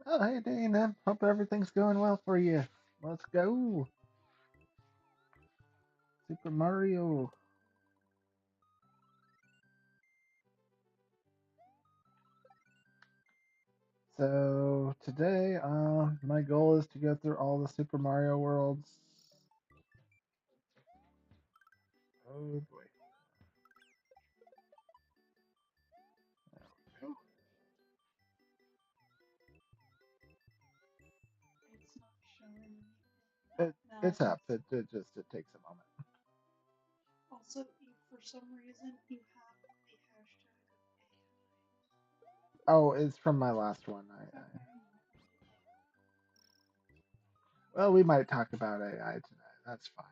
Oh, hey, Dana. Hope everything's going well for you. Let's go. Super Mario. So, today, my goal is to go through all the Super Mario worlds. Oh, boy. There we go. It's not showing It, now. it's up. It takes a moment. Also, for some reason, you have the hashtag of Oh, it's from my last one. AI. Okay. Well, we might talk about AI tonight. That's fine.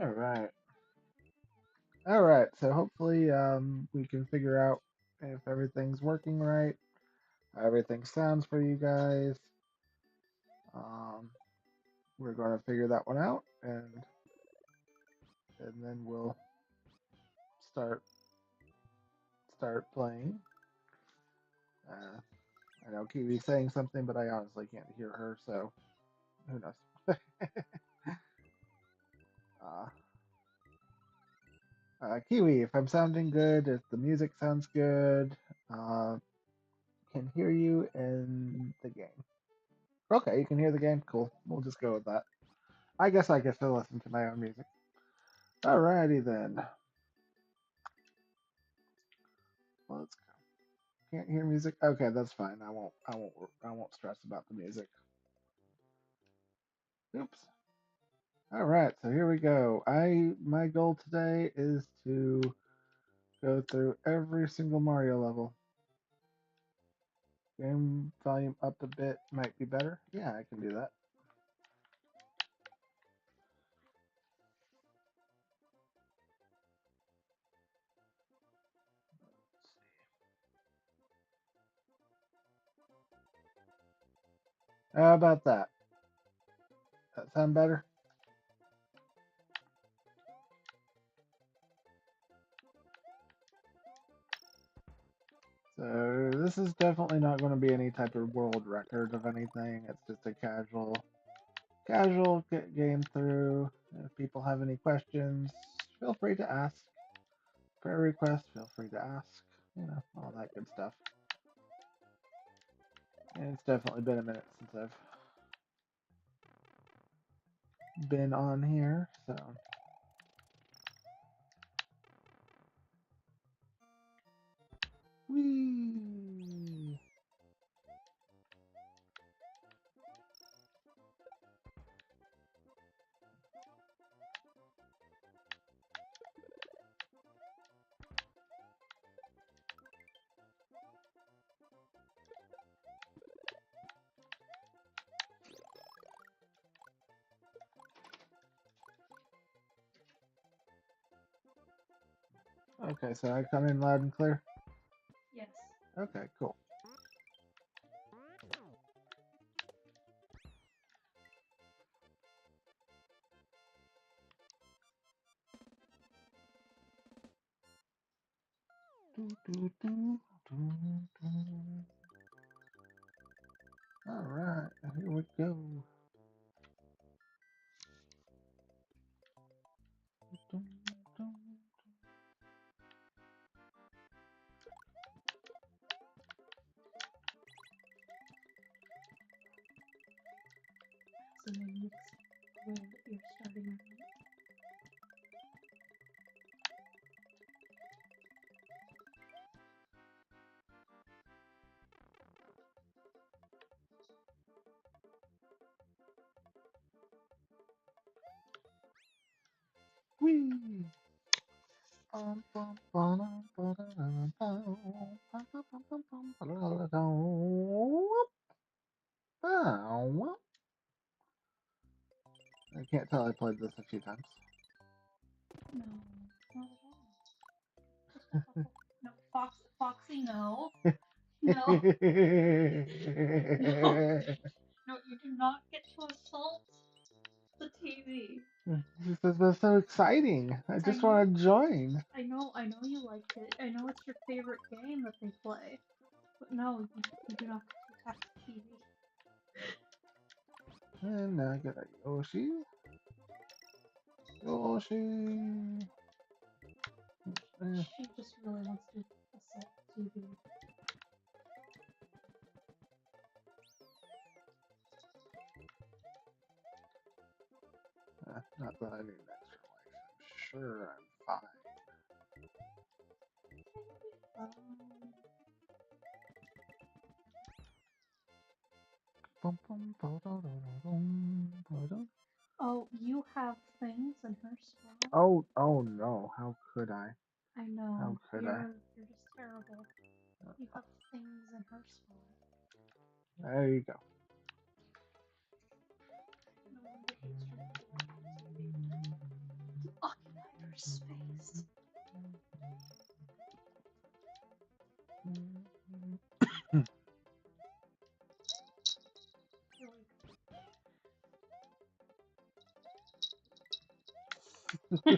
All right. All right. So hopefully, we can figure out if everything's working right, how everything sounds for you guys. Um, we're going to figure that one out, and then we'll start start playing. Uh, I know Kiwi's saying something, but I honestly can't hear her, so who knows? Uh, Kiwi, if I'm sounding good, if the music sounds good, uh, can hear you in the game. Okay, you can hear the game. Cool. We'll just go with that. I guess I get to listen to my own music. Alrighty then. Let's go. Can't hear music. Okay, that's fine. I won't stress about the music. Oops. All right, so here we go. My goal today is to go through every single Mario level. Game volume up a bit might be better. Yeah, I can do that. Let's see. How about that? That sound better? So this is definitely not going to be any type of world record of anything. It's just a casual game through. If people have any questions, feel free to ask. Prayer requests, feel free to ask. You know, all that good stuff. And it's definitely been a minute since I've been on here, so. Whee! Okay, so I come in loud and clear. Yes. Okay, cool. Do, do, do, do, do. All right, here we go. Dum, dum. So then next world that you're starting on. Whee! Bum, bum, ba-dum, ba-da-dum, bum, bum, bum, bum, bum, bum, ba-da-da-dum. Bow. I can't tell I played this a few times. No, not at all. No, Foxy, no. No, no, no, you do not get to assault the TV. She says that's so exciting. I I just know, want to join. I know you like it. I know it's your favorite game that they play. But no, you do not get to attack the TV. And now I got a Yoshi. Yoshi. Eh, She just really wants to assault the TV. not that I need an extra life. I'm sure I'm fine. Bum, bum, ba-da-da-da-dum, ba-da. Oh, you have things in her spot. Oh no! How could I? I How know could I? you're just terrible. You have things in her spot. There you go. No wonder he's trying to watch the TV. You occupied her space. Here we go.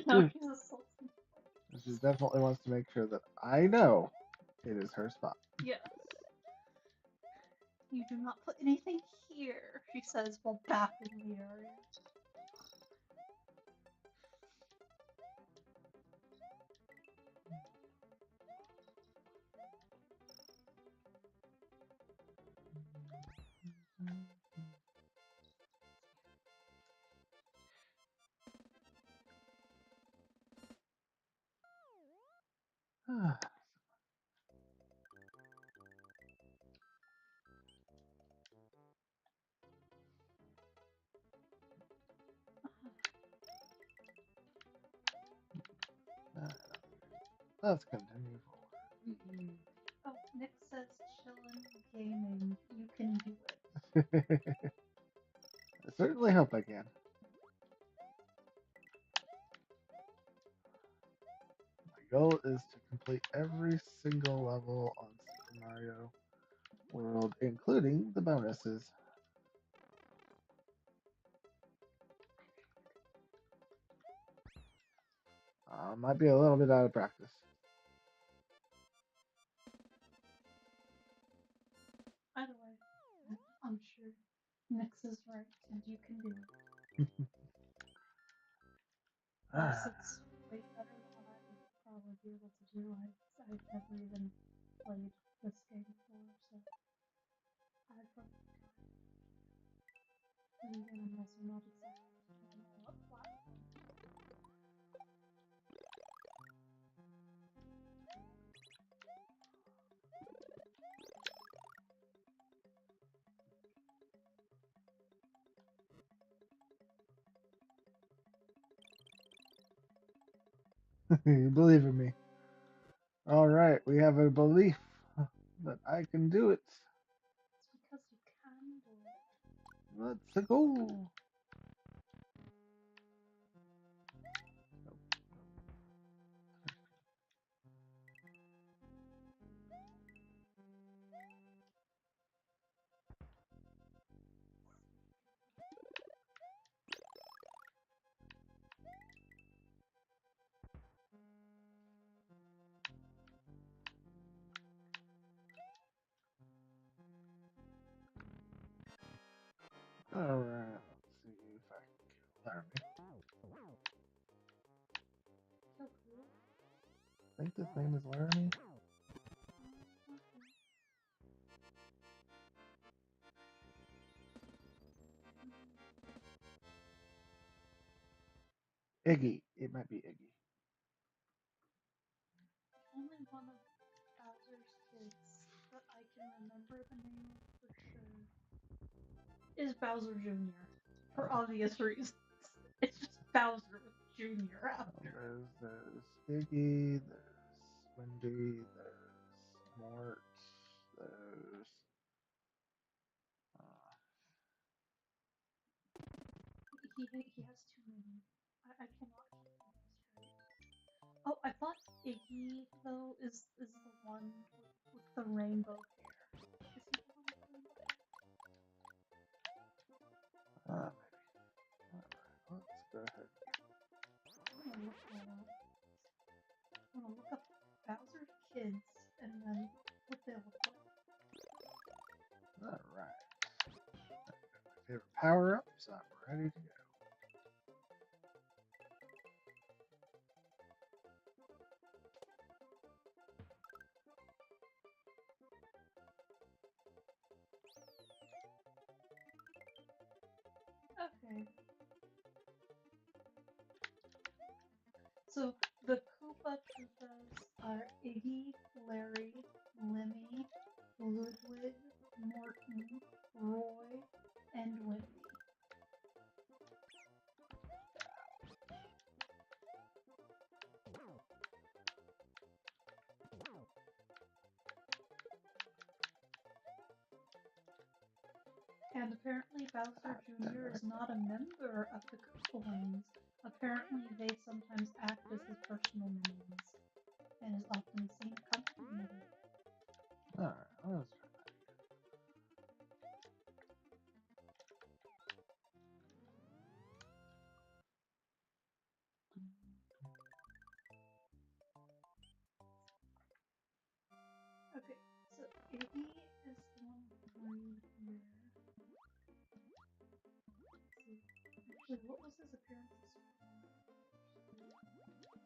Now he's assaulting. She definitely wants to make sure that I know it is her spot. Yes. You do not put anything here, she says while bapping the area. Let's continue forward. Oh, Nick says chillin' gaming. You can do it. I certainly hope I can. My goal is to complete every single level on Super Mario World, including the bonuses. Might be a little bit out of practice. Either way, I'm sure Nix is right, and you can do it. Plus, it's way better than what I would probably be able to do. I've never even played this game before, so I'd probably try. And again, I'm also not exactly talking about what platform. You believe in me. All right, we have a belief that I can do it. It's because you can do it. Let's go. All right, let's see if I can kill Laramie. So cool. I think this name is Laramie. Okay. Iggy. It might be Iggy. Only one of Bowser's kids that I can remember the name of for sure is Bowser Jr. For obvious reasons. It's just Bowser with Jr. after. There's Iggy. There's Wendy. There's Mort. There's uh, He has too many. I cannot keep them all straight. Oh, I thought Iggy though is the one with the rainbow hair. Is he the one with the rainbow hair? maybe. All right, let's go ahead. power ups. I'm ready to go. Okay. So the Koopa Troopas are Iggy, Larry, Lemmy, Ludwig, Morton, Roy, and Whitney. And apparently Bowser Damn Jr. it. is not a member of the Koopalings. Apparently they sometimes act as his personal minions, and is often seen accompanying them. Alright, let's try Okay, so Iggy is the one with the braid hair. Let's see. Actually, what was his appearance in Super Mario Bros?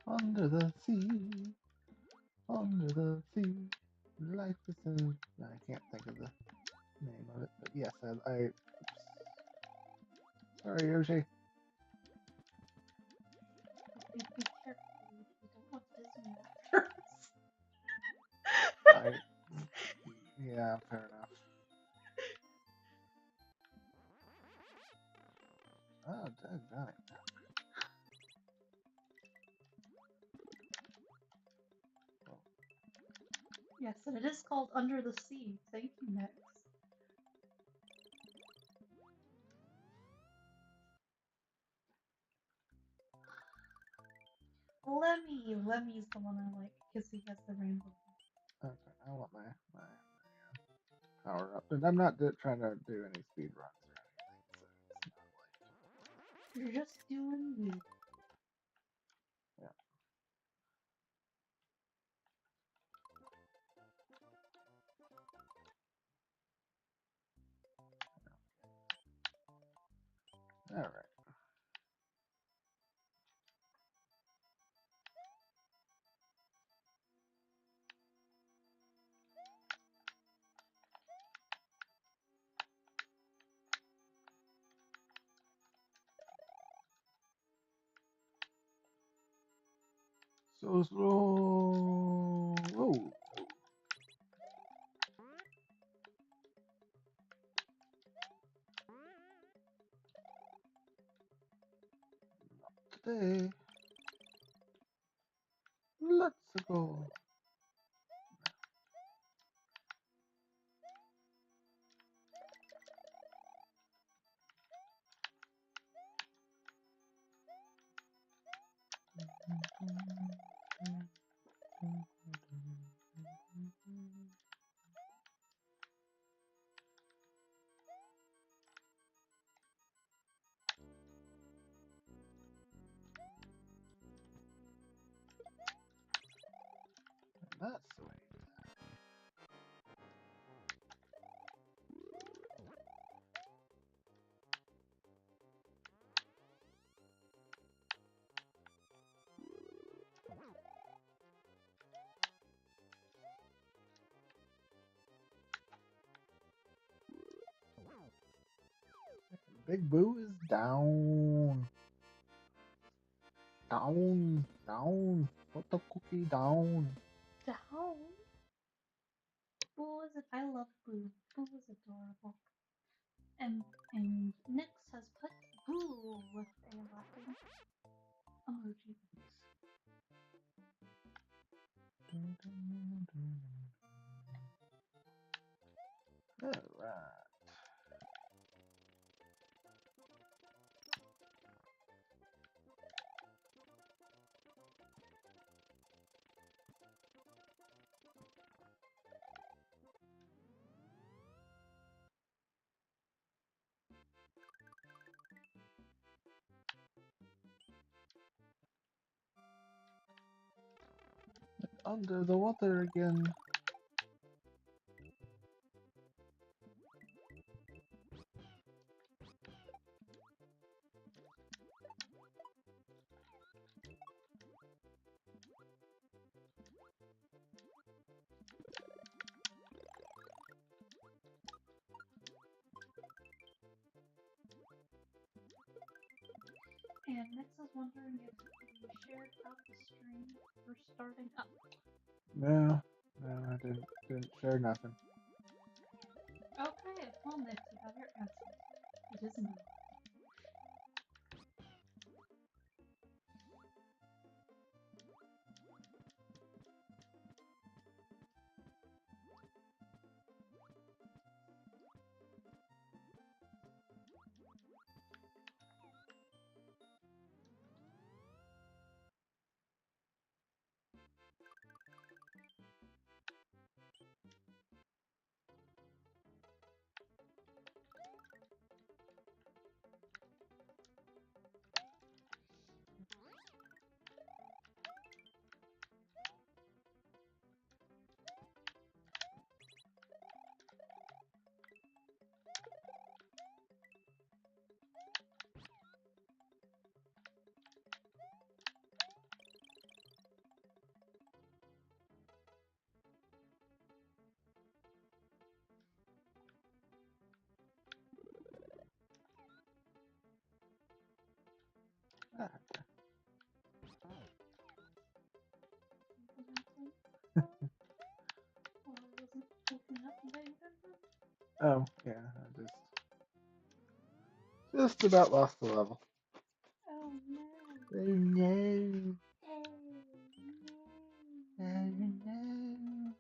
Under the sea, under the sea, life is in. I can't think of the name of it, but yes, oops. Sorry, Yoshi. Be careful, you don't want Disney after us. I, yeah, fair enough. Oh, doggone it. Well, Yes, and it is called Under the Sea. Thank you, Nex. Lemmy's the one I like because he has the rainbow. okay, I want my power up, and I'm not trying to do any speed runs or anything, so it's not like, You're just doing you. yeah. All right. So slow. Whoa. Today, let's go. That's sweet. Big Boo is down. Down. Down. Put the cookie down. Down. Boo is I love Boo. Boo is adorable. And Nyx has put Boo with a laughing emoji. Alright. under the water again. And Nix is wondering if we shared out the stream for starting up. No, no, I didn't share nothing. Okay, well, Nix, you have your answer. It is no. Ah, Or I wasn't looking up and paying attention. oh, yeah, I just about lost the level. Oh no. Oh no. Oh Oh no. no.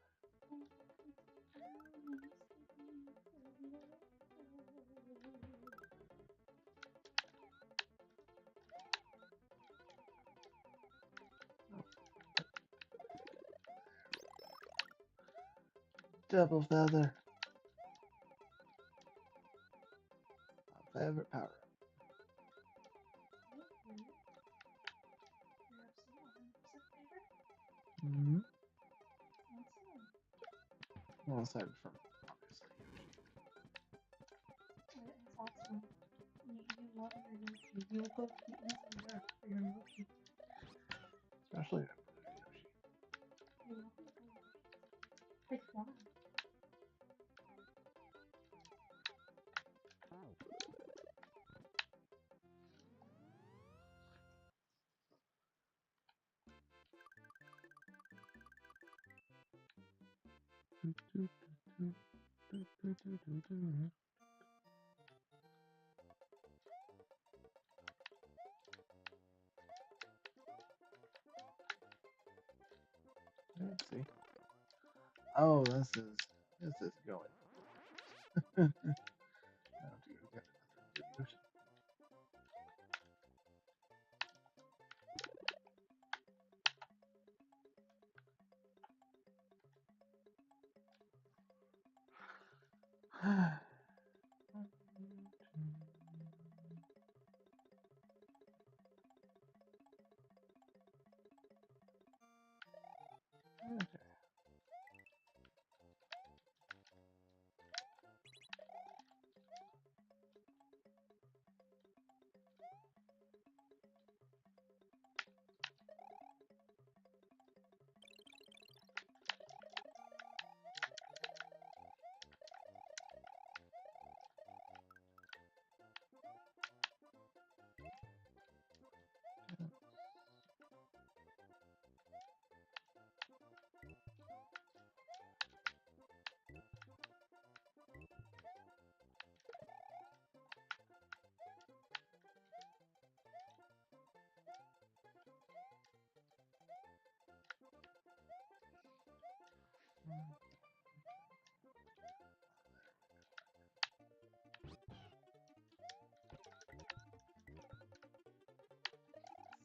Double feather. My favorite power up. Okay. Your absolute 100% favorite? Mm-hmm. Awesome. Well, aside from obviously Yoshi. It's awesome. You love your Yoshi. You will go to the ends of the earth for your Yoshi. Especially a blue Yoshi. I love your blue Yoshi. They fly. Let's see. Oh, this is going. I have to go get another blue Yoshi. Okay.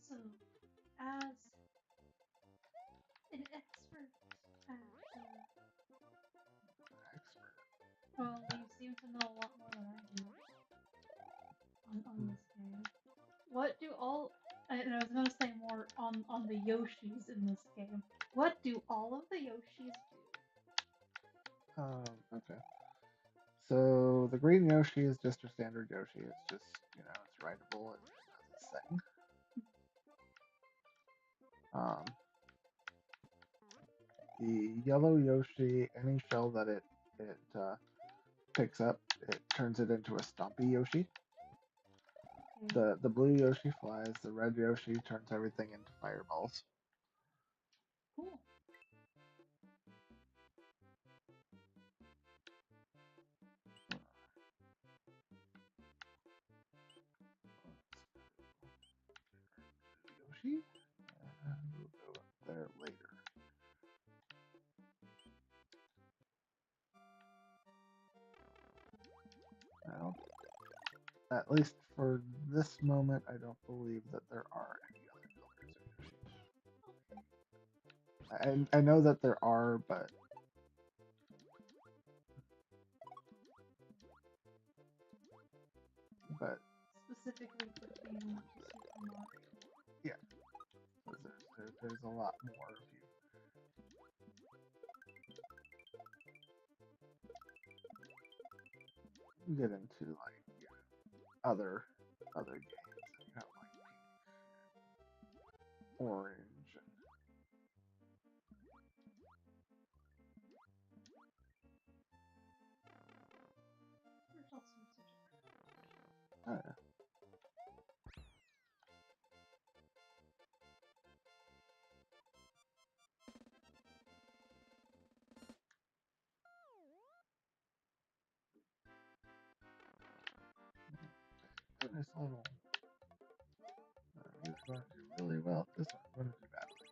So, as an expert at, Expert. well, you seem to know a lot more than I do on this game. What do all, and I was gonna say more on the Yoshis in this game. What do all all of the Yoshis do. Okay. So the green Yoshi is just your standard Yoshi. It's just, it's rideable and does its thing. Um, the yellow Yoshi, any shell that it picks up, it turns it into a Stompy Yoshi. Okay. The blue Yoshi flies. The red Yoshi turns everything into fireballs. Cool. Yoshi, and we'll go up there later. Now, at least for this moment, I don't believe that there are any other colors of Yoshi. Okay. I know that there are, but Specifically pertaining to Super Mario. yeah, there's a lot more if you get into like other games. You have like orange and There's all sorts of different. uh, nice level. He's going to do really well. This one's going to do badly.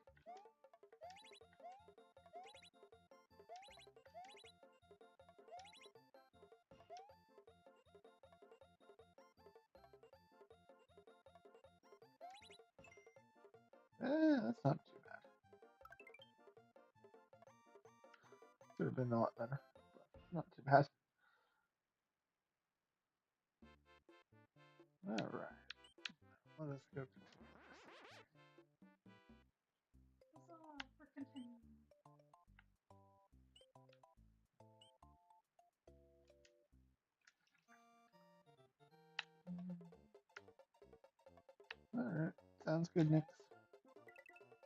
That's not too bad. Could have been a lot better, but not too bad. All right, let us go continue. Huzzah for continuing. All right, sounds good, Nix.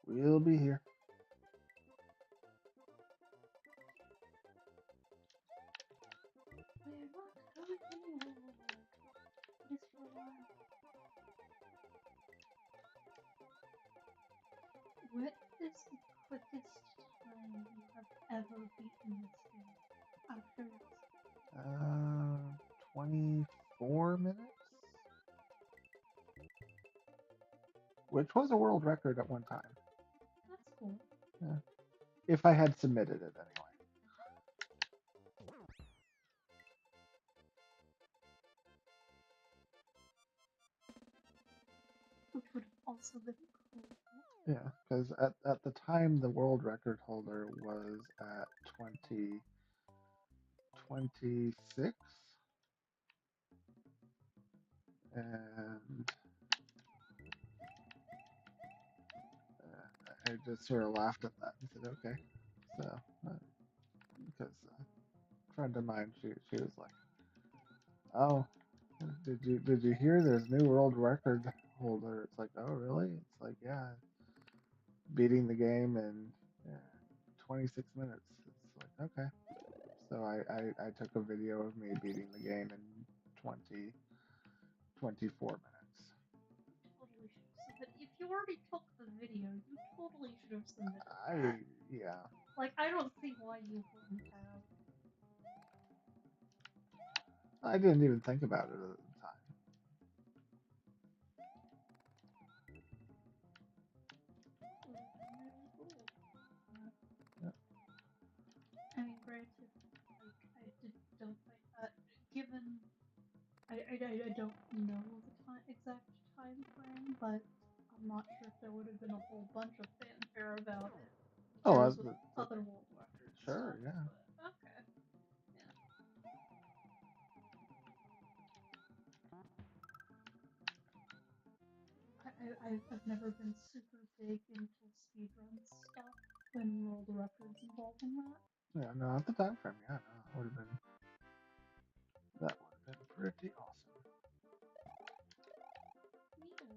We'll be here. We're not going anywhere. At least for a while. What is the quickest time you have ever beaten this game? Out of curiosity. 24 minutes, which was a world record at one time. That's cool. Yeah. If I had submitted it anyway. Which would have also been cool. Yeah, because at the time the world record holder was at 2026, and I just sort of laughed at that and said, okay. So, because a friend of mine, she was like, oh, did you hear there's new world record holder? It's like, oh, really? It's like, yeah, beating the game in 26 minutes. It's like, okay. So I took a video of me beating the game in 24 minutes. Totally should have submitted. If you already took the video, you totally should have submitted that. Yeah. Like, I don't see why you wouldn't have. I didn't even think about it at the time. That would have been really cool. Yeah. I mean, granted, like, don't think that, given, I don't know the exact time frame, but I'm not sure if there would have been a whole bunch of fanfare about it. Oh, There is with other world record sure, stuff, yeah. but okay. Yeah. I've never been super big into speedrun stuff. been world records involving that. Yeah, no, at the time frame, yeah, no, that would have been pretty awesome. Neato.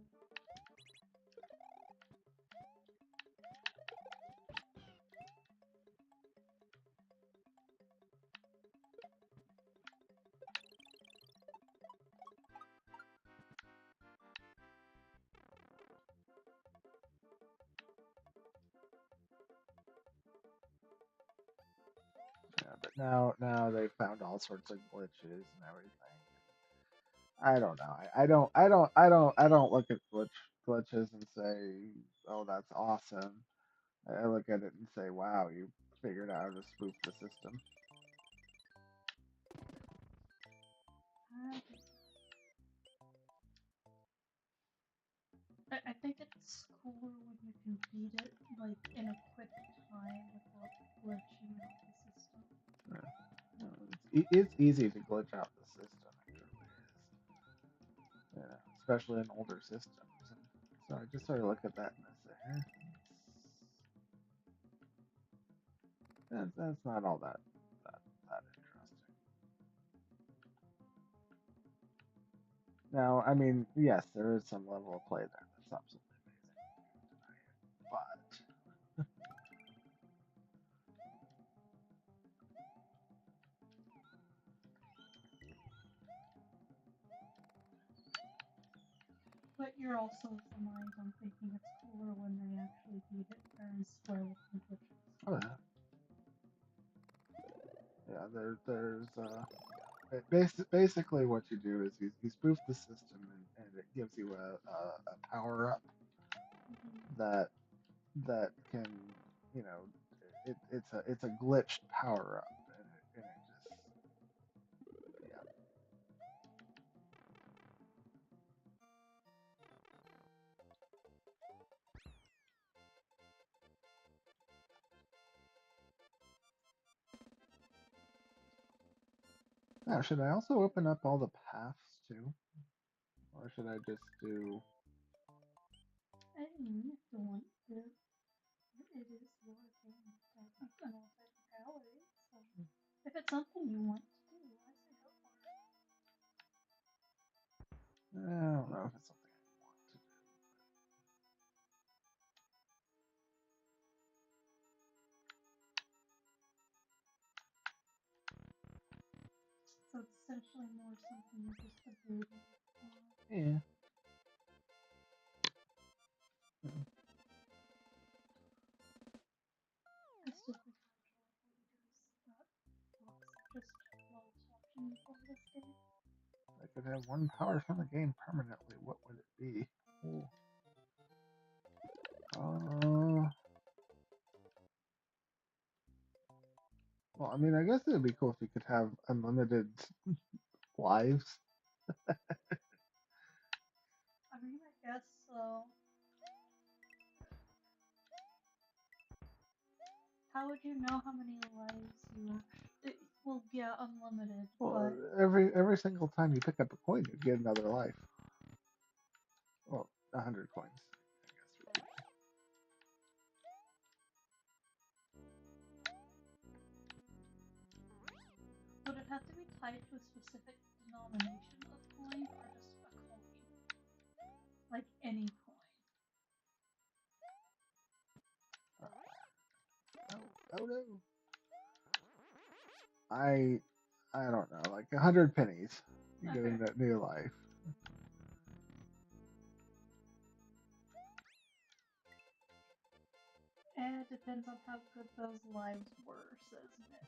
Yeah, but now they found all sorts of glitches and everything. I don't know. I don't look at glitches and say, oh, that's awesome. I look at it and say, wow, you figured out how to spoof the system. I get that. I think it's cooler when you can beat it like in a quick time without glitching out the system. Yeah. It's easy to glitch out the system. It truly is. Yeah, especially in older systems. And so I just sort of look at that and I say, that's not all that interesting. Now, I mean, yes, there is some level of play there that's absolutely amazing. But But you're also of the mind on thinking it's cooler when they actually beat it fair and square with the glitches. oh yeah, there's basically what you do is you spoof the system and it gives you a power up Mm-hmm. that can, you know, it's a glitched power up and it just, yeah. Now, should I also open up all the paths too, or should I just do? I mean, if you want to, it is your game, in all technicality. So, if it's something you want to do, I say go for it. I don't know if it's something I want to do. So it's essentially more something you're just debating. Yeah. I still think I enjoy how you do that box just while watching you play this game. I could have one power from the game permanently. What would it be? Ooh. Uh, well, I mean, I guess it would be cool if you could have unlimited lives. I mean, I guess so. How would you know how many lives you actually? Well, yeah, unlimited, Well, but every single time you pick up a coin, you get another life. Well, 100 coins, I guess. would it have to be tied to a specific denomination of coin or just a coin? Like any coin? Oh, oh no! I I don't know, like 100 pennies. You get Okay. a new life. And it depends on how good those lives were, says Nick.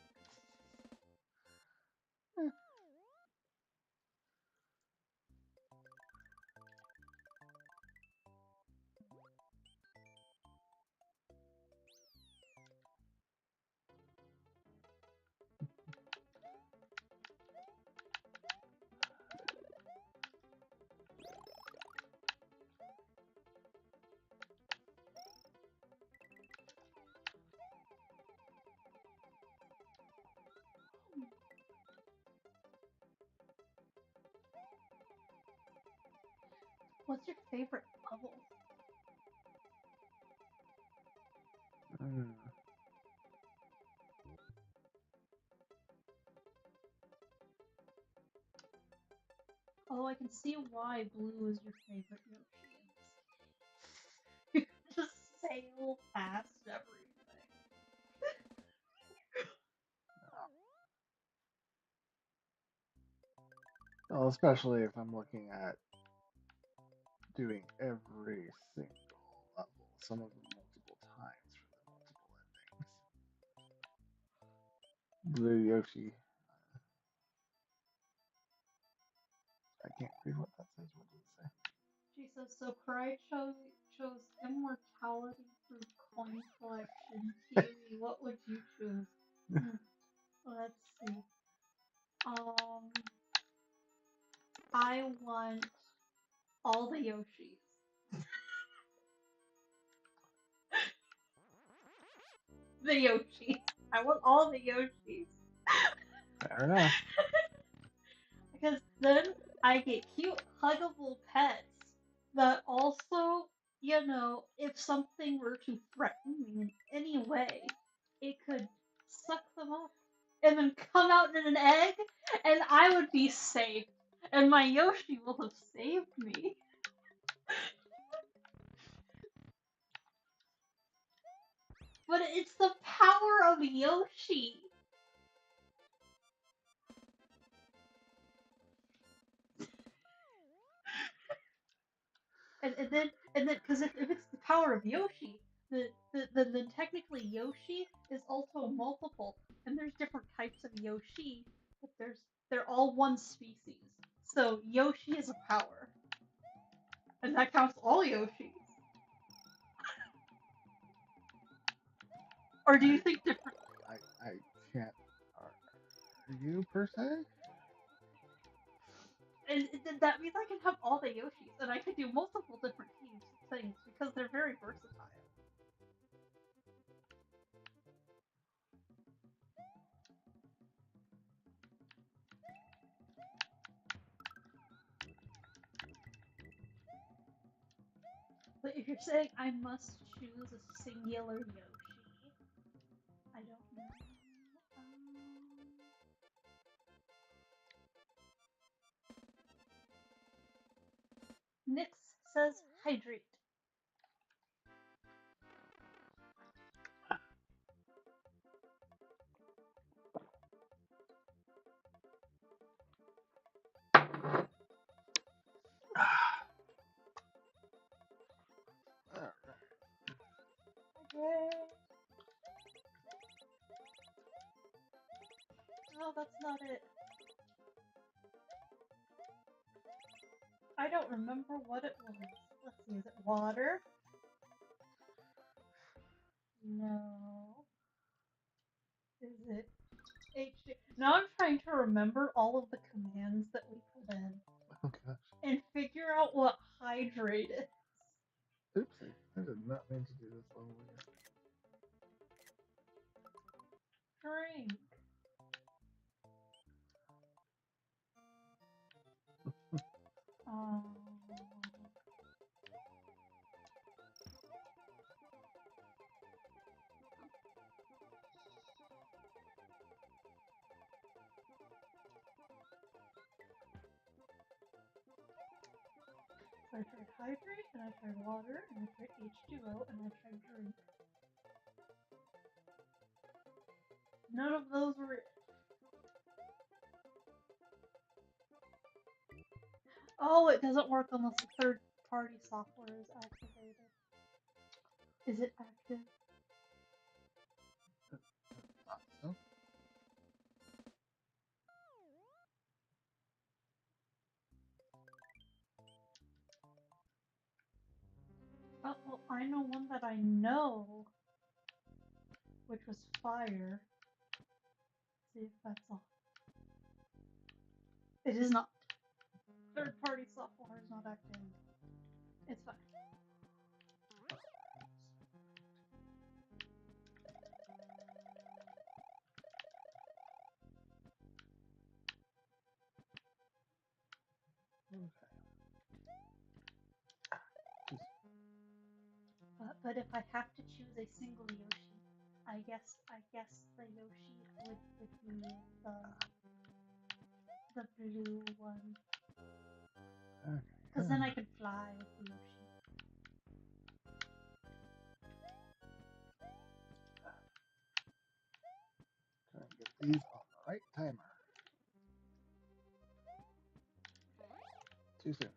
What's your favorite level? Mm. can see why blue is your favorite Yoshi in this game. You just sail past everything. Well, especially if I'm looking at doing every single level, some of them multiple times for the multiple endings. Blue Yoshi. I can't read what that says. What does it say? She says, so Cry chose immortality through coin collection. Kiwi, what would you choose? Let's see. I want all the Yoshis. The Yoshis. I want all the Yoshis. Fair enough. Because then I get cute, huggable pets that also, if something were to threaten me in any way, it could suck them up and then come out in an egg, and I would be safe. And my Yoshi will have saved me. But it's the power of Yoshi. And then, because if it's the power of Yoshi, then technically Yoshi is also multiple, and there's different types of Yoshi, but they're all one species. So Yoshi is a power, and that counts all Yoshis. Or do you think different? I can't argue per se. And that means I can have all the Yoshis, and I can do multiple different things because they're very versatile. But if you're saying I must choose a singular Yoshi, I don't know. Nyx says hydrate. Alright. Hydrate. No, that's not it. I don't remember what it was. Let's see, is it water? No. Is it HD? Now I'm trying to remember all of the commands that we put in Oh gosh. and figure out what hydrate is. Oopsie. I did not mean to do this level again. Drink. Um, so I tried hydrate, and I tried water, and I tried H2O, and I tried drink. None of those were. Oh, it doesn't work unless the third-party software is activated. Is it active? Thought so. Oh, well, I know one that I know, which was fire. See if that's all. It is not. Third-party software is not active. It's fine. Okay. But if I have to choose a single Yoshi, I guess the Yoshi would be the blue one. Because then I could fly with the Yoshi. Try and get these on the right timer. Too soon.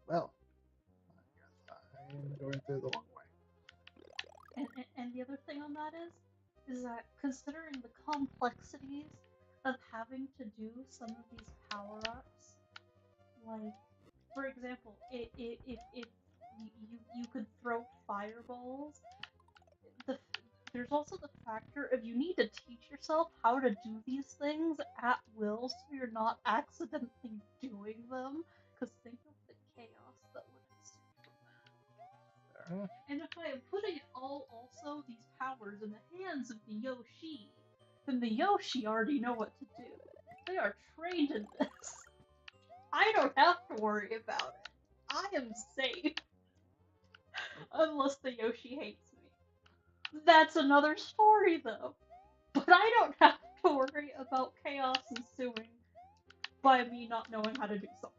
Well, I guess I am going through the long way. And the other thing on that is that considering the complexities of having to do some of these power ups, like for example, if you could throw fireballs, the there's also the factor of you need to teach yourself how to do these things at will so you're not accidentally doing them. Because think of the chaos that would ensue. Fair enough. And if I am putting all also these powers in the hands of the Yoshi, then the Yoshi already know what to do. They are trained in this. I don't have to worry about it. I am safe. Unless the Yoshi hates me. That's another story though. But I don't have to worry about chaos ensuing by me not knowing how to do something.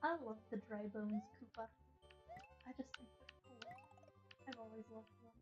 I love the dry bones Koopa. I just think they're cool. I've always loved them.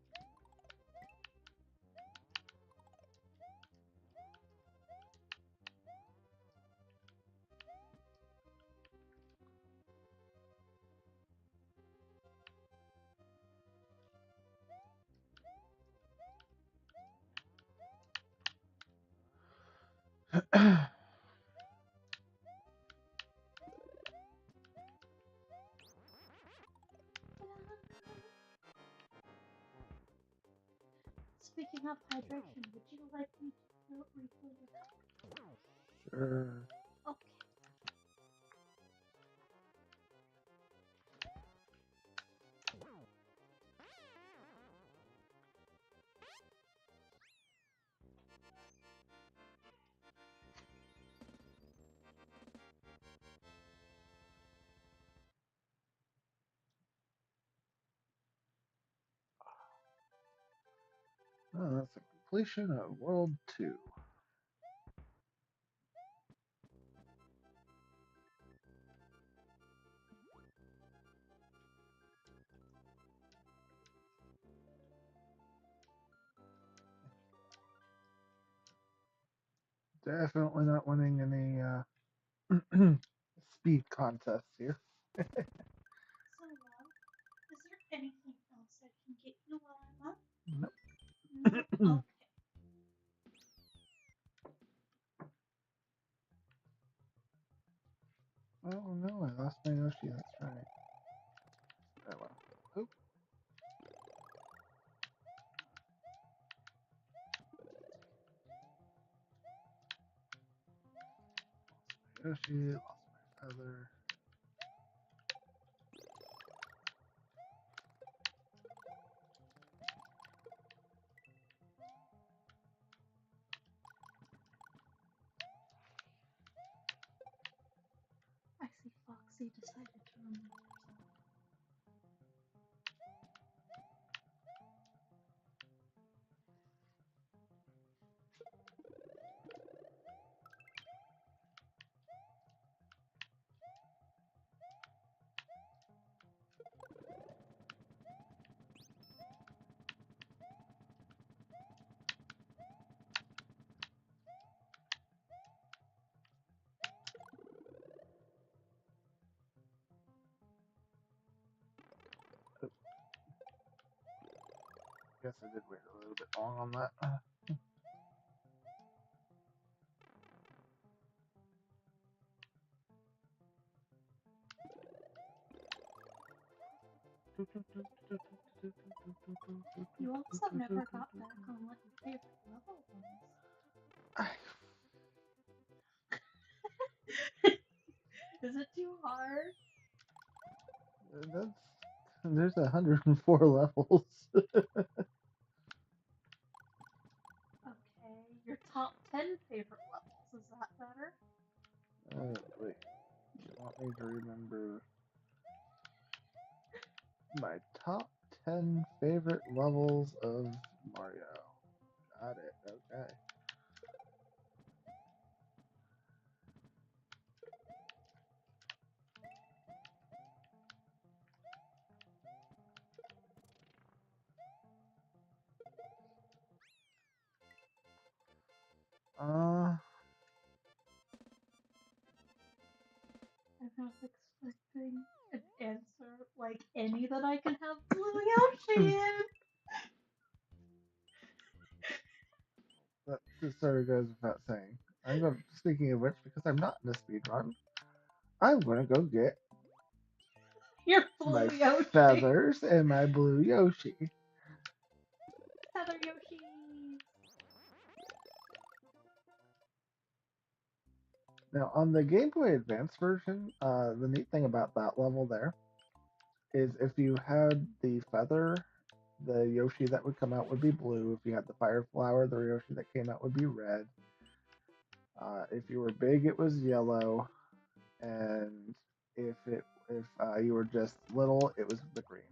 Speaking of hydration, would you like me to refill your cup? Sure. Okay. Oh, that's the completion of World 2. Definitely not winning any speed contests here. So, is there anything else I can get you while I'm up? Nope. No? Okay. Oh no, I lost my Yoshi, that's right. Oh well. Oop. Lost my Yoshi, lost my feather. I see Foxy decided to remove herself. Oop. Guess I did wait a little bit long on that. You also never got back on what your favorite level was. Is it too hard? That's there's 104 levels. Okay, your top 10 favorite levels. Is that better? Wait, you want me to remember my top 10 favorite levels of Mario? Got it. Okay. Uh, I'm not expecting an answer like any that I can have Blue Yoshi in. that just sort of goes without saying. Speaking of which, because I'm not in a speed run, I'm gonna go get Your my Blue Yoshi. feathers and my blue Yoshi. Feather Yoshi. Now, on the Game Boy Advance version, the neat thing about that level there is if you had the feather, the Yoshi that would come out would be blue. If you had the fire flower, the Yoshi that came out would be red. If you were big, it was yellow, and if you were just little, it was the green.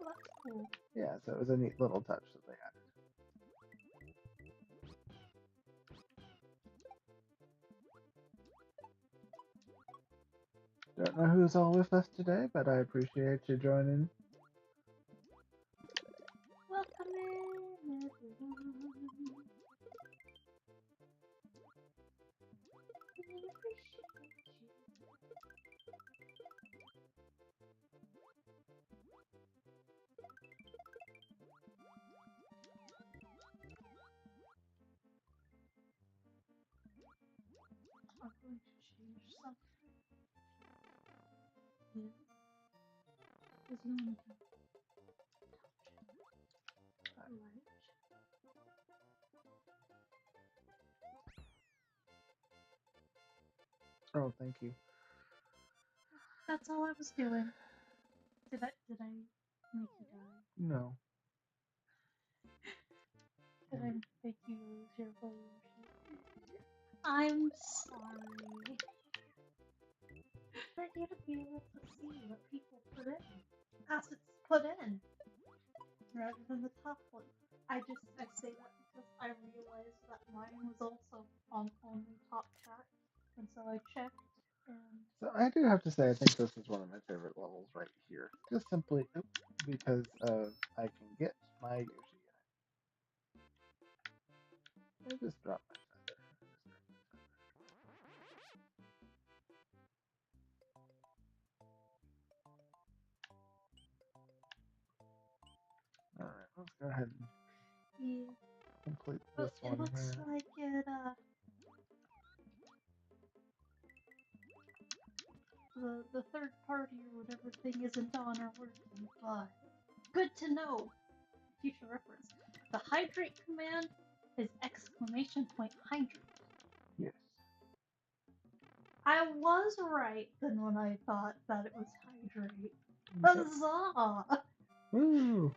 Oh, that's cool. Yeah, so it was a neat little touch that they added. Don't know who's all with us today, but I appreciate you joining. Welcome in, everyone. We appreciate you. I'm going to change something. Yeah, because you only have right. Oh, thank you. That's all I was doing. Did I make you die? No. Did I make you lose your illusion? I'm sorry. We're here to be able to see what people put in, as it's put in, rather than the top one. I say that because I realized that mine was also on only top chat, and so I checked, and So I do have to say, I think this is one of my favorite levels right here. Just simply because of I can get my Yoshi in it. I just dropped my feather. All right, let's go ahead and yeah. complete Well, this it one looks here. like the third party or whatever thing isn't on or working, but good to know. Future reference. The hydrate command is exclamation point hydrate. Yes. I was right then when I thought that it was hydrate. Yep. Huzzah! Woo!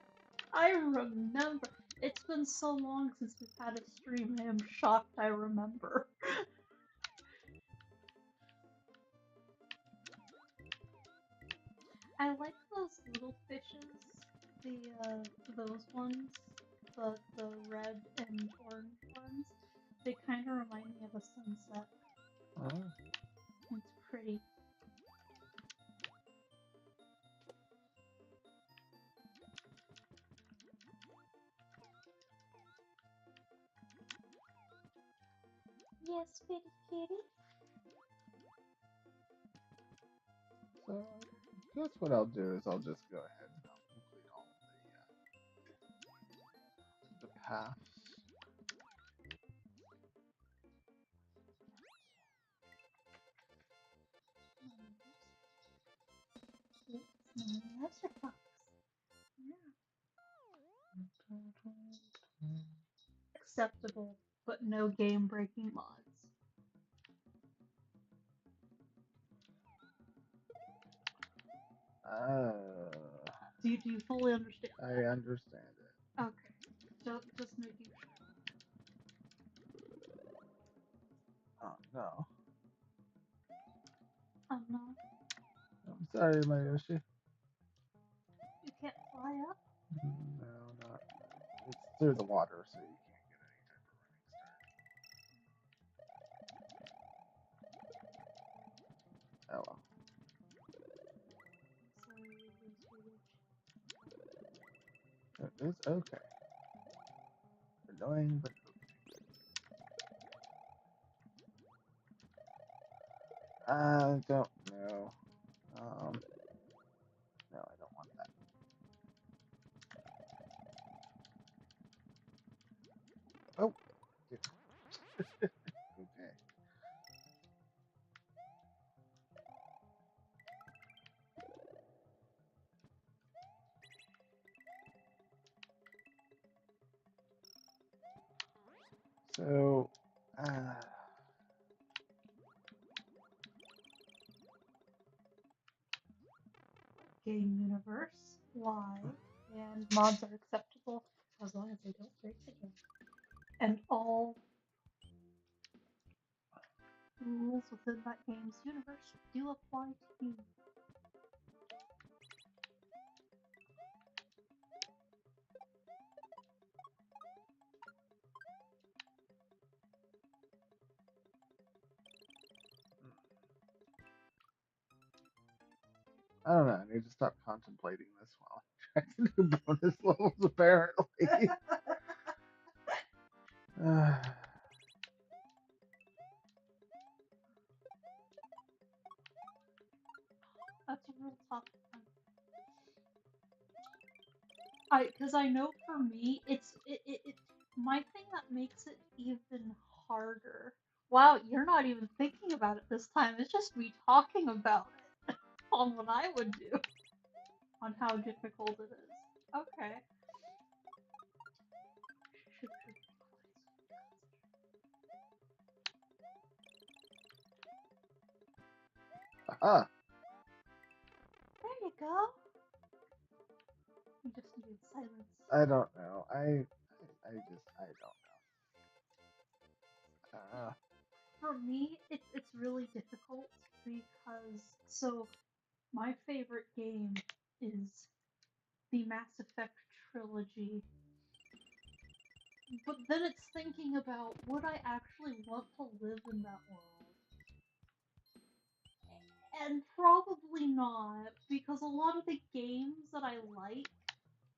I remember. It's been so long since we've had a stream. I am shocked I remember. I like those little fishes. Those ones, the red and orange ones. They kind of remind me of a sunset. Oh. It's pretty. Yes, pretty kitty. So that's what I'll do is I'll just go ahead and I'll complete all of the paths. That's your fox. Yeah. Acceptable, but no game breaking mods. Uh, Do you fully understand I that? understand it. Okay. Just making sure. Oh no. No. I'm sorry, Mayoshi. You can't fly up? No, not. It's through the water, so you can't get any type of running start. Oh well. Sorry, you're Swedish. It's okay. Annoying, but okay. I don't know. No, I don't want that. Oh, okay. So, uh, Game universe, why, and mods are acceptable as long as they don't break the game. And all rules within that game's universe do apply to you. I don't know. I need to stop contemplating this while I'm trying to do bonus levels, apparently. uh, That's a real tough one. Because I know for me, it my thing that makes it even harder. Wow, you're not even thinking about it this time. It's just me talking about it on what I would do, on how difficult it is. Okay. Should be aha. There you go. You just needed silence. I don't know. I don't know. For me, it's really difficult because my favorite game is the Mass Effect trilogy. But then it's thinking about would I actually want to live in that world? And probably not, because a lot of the games that I like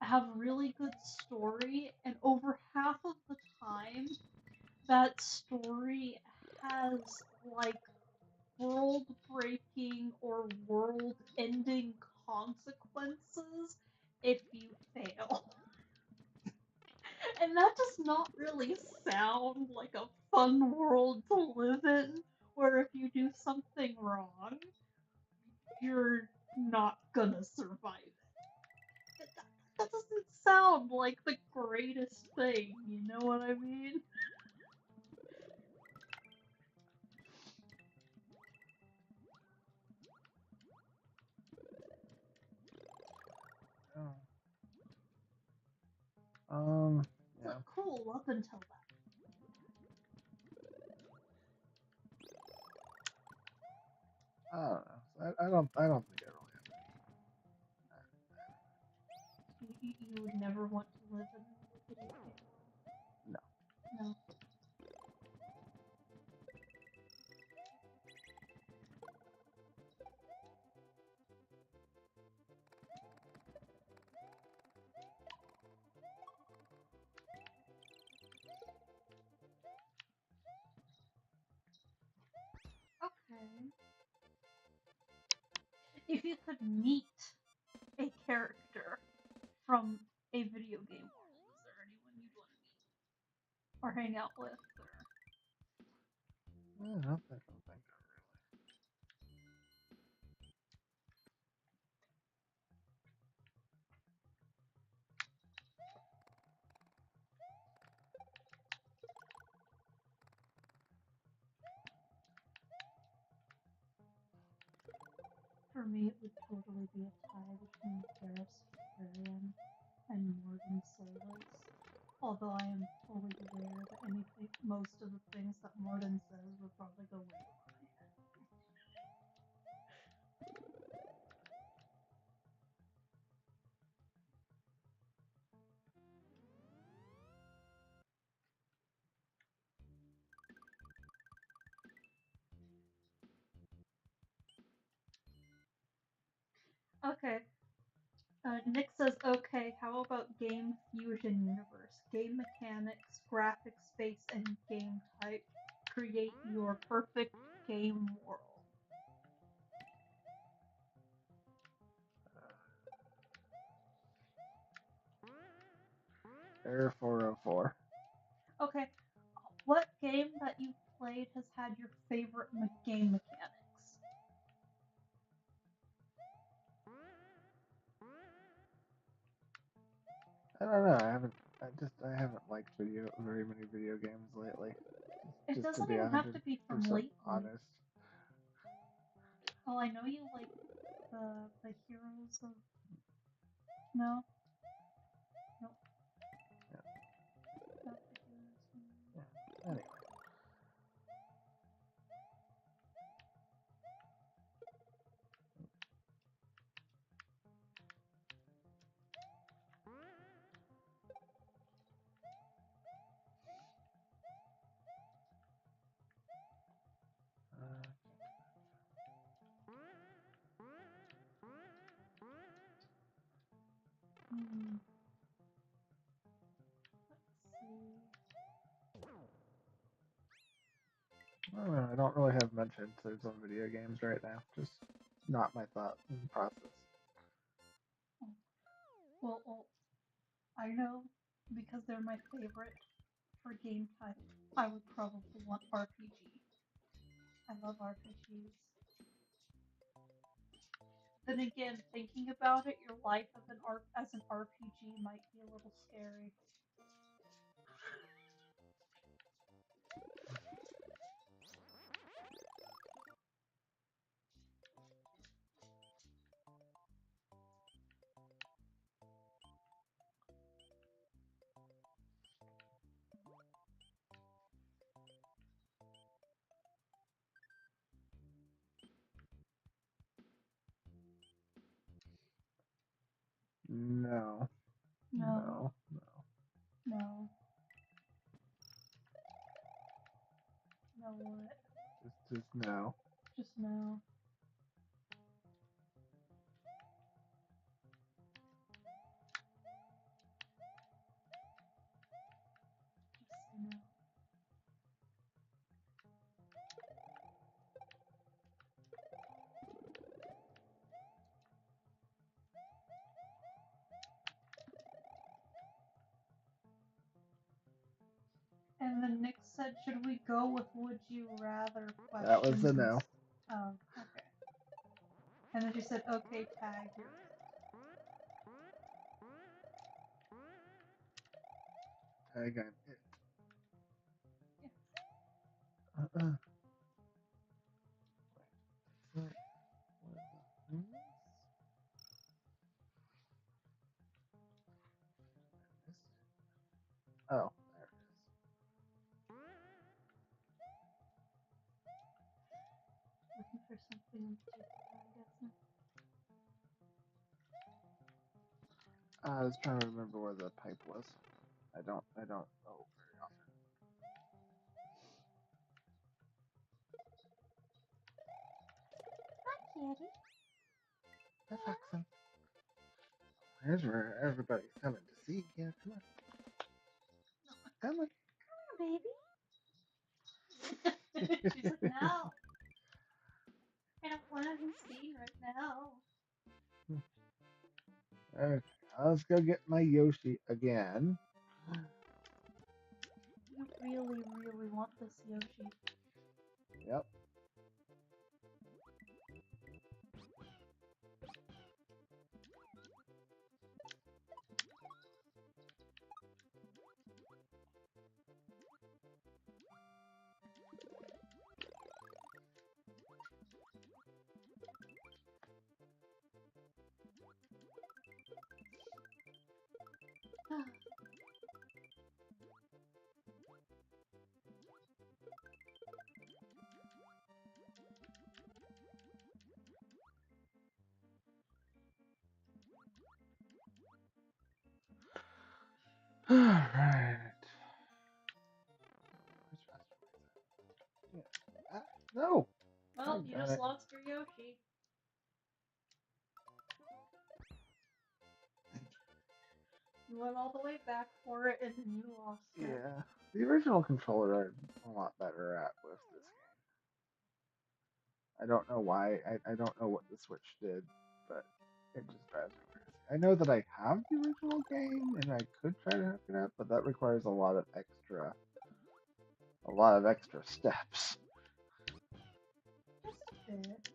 have really good story, and over half of the time, that story has like world breaking or world ending consequences if you fail. And that does not really sound like a fun world to live in, where if you do something wrong, you're not gonna survive it. That doesn't sound like the greatest thing, you know what I mean? Oh. But Yeah. cool up until that. I don't know. I don't think I really have You would never want to live in another video game world. any. No. No. Okay. If you could meet a character from a video game world, is there anyone you'd want to meet or hang out with? Or I don't think I For me, it would totally be a tie between Gareth's Furion and Morgan's Soulless. Although I am fully aware that most of the things that Morden says would probably go way over my head. Okay. Nick says, okay, how about Game Fusion Universe? Game mechanics, graphics, space, and game type create your perfect game world. Error 404. Okay, what game that you've played has had your favorite game mechanics? I don't know. I haven't liked very many video games lately. It Just to doesn't be even have to be from 100% lately. honest. Oh, I know you like the Heroes of... No? Nope. Yeah. Not the Heroes of... Yeah. Anyway. Let's see. I don't know. I don't really have much insights on video games right now. Just not my thought and process. Well, I know because they're my favorite for game type. I would probably want RPG. I love RPGs. Then again, thinking about it, your life as an RPG might be a little scary. No. No, No. No. no, no what? Just no. Just no. Just say no. And then Nick said, should we go with would you rather That was questions? a no. Oh, okay. And then she said, okay, tag, you're it. Tag on it. Yeah. Uh-uh. Wait. What is this? Oh, there it is. Looking for something in particular, I'm guessing. I was trying to remember where the pipe was. I don't know very often. Hi, kitty. Hi, Foxen. Here's where everybody's coming to see you. Come on. Come on. Come here, baby. She's like, no. I don't want to be seen right now. Okay, let's go get my Yoshi again. You really, really want this Yoshi. Yep. Alright. Yeah. No! Well, you Got just it. lost your Yoshi. You went all the way back for it and you lost it. Yeah. The original controller I'm a lot better at with this game. I don't know why. I don't know what the Switch did, but it just drives me crazy. I know that I have the original game and I could try to hook it up, but that requires a lot of extra steps. Just a bit.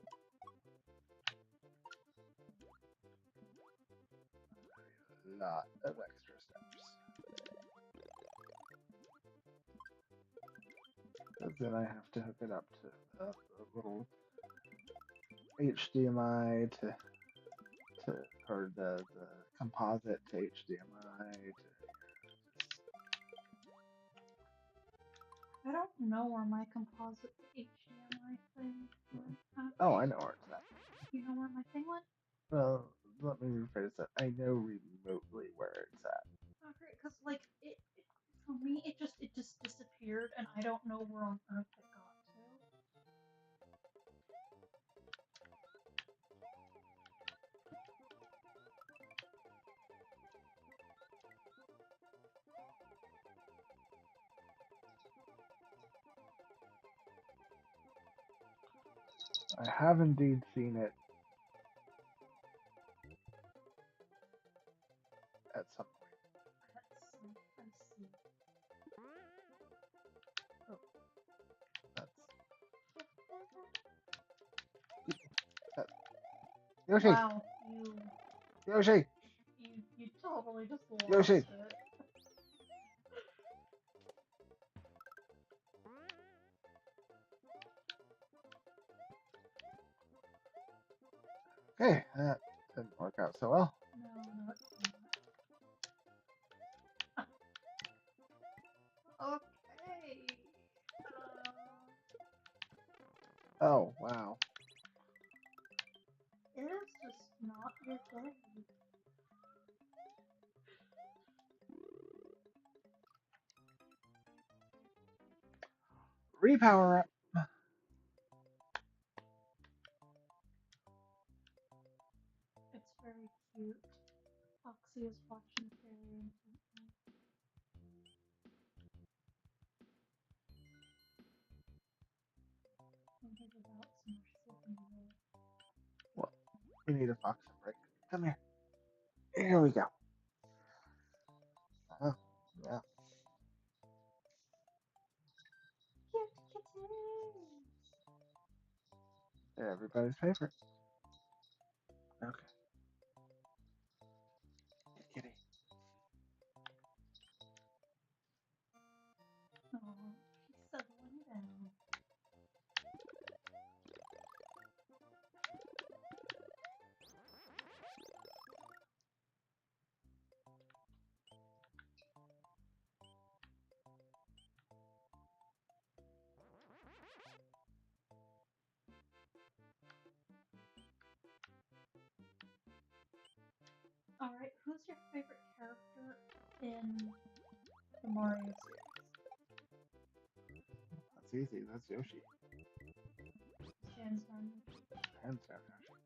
A lot of extra steps. Because then I have to hook it up to the little HDMI or the composite to HDMI to I don't know where my composite HDMI thing went. oh, I know where it's at. You know where my thing went? Well, let me rephrase that. I know remotely where it's at. Okay, because like it for me it just disappeared and I don't know where on earth it got to. I have indeed seen it at some point. I see. Oh, that's Yoshi! Wow, Yoshi! you totally just lost Yoshi! it. Okay, that didn't work out so well. No, it's not. Okay. Oh, wow. It is just not your day. Repower up. It's very cute. Foxy is watching it very intently. Thinking about some more sleeping away. Well, we need a fox break. Come here. Here we go. Oh, yeah. Cute kittens! They're everybody's favorite. Okay. Kitty. Oh, he's settling down. Alright, who's your favorite character in the Mario series? That's easy. That's Yoshi. Hands down. Hands down Yoshi.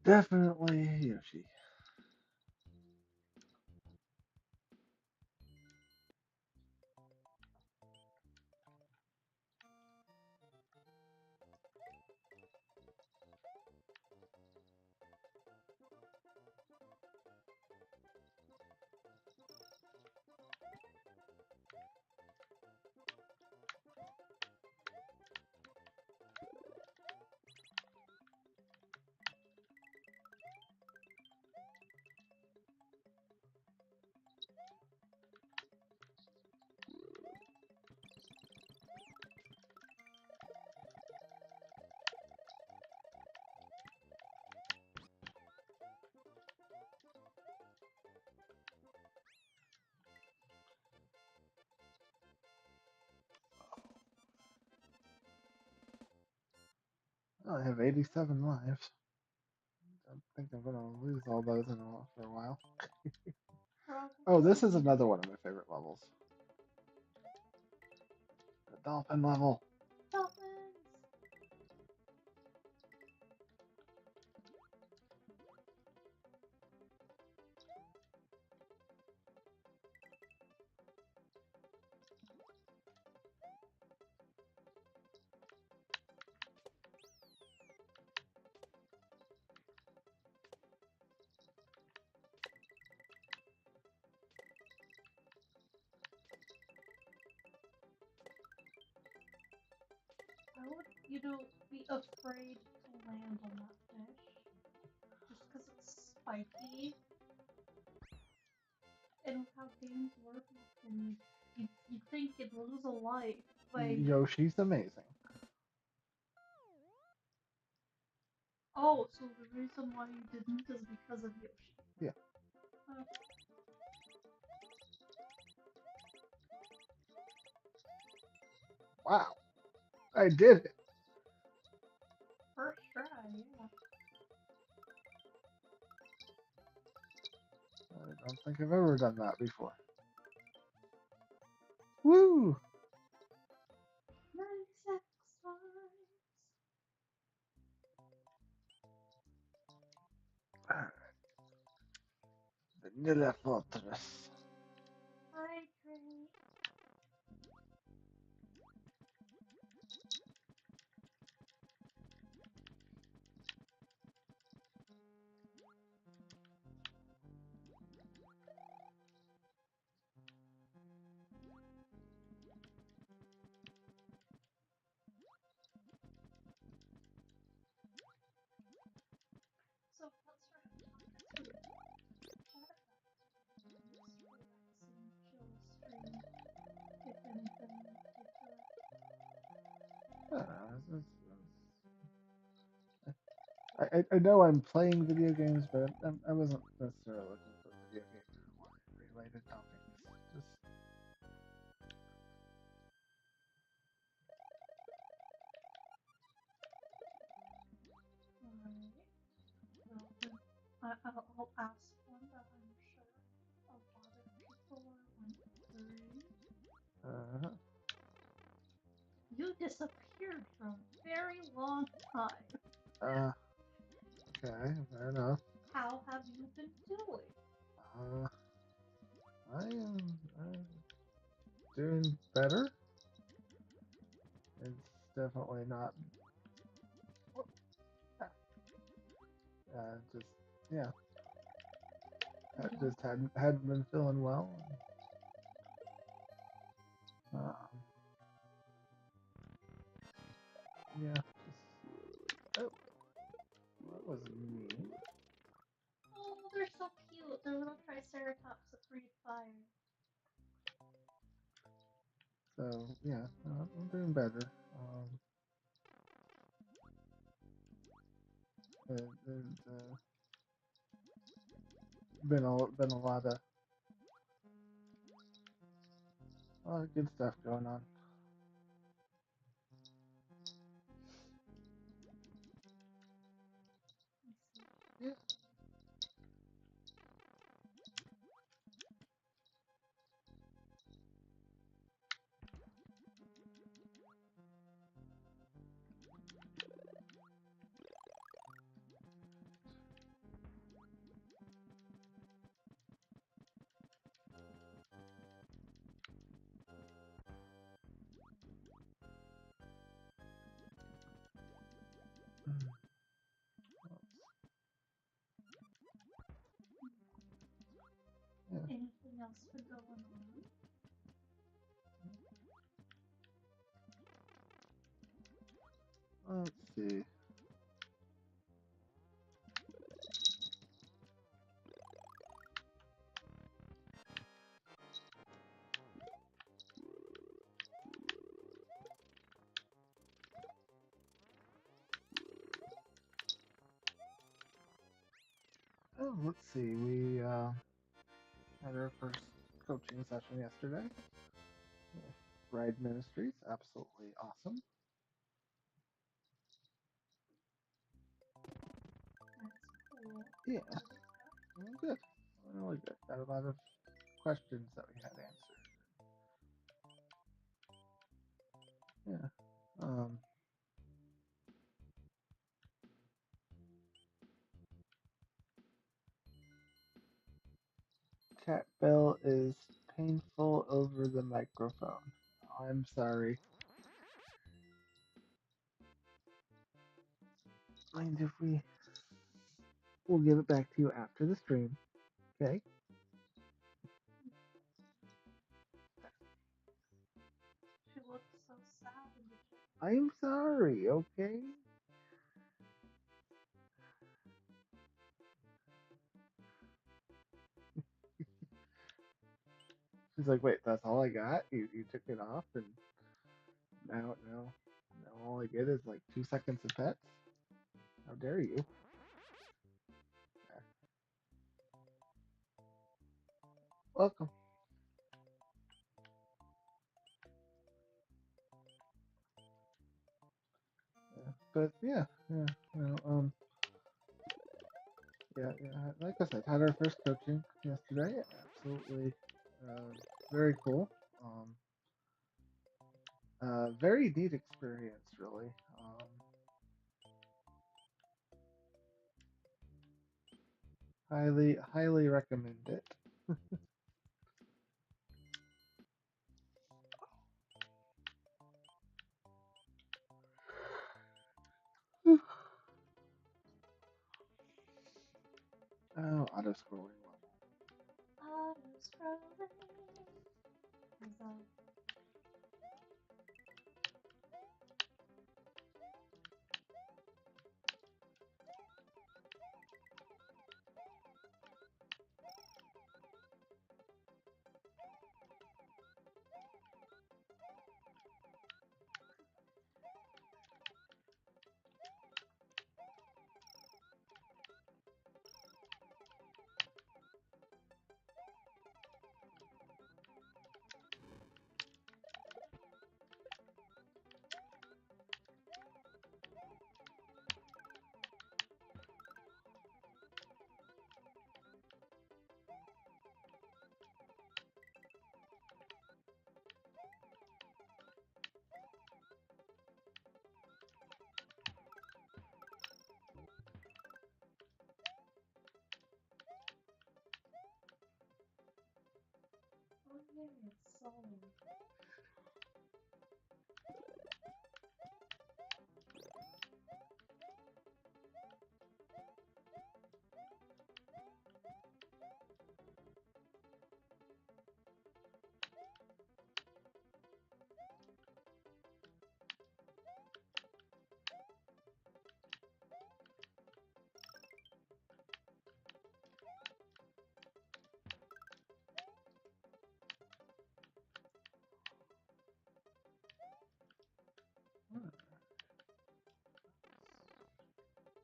Definitely Yoshi. I have 87 lives. I think I'm gonna lose all those for a while. Oh, this is Probably. another one of my favorite levels. The dolphin level. Dolphins! I would, be afraid to land on that fish. Just because it's spiky. And with how games work, you think you'd lose a life by. Yoshi's amazing. Oh, so the reason why you didn't is because of Yoshi. Yeah. Okay. Wow. I did it. First try, yeah. I don't think I've ever done that before. Woo! 96 lives. Vanilla Fortress. Hydrate. So, what sort of topics would you chat about today? Yesterday that seemed chill stream, if anything in particular. I know I'm playing video games, but I wasn't necessarily looking for video game related topics. Just Alright. Well, then I'll ask one that I'm sure a lot of people are wondering. uh, You disappeared for a very long time. uh, okay, fair enough. How have you been doing? Uh, I am doing better. It's definitely not. Just yeah, I Yeah. just hadn't been feeling well. Yeah, just oh, that was mean. Oh, they're so cute. They're little triceratops that breathe fire. So yeah, I'm doing better. There's been a lot of good stuff going on. I see. Yeah. Yeah. Anything else been going on? Let's see. Oh, let's see. We had our first coaching session yesterday with Ride Ministries. Absolutely awesome. Cool. Yeah, Good stuff. good. Really good. Got a lot of questions that we had answered. Yeah. Um, Cat Bell is painful over the microphone. I'm sorry. Mind if we'll give it back to you after the stream, okay? She looked so sad in the chat. I'm sorry, okay? She's like, wait, that's all I got? You took it off and now all I get is like 2 seconds of pets? How dare you? Yeah. Welcome. Yeah. But yeah, like I said, had our first coaching yesterday. Absolutely, uh, very cool. Um, very neat experience, really. Highly recommend it. Oh, auto scrolling level. Auto scrolling. As oh yeah, it's sold.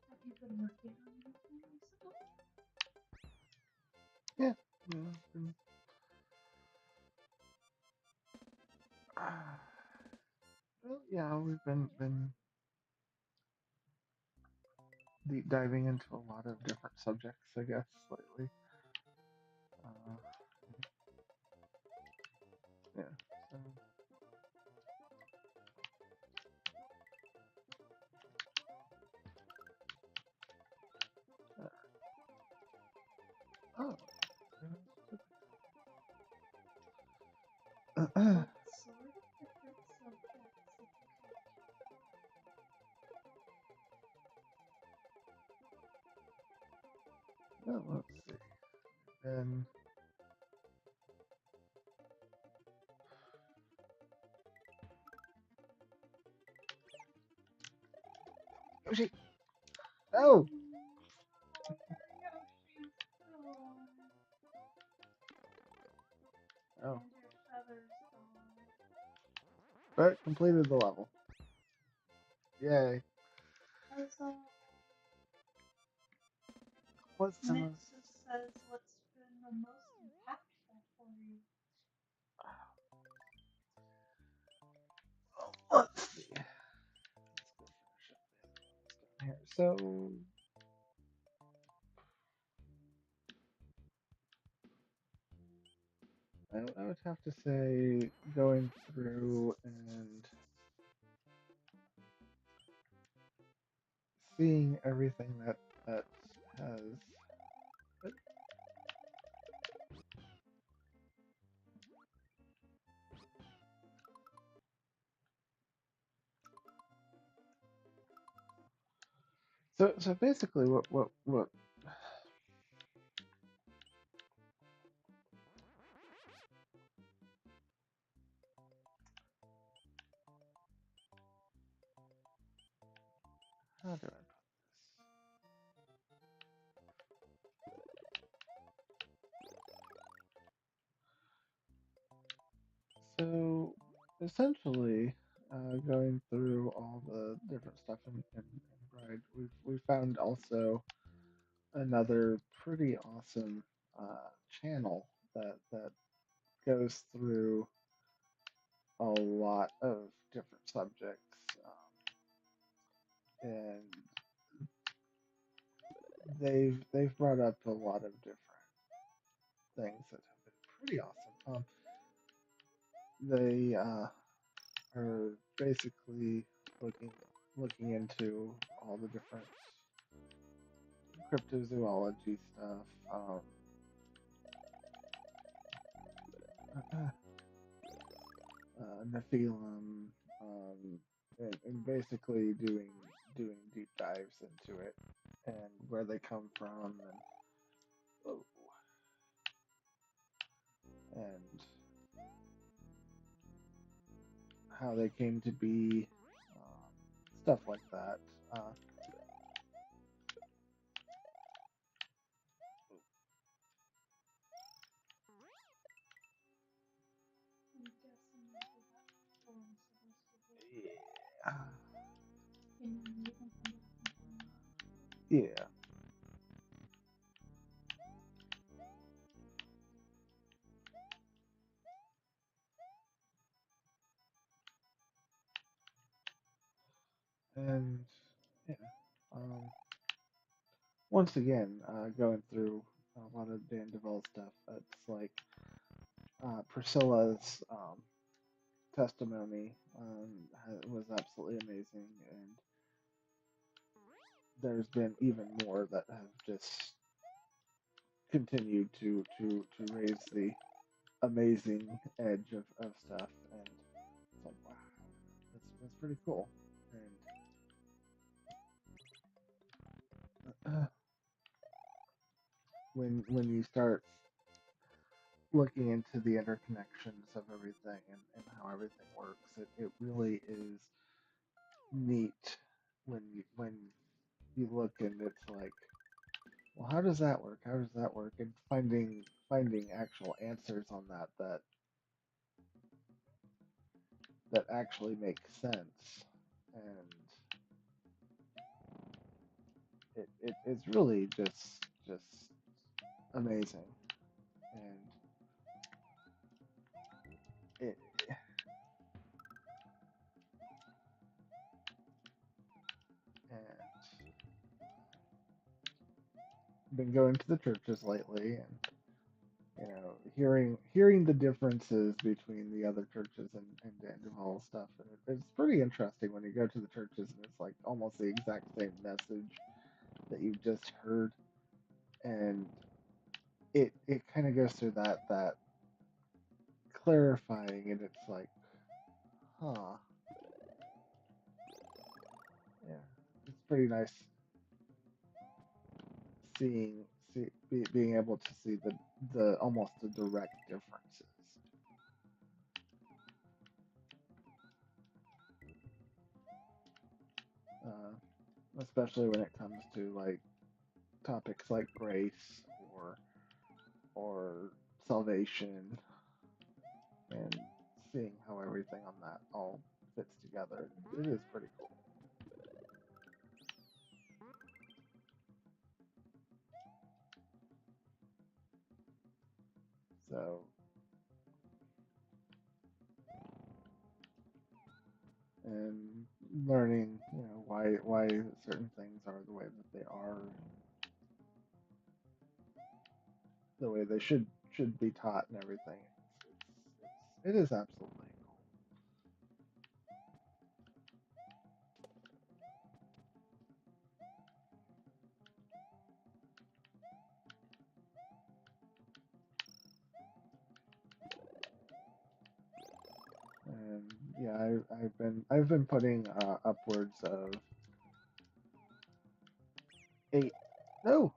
Have you been working on anything recently? Yeah. Yeah. Uh, well, yeah, we've been deep diving into a lot of different subjects, I guess, lately. Uh, yeah. So, oh. What sort of different subjects have you covered? Well, let's see. Then, Yoshi. Oh. Oh, your Yoshi's gone. Oh. And your feather's gone. But completed the level. Yay. Huzzah. What's the most? Nixus says what's been the most impactful for you. Let's see. Let's go finish up the other ones down here. So, have to say going through and seeing everything that has so basically what how do I put this? So essentially, going through all the different stuff in Bride, we found also another pretty awesome channel that goes through a lot of different subjects, and they've brought up a lot of different things that have been pretty awesome. They are basically looking looking into all the different cryptozoology stuff, Nephilim, and basically doing deep dives into it and where they come from oh, and how they came to be, stuff like that. Uh, I'm guessing maybe that forms the rest of the yeah, thing you can come back and find. yeah, and yeah. Um, Once again, going through a lot of Dan DeVoe stuff. It's like Priscilla's testimony was absolutely amazing, and there's been even more that have just continued to raise the amazing edge of stuff, and it's like wow, that's pretty cool. And when you start looking into the interconnections of everything and how everything works, it really is neat when you look and it's like, well, how does that work? How does that work? And finding actual answers on that actually make sense, and it's really just amazing, and it and been going to the churches lately, and hearing the differences between the other churches and Daniel Hall stuff, and it's pretty interesting when you go to the churches and it's like almost the exact same message that you've just heard, and it kind of goes through that clarifying, and it's like, huh, yeah, it's pretty nice being able to see the almost the direct differences, uh, especially when it comes to like topics like grace or salvation, and seeing how everything on that all fits together. It is pretty cool. So, and learning, why certain things are the way that they are, the way they should be taught and everything. It is absolutely cool. And yeah, I've been putting upwards of 8. No,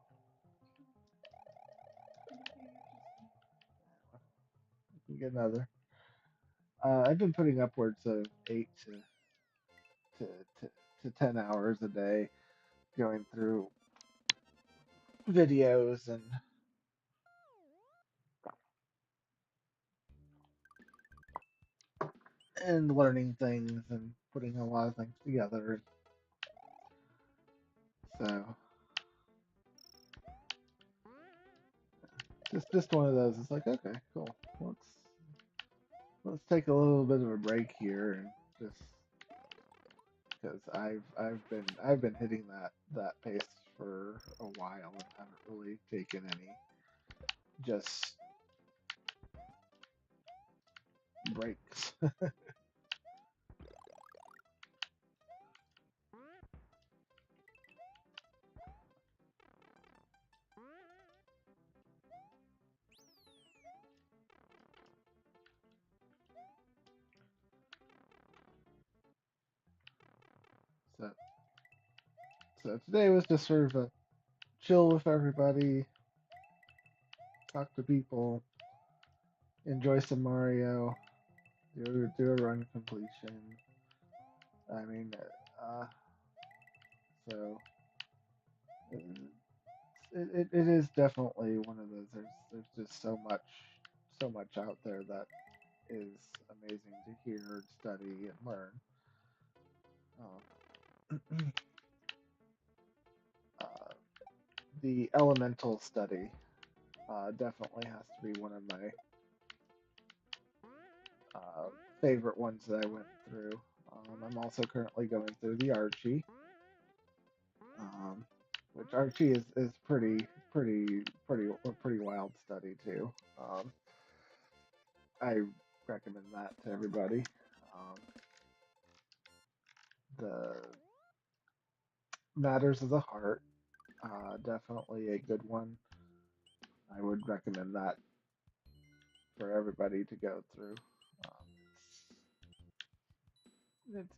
you can get another. I've been putting upwards of 8 to, to, to 10 hours a day going through videos and learning things and putting a lot of things together. So just one of those. It's like, okay, cool. Let's take a little bit of a break here and just because I've been hitting that pace for a while and haven't really taken any just breaks. So so today was just sort of a chill with everybody, talk to people, enjoy some Mario, do a run completion. I mean, so it is definitely one of those. There's just so much out there that is amazing to hear and study and learn. Um, uh, the elemental study definitely has to be one of my uh, favorite ones that I went through. I'm also currently going through the Archie, um, which Archie is pretty wild study too. I recommend that to everybody. Um, the Matters of the Heart, definitely a good one. I would recommend that for everybody to go through. Um,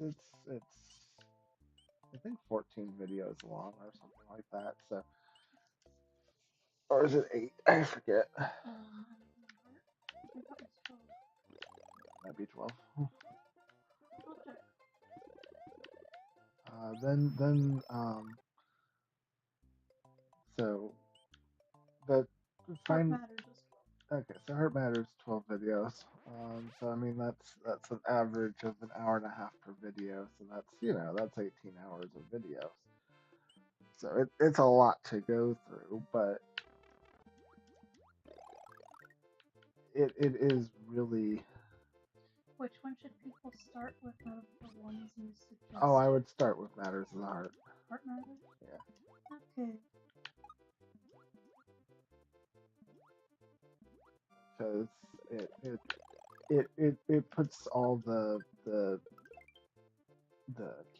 it's I think 14 videos long or something like that. So, or is it 8? I forget. I think that was 12. Might be 12. I'll check. Then so the Heart fine. Matters is 12. Okay, so Heart Matters 12 videos. So I mean that's an average of an hour and a half per video. So that's 18 hours of videos. So it's a lot to go through, but it is really. Which one should people start with out of the ones you Oh, I suggested? would start with Matters of the Heart. Heart Matters? Yeah, Okay. because it puts all the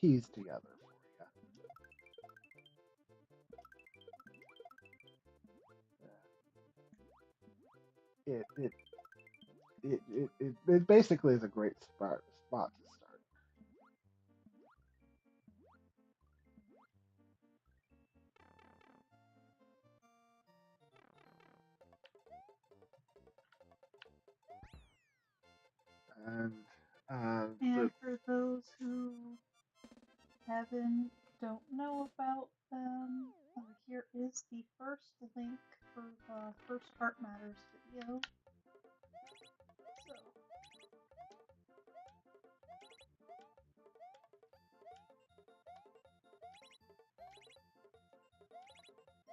keys together for you. It basically is a great spot to start. And And for those who don't know about them, here is the first link for the first Heart Matters video. So,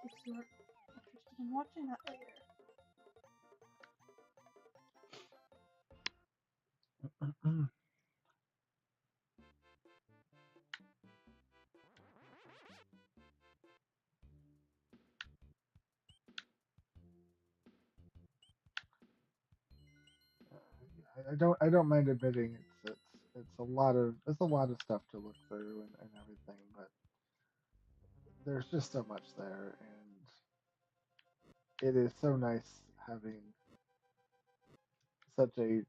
if you're interested in watching that later. I don't mind admitting it's a lot of stuff to look through and everything, but there's just so much there, and it is so nice having such a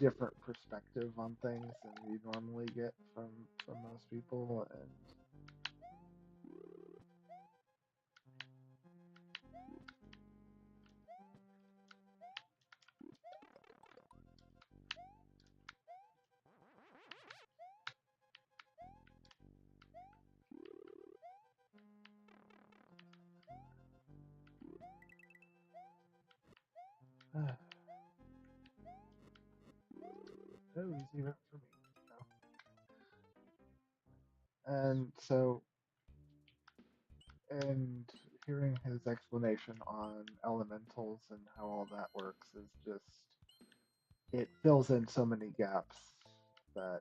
different perspective on things than you normally get from most people, and no easy rep for me. No. And so, and hearing his explanation on elementals and how all that works is just it fills in so many gaps that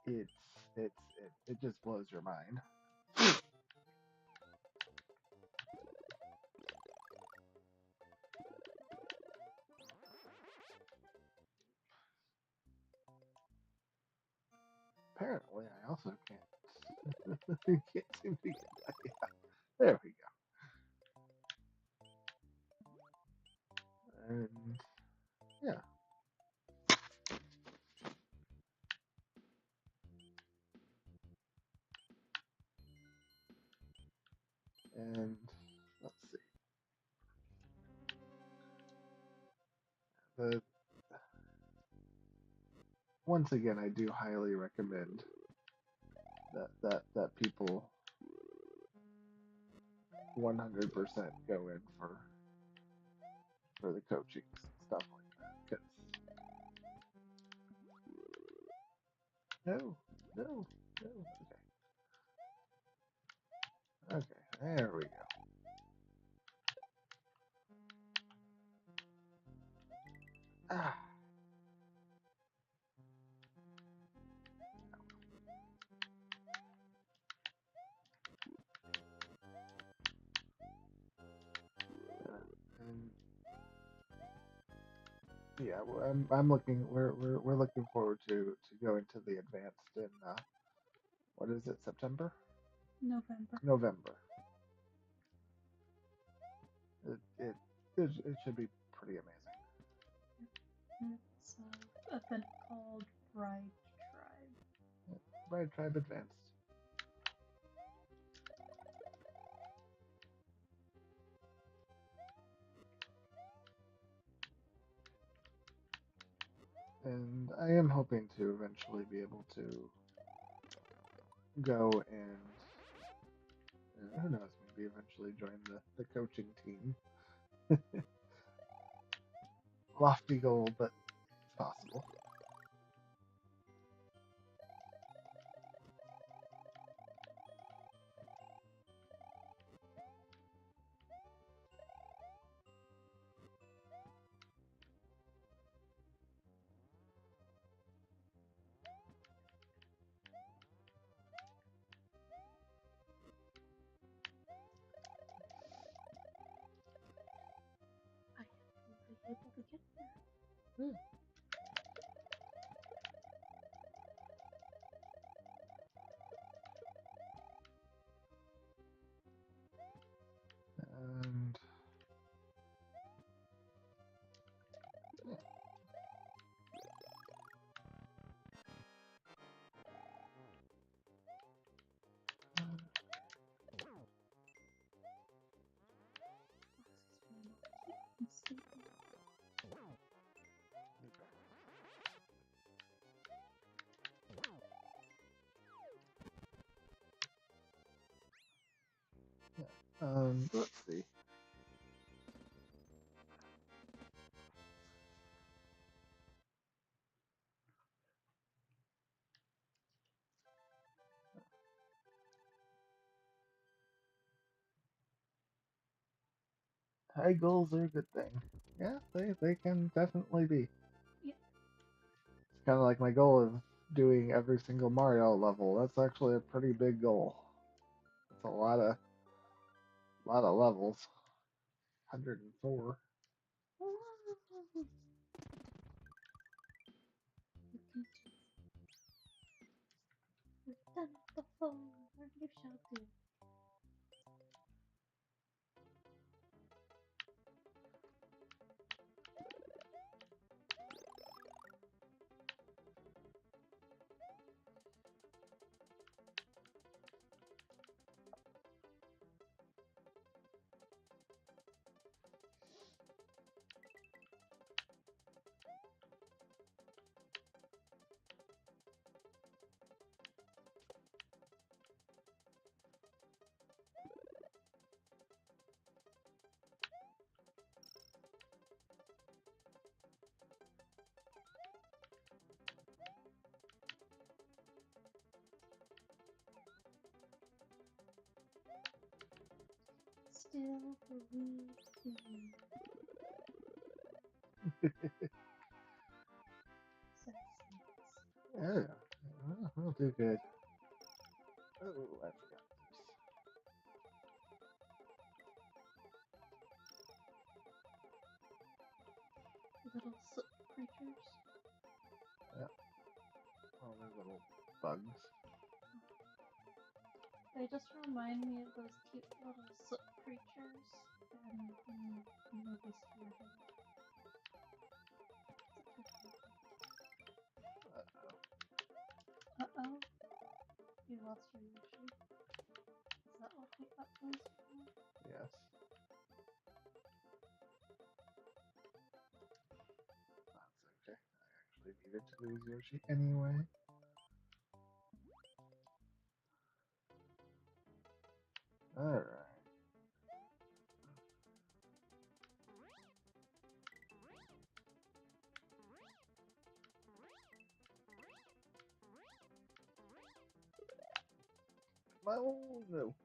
it's it just blows your mind. Apparently, I also can't can't seem to get that. Yeah. There we go. And yeah, and let's see. The once again, I do highly recommend that people 100% go in for the coaching stuff like that. Because no, no, no. Okay, okay, there we go. Ah, and yeah, I'm looking. We're looking forward to going to the advanced in what is it? September? November. November. It it it should be pretty amazing. It's an event called Bride Tribe. Right, Tribe Advanced. And I am hoping to eventually be able to go and who knows, maybe eventually join the coaching team. Lofty goal, but it's possible. I am finally able to get there. Yeah. And yeah, I'm sleeping. yeah. Let's see. High goals are a good thing. Yeah, they can definitely be. Yeah, It's kind of like my goal of doing every single Mario level. That's actually a pretty big goal. It's a lot of levels. 104. the phone. Where do you shout to? Still believe in you. Sex scenes. Yeah, we'll do good. Oh, I forgot Little soot creatures. this. Yeah, all those little bugs. They just remind me of those cute little soot creatures in the movie Spirited. It's a cute movie. Uh-oh. You lost your Yoshi. Is that what that was for? Yes, that's okay. I actually needed to lose Yoshi anyway. Alright. Oh no.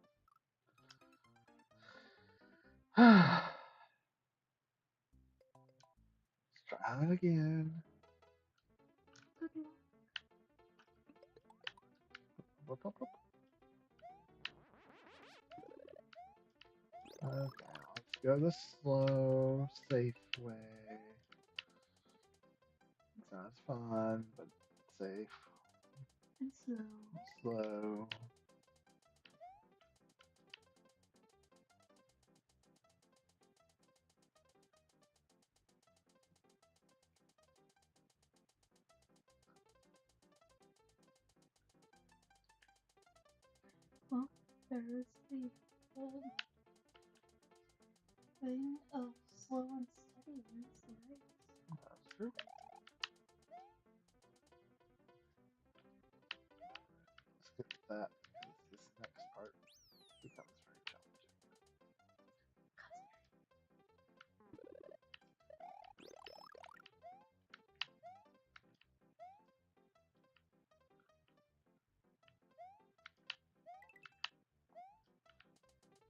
Let's try it again. Good luck. Whoop, whoop, whoop. Okay, let's go the slow, safe way. Sounds fun, but safe. And slow. Slow. Well, there is the whole thing of slow and steady wins the race. That's true. Let's get that because this next part becomes very challenging.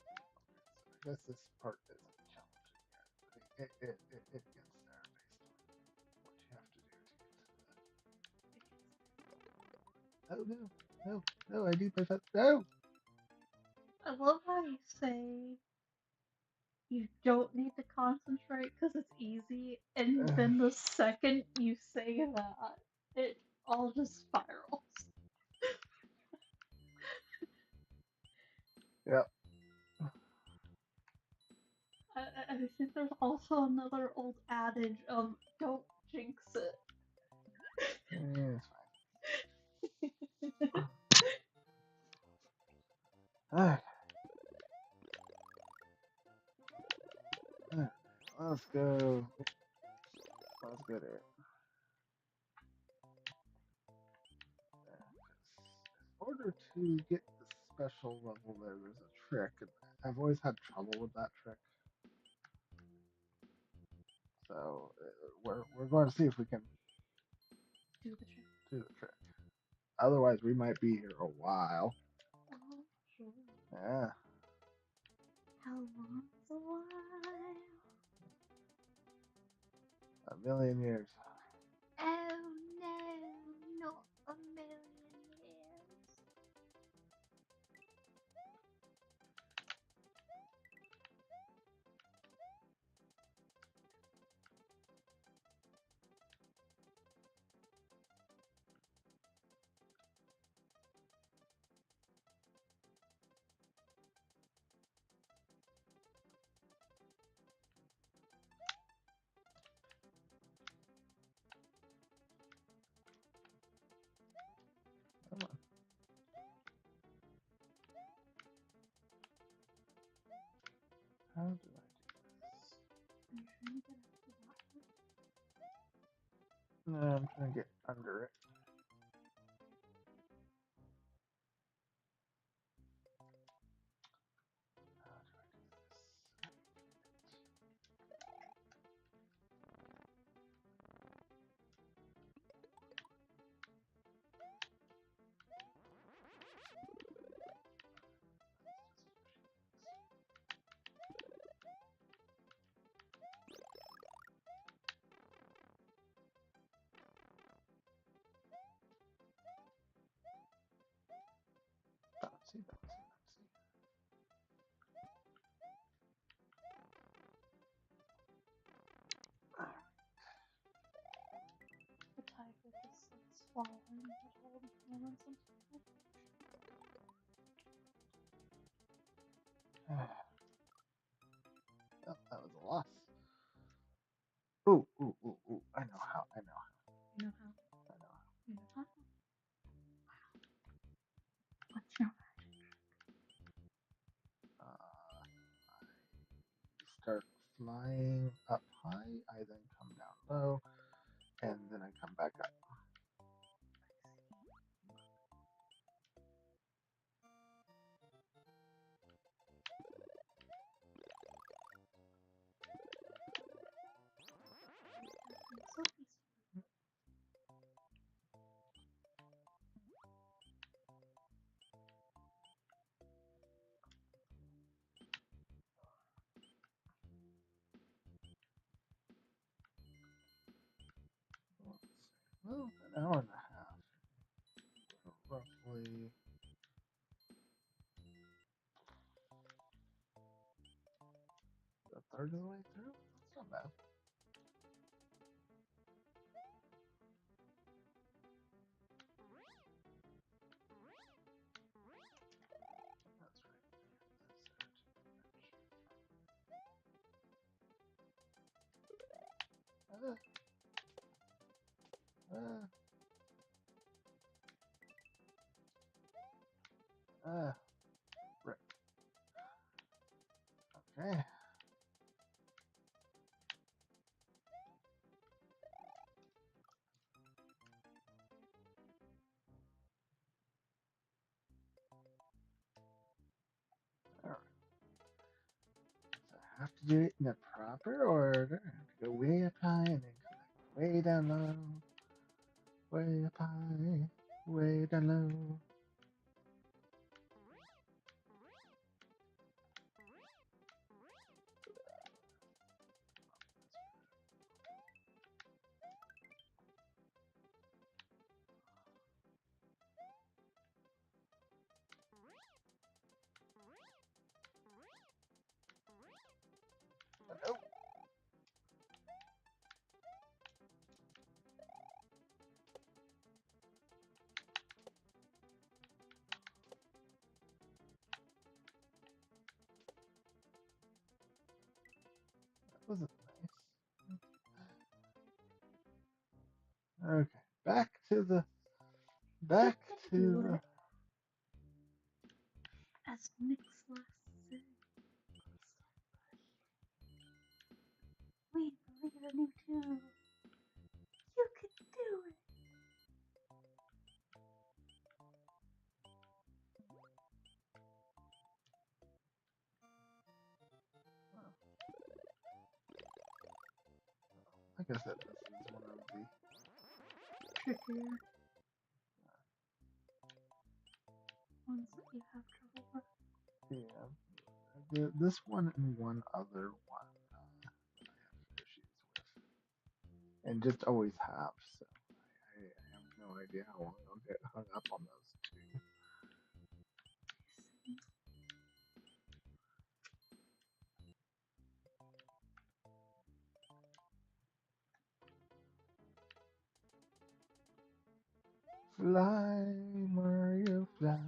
So I guess this part isn't challenging yet, but it gets there based on what you have to do to get to that. Oh no, no, no, I need my phone. No! I love how you say you don't need to concentrate because it's easy, and then the second you say that, it all just spirals. Yep. I think there's also another old adage of don't jinx it. Yeah, it's fine. Alright, alright, let's go. Let's go there. In order to get the special level there's a trick, and I've always had trouble with that trick. So we're going to see if we can Do the trick. do the trick. Otherwise, we might be here a while. Oh, sure. Yeah, How long's a while? a million years. Oh no, not a million years. No, I'm trying to get under it. Bouncy, bouncy, bouncy. The tiger just like swallowing that whole moments into it. Oh, that was a loss. Ooh, ooh, ooh, ooh. I know how. I know how. You know how? I know how. You know how? What's your I start flying up high. I then come down low, and then I come back up. so peaceful? Let's see. Well, an hour and a half, roughly. A third of the way through. That's not bad. That's right. Right. Okay. All right. So I have to do it in the proper order. I have to go way up high and then come back way down low. Way up high, way down low. Oh, that wasn't nice. Okay, back to the back to the. As Nicholas said, we believe in you too. You can do it. Like I said, this is one of the. Trickier ones that you have trouble with. Yeah, this one and one other one that I have issues with, and just always have. So I have no idea how long I'll get hung up on those two. Fly, Mario, fly.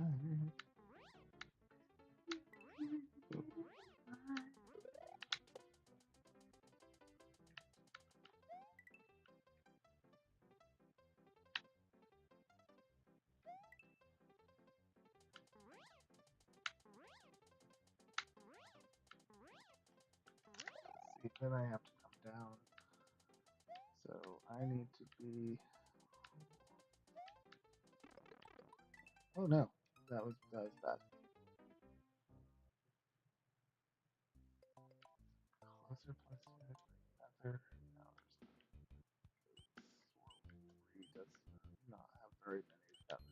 See, then I have to come down. So I need to be. Oh no, that was bad. Closer plus another. No, there's not. 3 does not have very many feathers.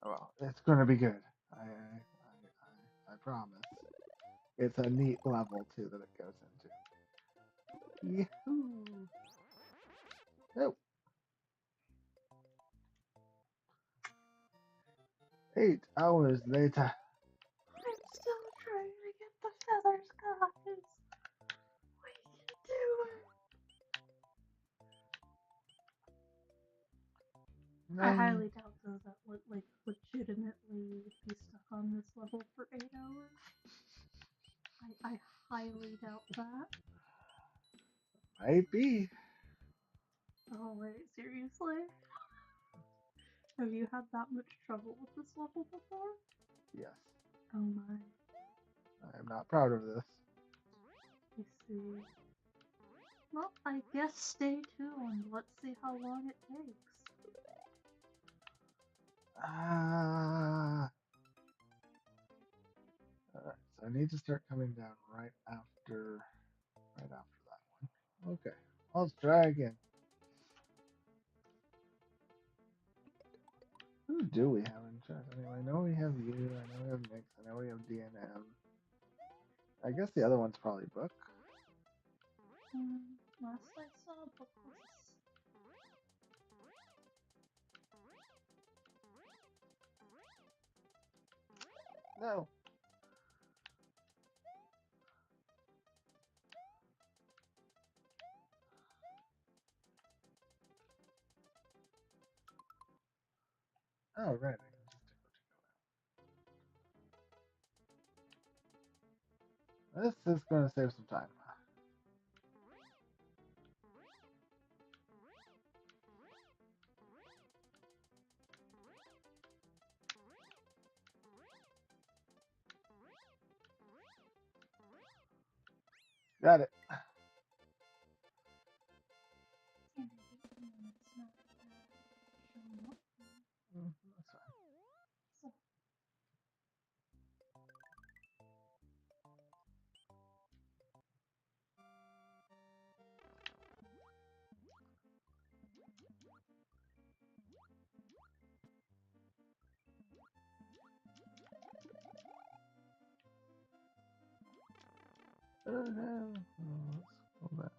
Oh well, it's gonna be good. I promise. It's a neat level too that it goes into. Yahoo! Oh, 8 hours later. I'm still trying to get the feathers, guys. We can do it. I No, highly doubt though that would like legitimately be stuck on this level for 8 hours. I highly doubt that. might be. Oh wait, seriously? Have you had that much trouble with this level before? Yes, Oh my. I am not proud of this. I see. Well, I guess stay tuned. Let's see how long it takes. Ah. Alright, so I need to start coming down right after that one. Okay, let's try again. Who do we have in chat anyway? I know we have you, I know we have Nix, I know we have DNM. I guess the other one's probably Book. Last I saw, Book was. No. Oh, right, I can just go. This is going to save some time. Got it. And I hate when it's not showing up. That's fine. So, Oh no. Oh, let's go back.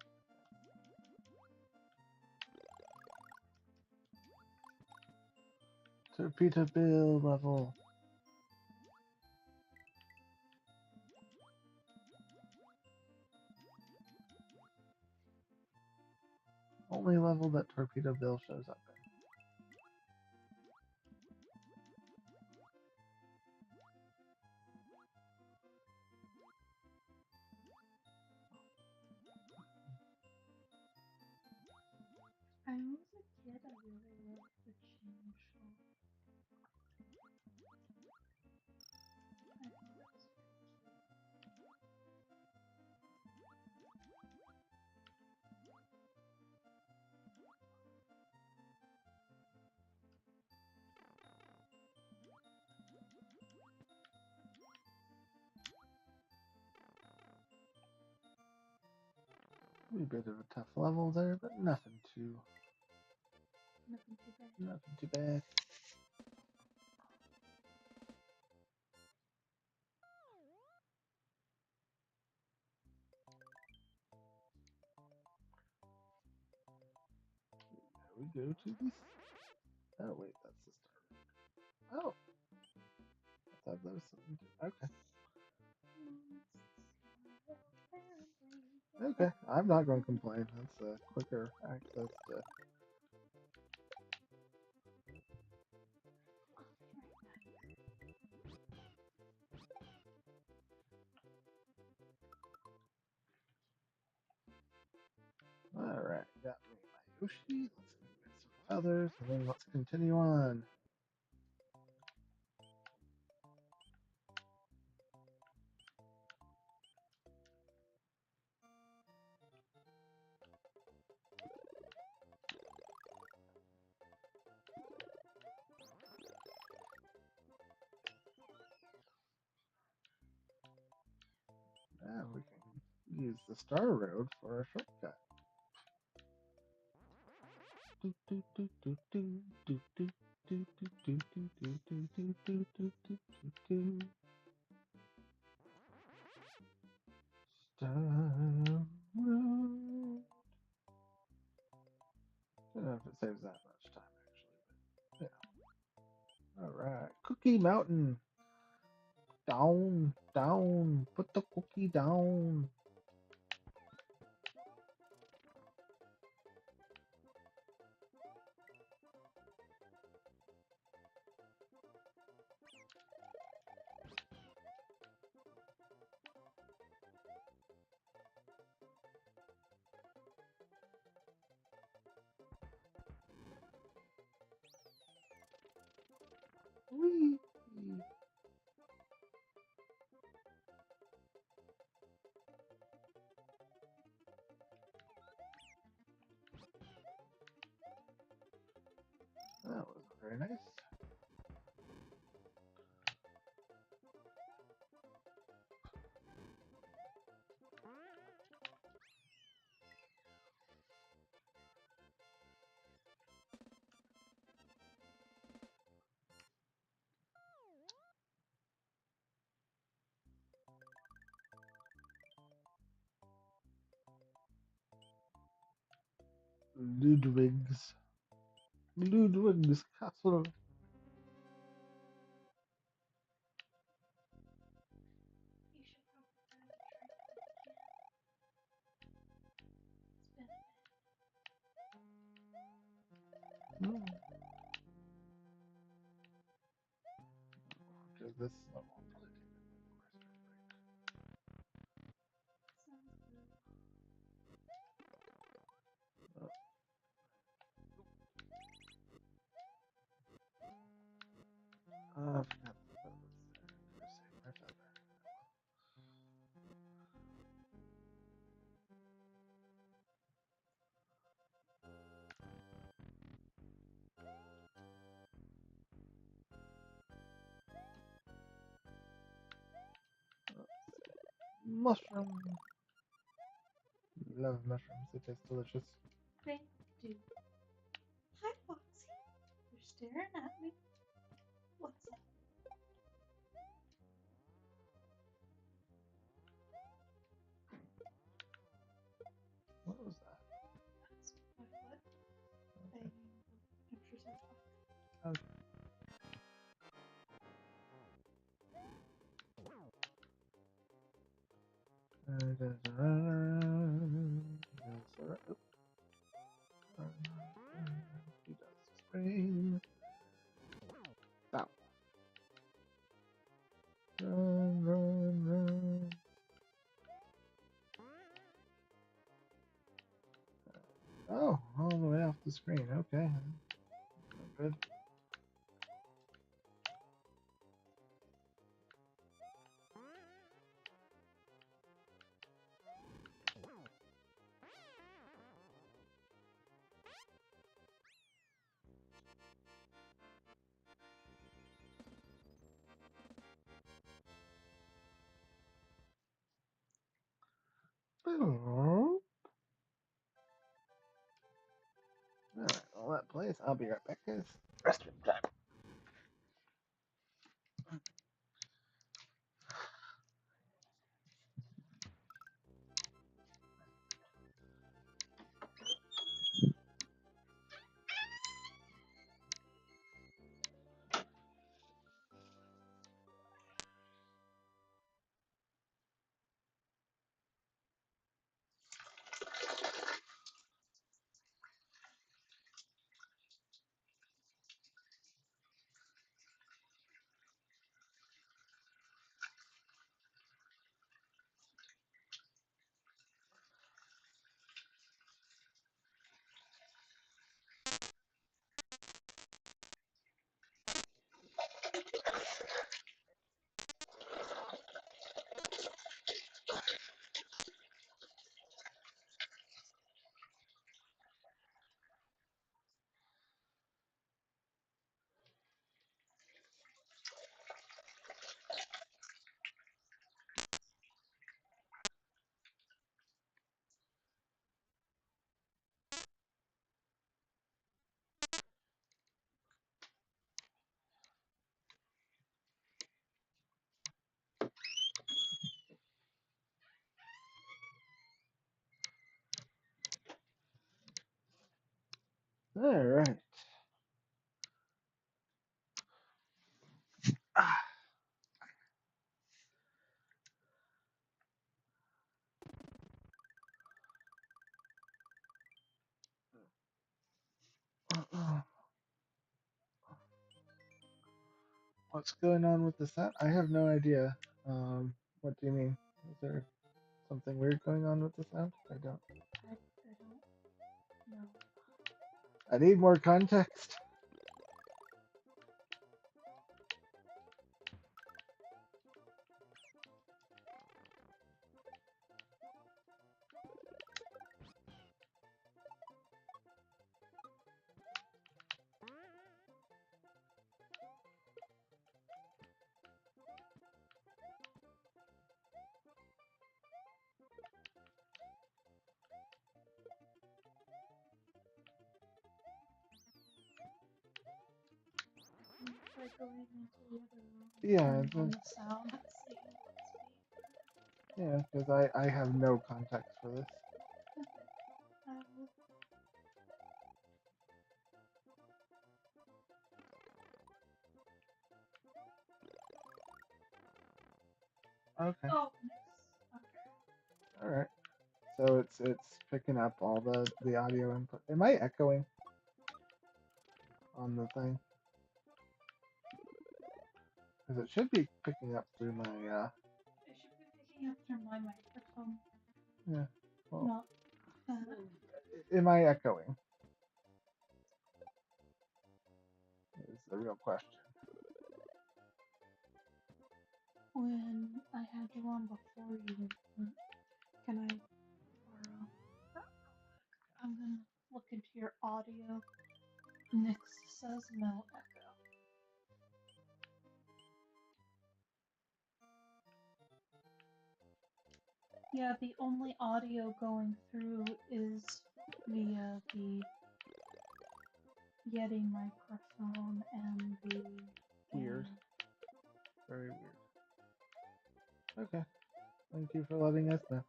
Torpedo Bill level. Only level that Torpedo Bill shows up in. when I was a kid, I really loved the change show. I thought it was very cute. A bit of a tough level there, but Nothing too bad. nothing too bad. Now we go to this. Oh wait, that's the start. Oh, I thought that was something. Okay, okay. I'm not going to complain. That's a quicker access to. All right, got me my Yoshi. Let's go get some feathers, and then let's continue on. Use the Star Road for a shortcut. Star Road. I don't know if it saves that much time actually, but yeah. Alright. Cookie Mountain. Down, down. Put the cookie down. Whee! That was very nice. Ludwig's. Ludwig's castle. You should probably grab a drink when you can. It's been a bit. Hmm. Okay, this level will probably take me before I start Sounds good. break. Oh, I forgot the feathers there. Never save my feather. Mushroom. Love mushrooms. They taste delicious. They do. Hi, Foxy. You're staring at me. What's up? What was that? That's my foot Okay. banging the exercise box. Okay. He does spring. That one. Run, run, run. Oh, all the way off the screen. Okay. Good. Alright, well, that place. I'll be right back, guys. Restroom time. All right. Ah, what's going on with the sound? I have no idea. What do you mean? Is there something weird going on with the sound? I don't. I don't know. I need more context. I can try going into the other room and Yeah, turning on the sound and seeing what's being heard. yeah, because I have no context for this. Okay. Um, Okay. oh, nice. Okay. All right. So it's picking up all the audio input. Am I echoing on the thing? Because it should be picking up through my It should be picking up through my microphone, yeah. Well, not that. am I echoing? Is the real question. When I had you on before you went, can I borrow that real quick? I'm gonna look into your audio. Nix says no echo. Yeah, the only audio going through is via the Yeti microphone and the Weird. game. Very weird. Okay. Thank you for letting us know.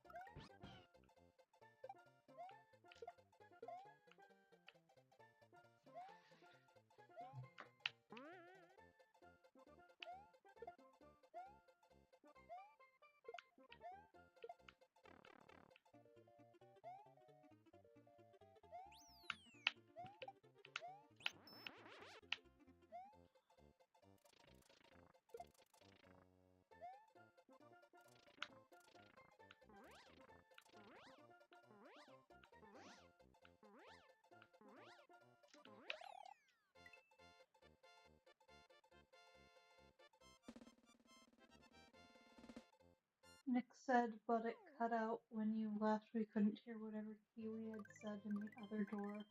Nick said, but it cut out when you left. We couldn't hear whatever Kiwi had said in the other door.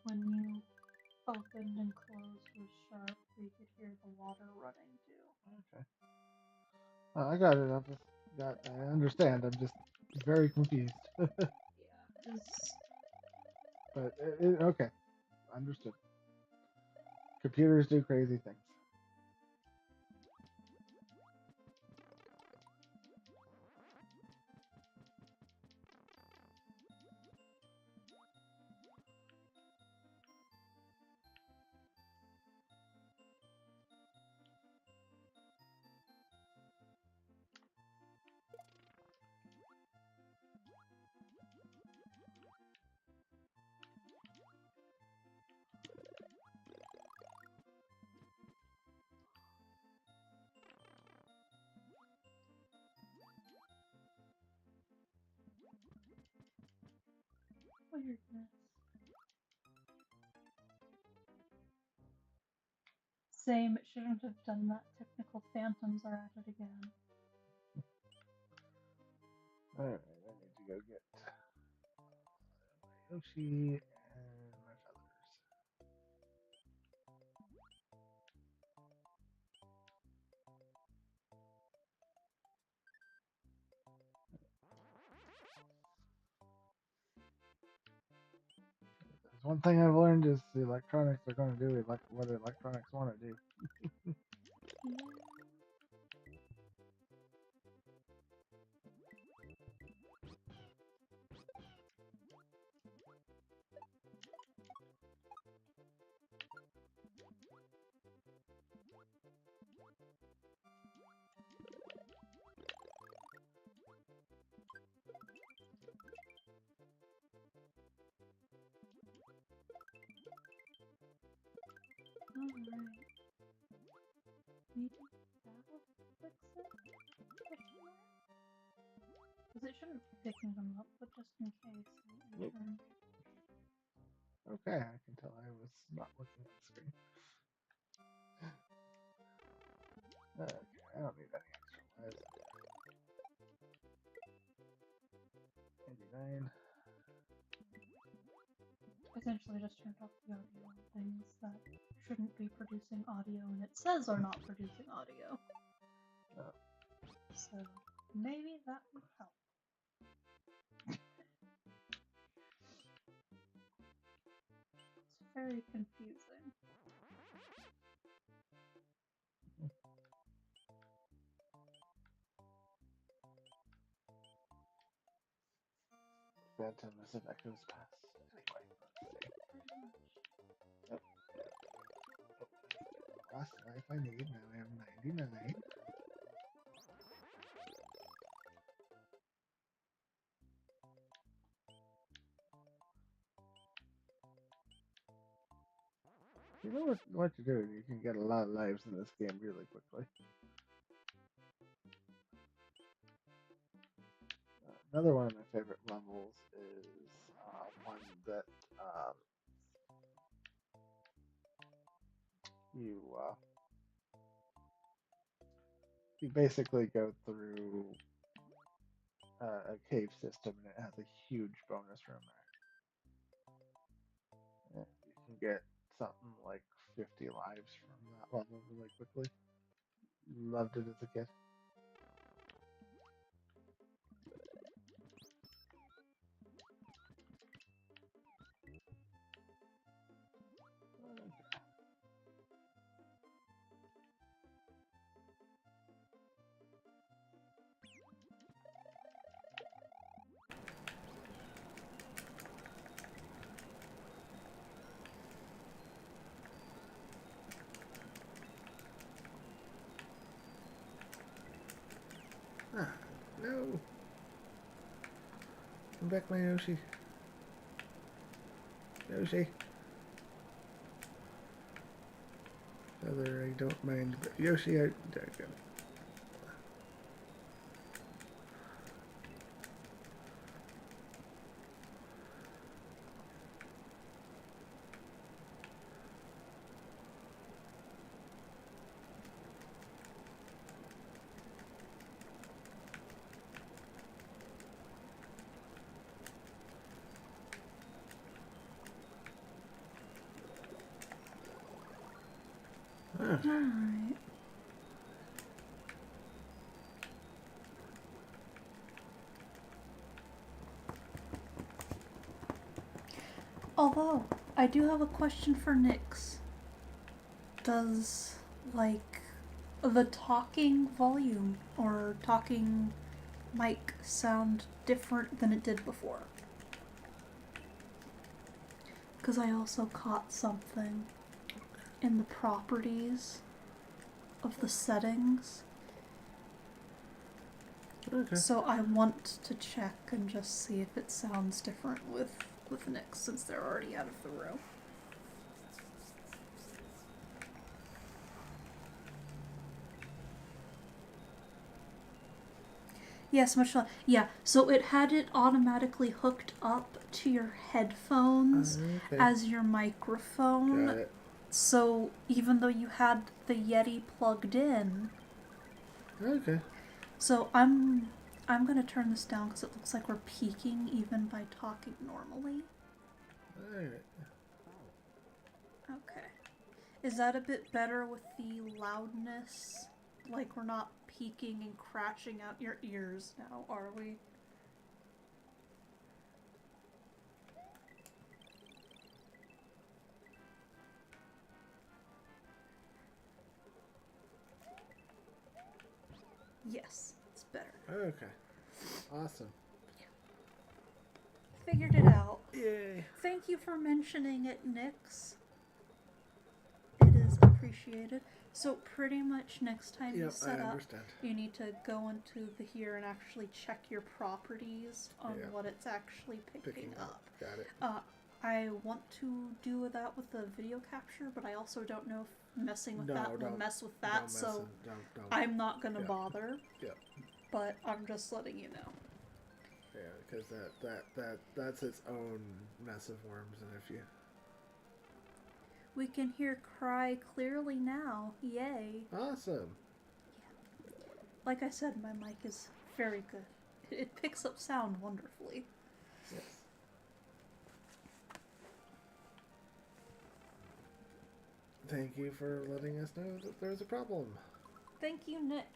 When you opened and closed was sharp. We could hear the water running too. Okay. I got it. I understand. I'm just very confused. Yeah, because But okay. Understood. Computers do crazy things. weirdness. Same, it shouldn't have done that. Technical phantoms are at it again. Alright, I need to go get my Yoshi and my feathers. There's one thing I've learned is the electronics are going to do what electronics want to do. Yeah. Because it shouldn't be picking them up, but just in case you turn. Okay, I can tell I was not looking at the screen. Okay, I don't need any extra lives. 99. Essentially just turned off the audio on things that shouldn't be producing audio and it says are not producing audio. Oh. So maybe that would help. It's very confusing. Phantom is echoes past. Anyway, let's see. Pretty much. Oh, last life I need. Now I have 99. You know what to do. You can get a lot of lives in this game really quickly. Another one of my favorite levels is one that you you basically go through a cave system, and it has a huge bonus room there. And you can get something like 50 lives from that level really quickly. Loved it as a kid. Ah, no. Come back, my Yoshi. Yoshi. Other, I don't mind, but Yoshi, I got it. Alright. Although, I do have a question for Nyx. Does, like, the talking volume or talking mic sound different than it did before? Because I also caught something in the properties of the settings. Okay. So I want to check and just see if it sounds different with Nyx since they're already out of the room. Yes, much love. Yeah, so it had it automatically hooked up to your headphones as your microphone. Got it. So even though you had the Yeti plugged in. Okay. So I'm gonna turn this down because it looks like we're peaking even by talking normally. Alright. Okay. Is that a bit better with the loudness? Like we're not peaking and crashing out your ears now, are we? Yes, it's better. Okay. Awesome. Figured it out. Yay. Thank you for mentioning it, Nyx. It is appreciated. So pretty much next time you set up, you need to go into the here and actually check your properties on what it's actually picking up. Got it. I want to do that with the video capture, but I also don't know if messing with that will mess with that, so I'm not going to bother. Yep. But I'm just letting you know. Yeah, because that's its own mess of worms, and if you We can hear Cry clearly now. Yay. awesome. Yeah. Like I said, my mic is very good. It picks up sound wonderfully. Yes. Thank you for letting us know that there's a problem. Thank you, Nix.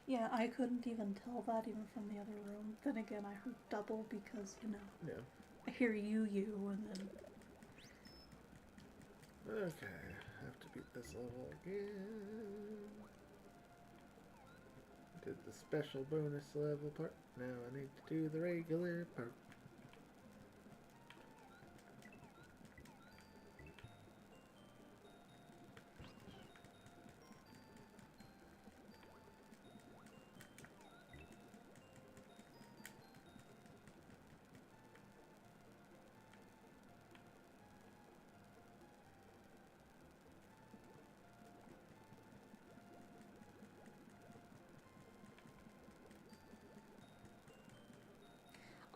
Yeah, I couldn't even tell that even from the other room. Then again, I heard double because, you know, Yeah. I hear you, and then... Okay, have to beat this level again. Did the special bonus level part. Now I need to do the regular part.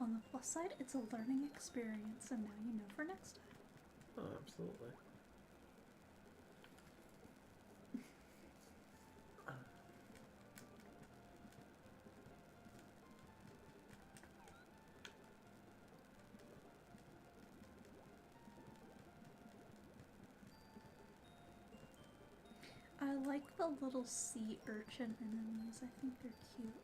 On the plus side, it's a learning experience, and now you know for next time. Oh, absolutely. I like the little sea urchin enemies. I think they're cute.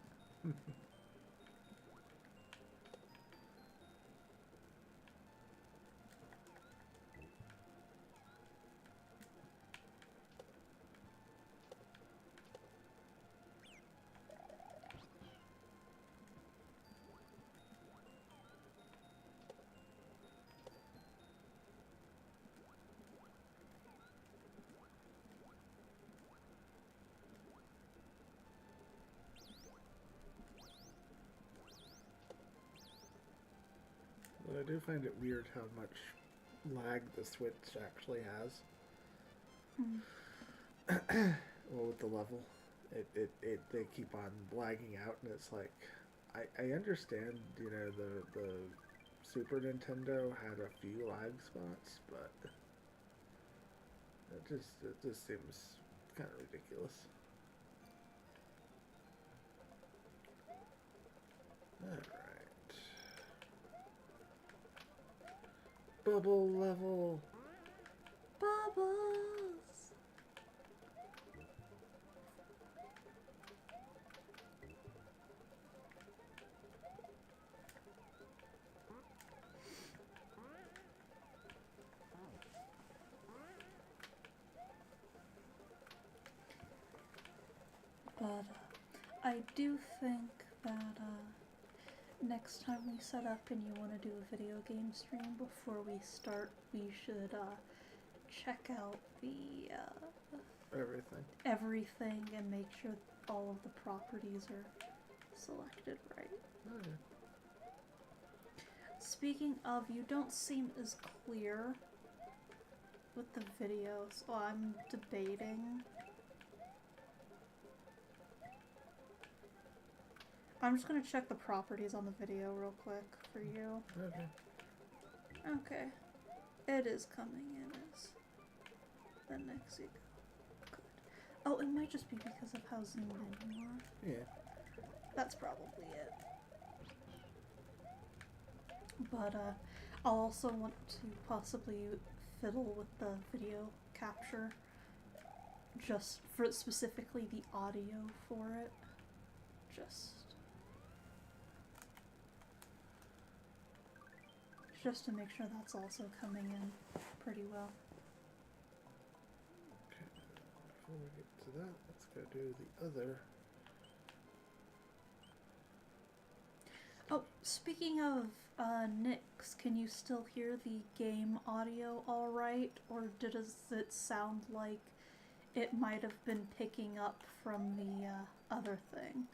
But I do find it weird how much lag the Switch actually has. Well, with the level, they keep on lagging out, and it's like, I understand, you know, the Super Nintendo had a few lag spots, but it just seems kind of ridiculous. Alright. Bubble level. Bubbles! But I do think that next time we set up and you want to do a video game stream, before we start, we should check out the everything and make sure all of the properties are selected right. Okay. Speaking of, you don't seem as clear with the video, so I'm debating. I'm just gonna check the properties on the video real quick for you. Okay. Okay. It is coming in as the next week. Good. Oh, it might just be because of how zoomed in you are. Yeah. That's probably it. But I'll also want to possibly fiddle with the video capture, just for specifically the audio for it. Just to make sure that's also coming in pretty well. Okay. Before we get to that, let's go do the other. Oh, speaking of Nix, can you still hear the game audio alright? Or does it sound like it might have been picking up from the other thing?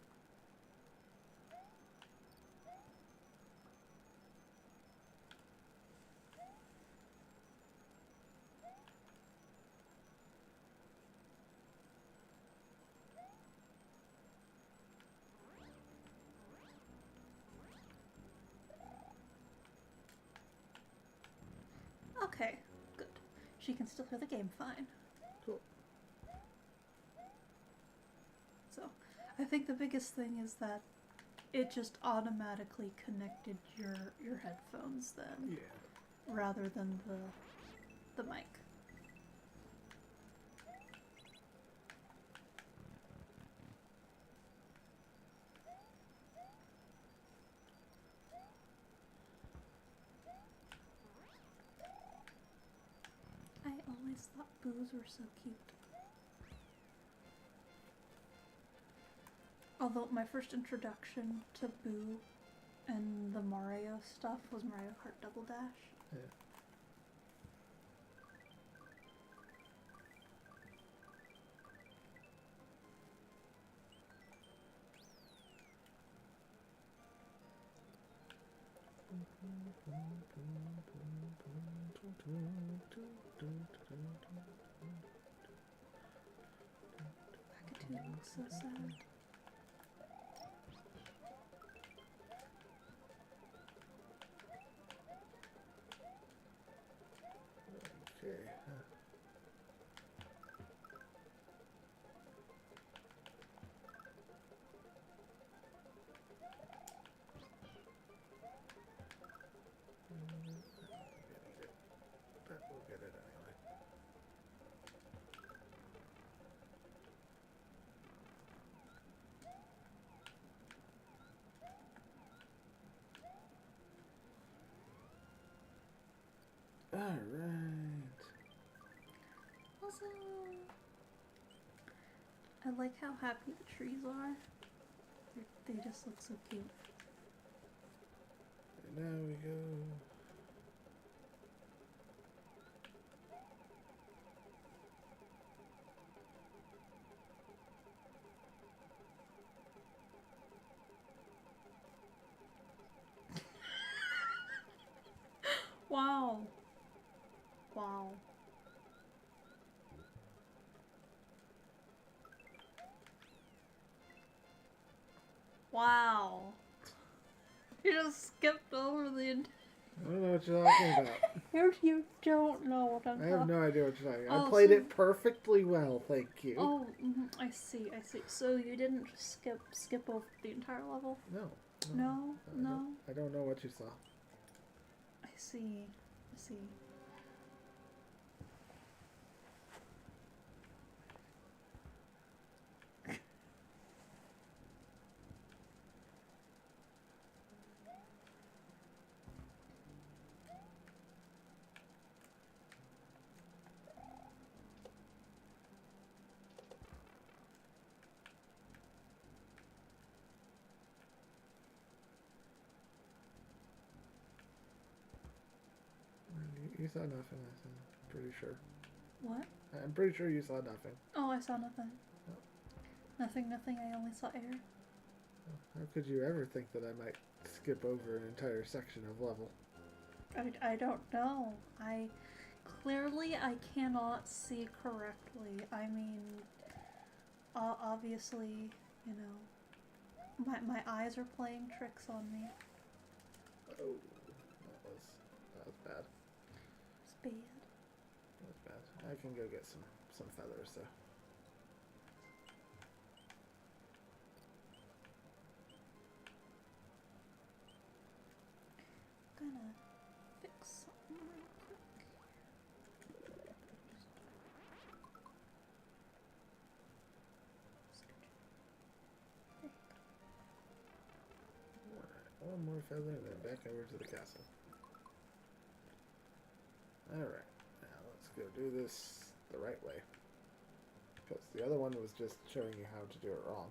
Okay, good. She can still hear the game fine. Cool. So, I think the biggest thing is that it just automatically connected your headphones then, Yeah. rather than the mic. I always thought boos were so cute. Although my first introduction to Boo and the Mario stuff was Mario Kart Double Dash. Yeah. Lakitu looks so sad. Okay. But we'll get it anyway. Alright. Also, I like how happy the trees are. They just look so cute. And now we go. Wow. Wow. Wow. You just skipped over the entire... I don't know what you're talking about. You don't know what I'm I talking have no idea what you're talking about. Oh, I played so- it perfectly well, thank you. Oh, I see. So you didn't just skip over the entire level? No. No? I don't know what you saw. I see. You saw nothing, I'm pretty sure. What? I'm pretty sure you saw nothing. Oh, I saw nothing. Oh. Nothing, I only saw air. How could you ever think that I might skip over an entire section of level? I don't know. I cannot see correctly. I mean, obviously, you know, my eyes are playing tricks on me. Oh, that was bad. It's bad. That was bad. I can go get some feathers though. Gonna fix something real quick. Alright, one more feather and then back over to the castle. Alright, now let's go do this the right way. Because the other one was just showing you how to do it wrong.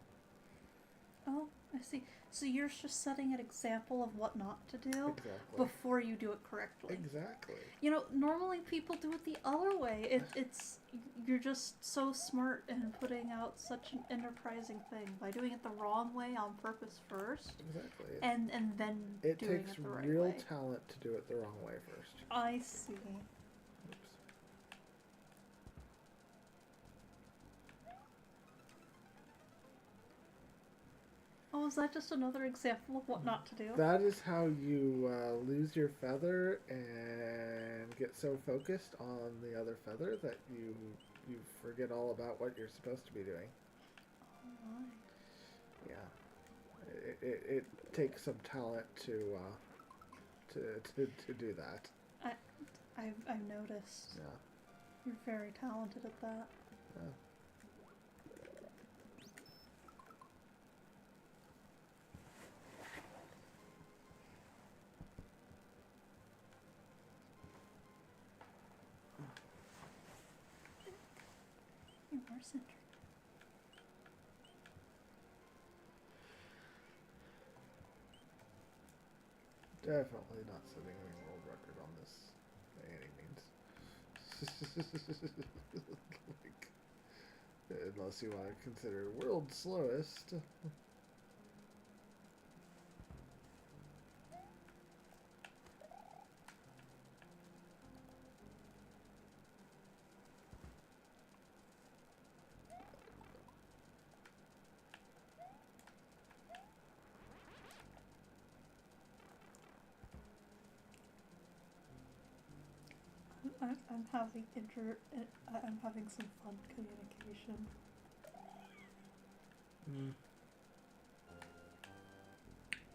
Oh, I see. So you're just setting an example of what not to do Exactly. before you do it correctly. Exactly. You know, normally people do it the other way. It's you're just so smart in putting out such an enterprising thing by doing it the wrong way on purpose first. Exactly. And then It doing takes it the right real way. talent to do it the wrong way first. I see. Oops. Oh, is that just another example of what not to do? That is how you lose your feather and get so focused on the other feather that you forget all about what you're supposed to be doing. Oh my. Yeah, it takes some talent to do that. I've noticed. Yeah. You're very talented at that. Yeah. You're more centered. Definitely not setting any world record on this by any means. Like, unless you want to consider world's slowest. I'm having some fun communication. Mm.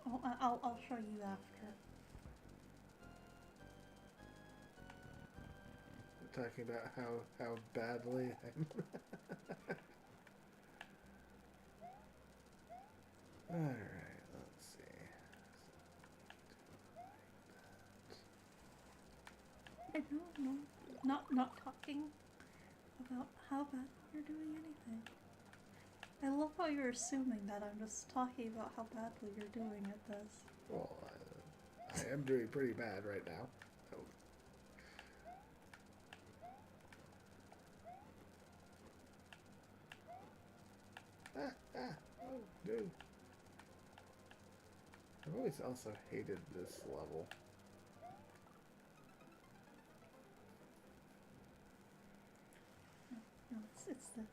Oh, I'll show you after. Talking about how badly I'm. Alright, let's see. I know, not talking about how bad you're doing anything. I love how you're assuming that I'm just talking about how badly you're doing at this. Well, I am doing pretty bad right now. Oh. Oh, dude. I've always also hated this level. No, it's this.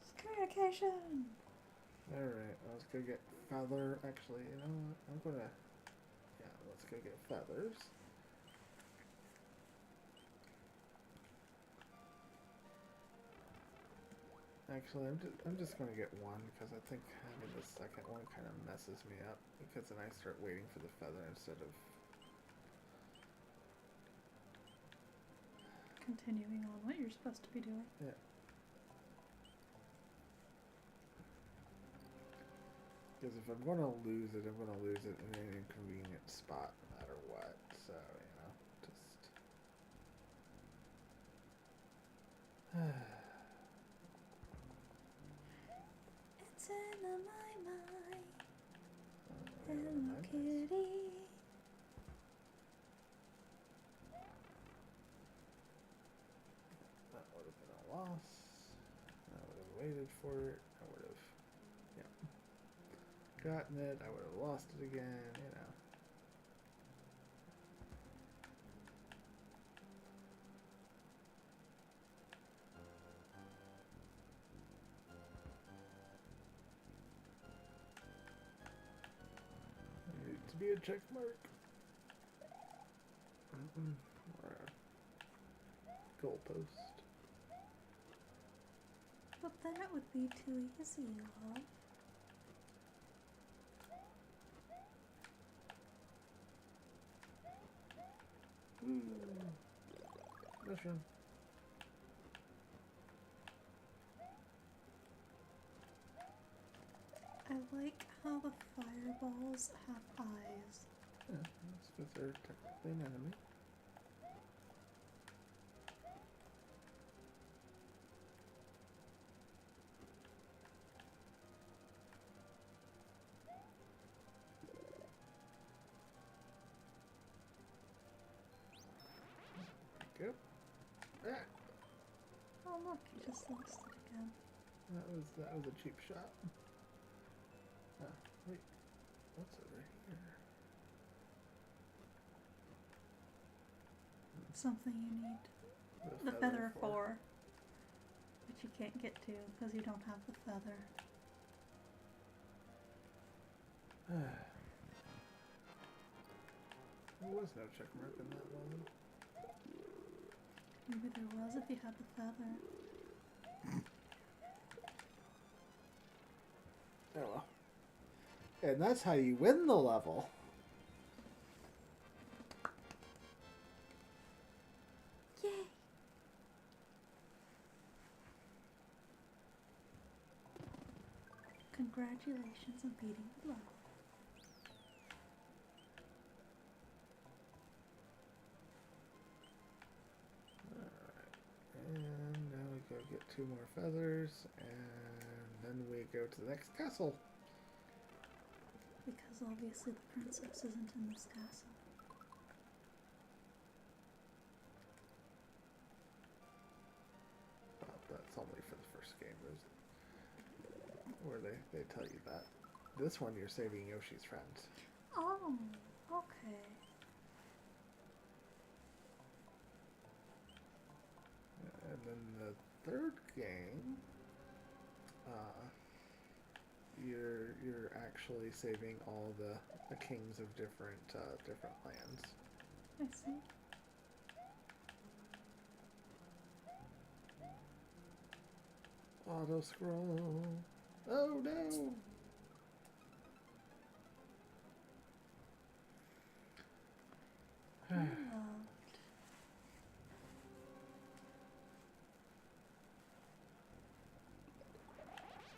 It's communication! Alright, let's go get feather. Actually, you know what? I'm gonna. Yeah, let's go get feathers. Actually, I'm just gonna get one because I think having the second one kind of messes me up because then I start waiting for the feather instead of. Continuing on what you're supposed to be doing. Yeah. Because if I'm gonna lose it, I'm gonna lose it in an inconvenient spot no matter what. So, you know, just. It's in my mind. Hello, Nice. kitty. That would have been a loss. I would have waited for it. I would have, yeah, gotten it. I would have lost it again, you know. There needs to be a check mark. Or a goalpost. But then it would be too easy, love. Mushroom. I like how the fireballs have eyes. Yeah, that's because they're technically an enemy. Go. Ah, Oh look, you just lost it again. that was a cheap shot. Ah, wait, what's over here? Something you need. The feather 4. Which you can't get to because you don't have the feather. There was no check mark in that one. Maybe there was if you had the feather. Oh well. And that's how you win the level. Yay! Congratulations on beating the level. And now we go get 2 more feathers, and then we go to the next castle. Because obviously the princess isn't in this castle. Well, that's only for the first game, where they tell you that. This one you're saving Yoshi's friends. Oh, okay. And then the third game, you're actually saving all the kings of different lands. I see. Auto scroll. Oh no!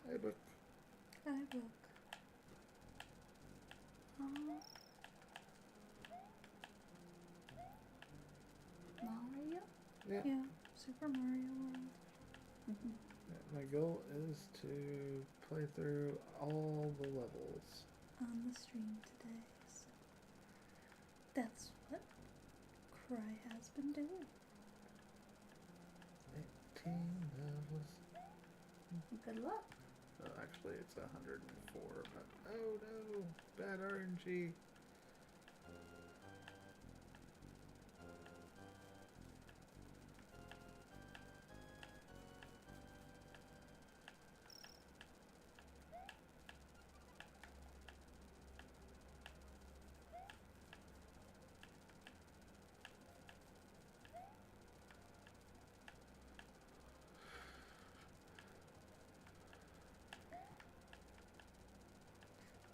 Hey, book. I book. Mario? Yeah. Yeah, Super Mario World. My goal is to play through all the levels. On the stream today, so that's what Cry has been doing. 18 levels. Good luck. Oh, actually, it's 104, but oh no, bad RNG.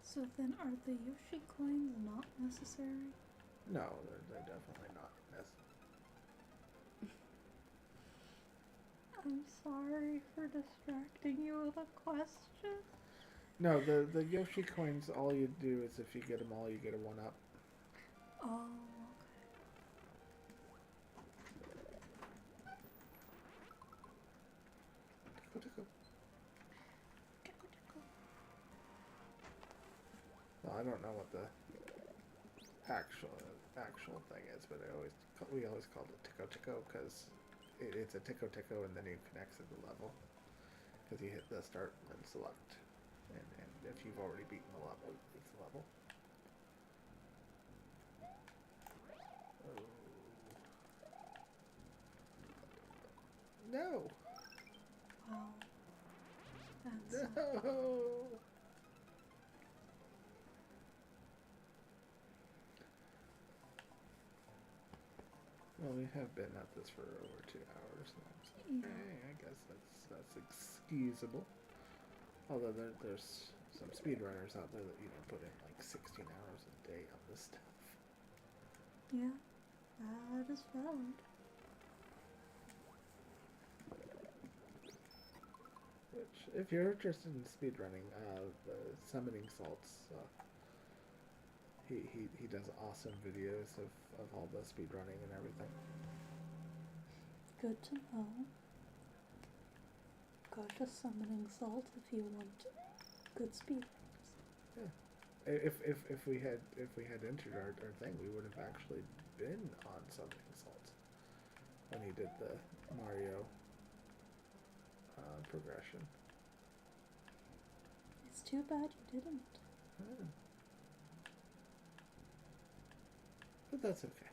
So then, are the Yoshi coins not necessary? No, they're definitely not. I'm sorry for distracting you with a question. No, the Yoshi coins, all you do is if you get them all, you get a 1-up. Oh, Tickle. okay. Well, I don't know what the actual thing is, but we always called it Tico because it's a Tico and then you can exit the level because you hit the start and then select, and if you've already beaten the level, it's the level. Oh. No. Wow. That's No. Well, we have been at this for over 2 hours now, so Yeah. hey, I guess that's excusable. Although there's some speedrunners out there that put in like 16 hours a day on this stuff. Yeah, that is valid. Which, if you're interested in speedrunning, the Summoning Salts, he does awesome videos of all the speedrunning and everything. Good to know. Go to Summoning Salt if you want good speed. Yeah. If we had entered our thing, we would have actually been on Summoning Salts when he did the Mario progression. It's too bad you didn't. Yeah. But that's okay.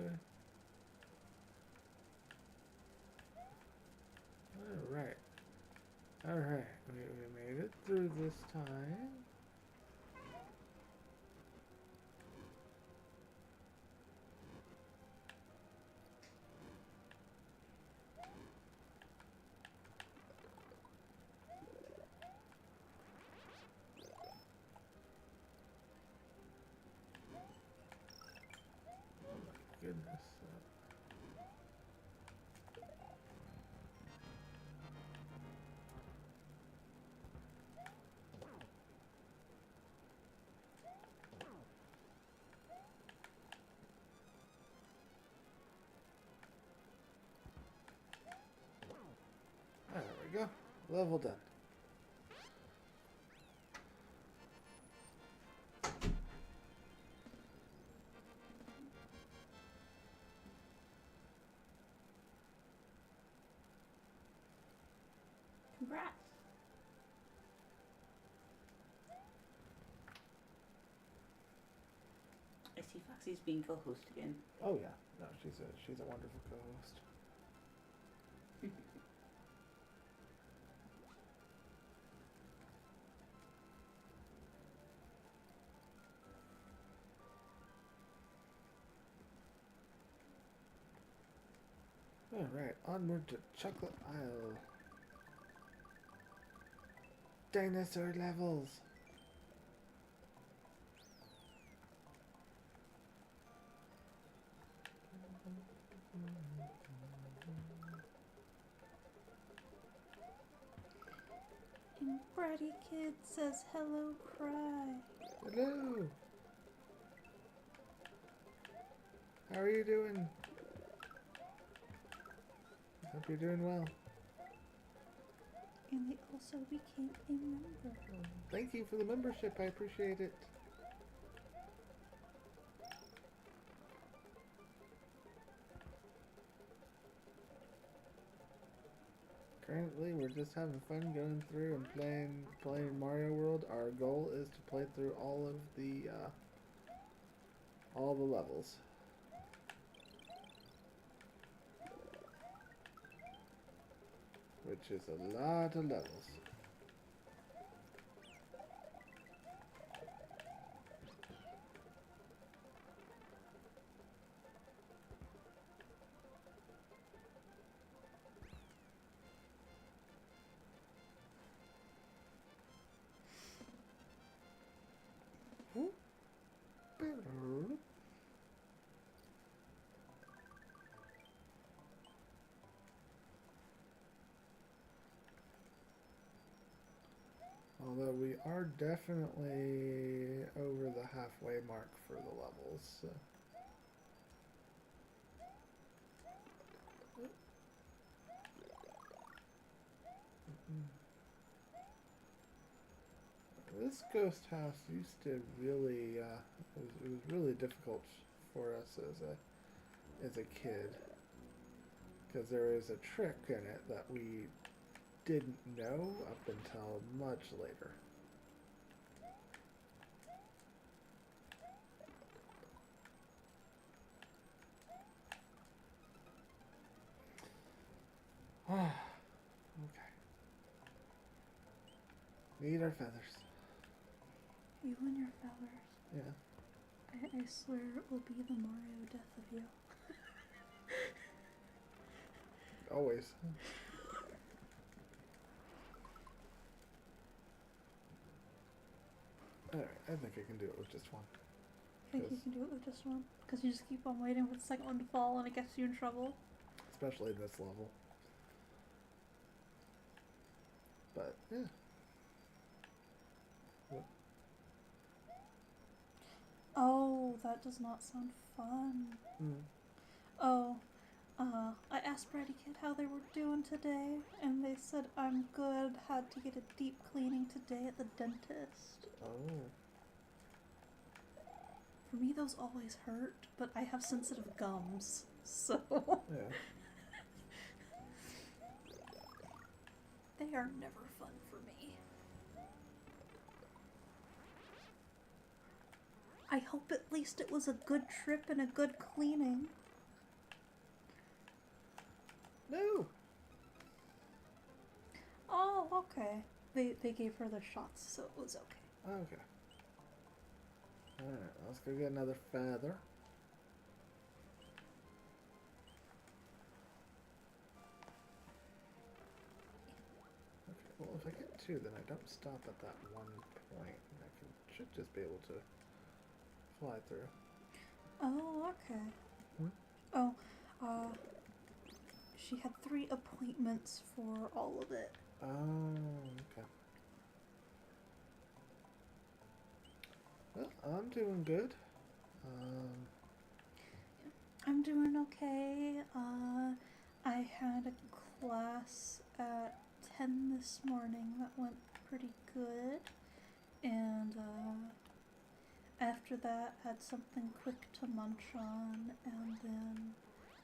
Okay. Alright. Alright. We made it through this time. Goodness. There we go. Level done. Congrats. I see Foxy's being co-host again. Oh yeah. No, she's a wonderful co-host. Alright, onward to Chocolate Isle. Dinosaur levels. And Bratty Kid says hello, cry. Hello. How are you doing? Hope you're doing well. And they also became a member. Thank you for the membership. I appreciate it. Currently, we're just having fun going through and playing Mario World. Our goal is to play through all the levels. Which is a lot of levels. Although we are definitely over the halfway mark for the levels. So. This ghost house used to really, it was really difficult for us as a kid. Because there is a trick in it that we didn't know up until much later. Okay. Need our feathers. You and your feathers. Yeah. I swear it will be the Mario death of you. Always. Alright, I think I can do it with just one. I think you can do it with just one. Because you just keep on waiting for the second one to fall and it gets you in trouble. Especially this level. But, yeah. What? Oh, that does not sound fun. Oh, I asked Bratty Kid how they were doing today, and they said I'm good, had to get a deep cleaning today at the dentist. Oh. For me, those always hurt, but I have sensitive gums, so... Yeah. They are never fun for me. I hope at least it was a good trip and a good cleaning. No! Oh, okay. They gave her the shots, so it was okay. Okay. Alright, let's go get another feather. Okay, well if I get 2, then I don't stop at that one point. I should just be able to fly through. Oh, okay. Hmm? Oh, she had 3 appointments for all of it. Oh, okay. Well, I'm doing good. I'm doing okay. I had a class at 10 this morning that went pretty good. And, after that, had something quick to munch on, and then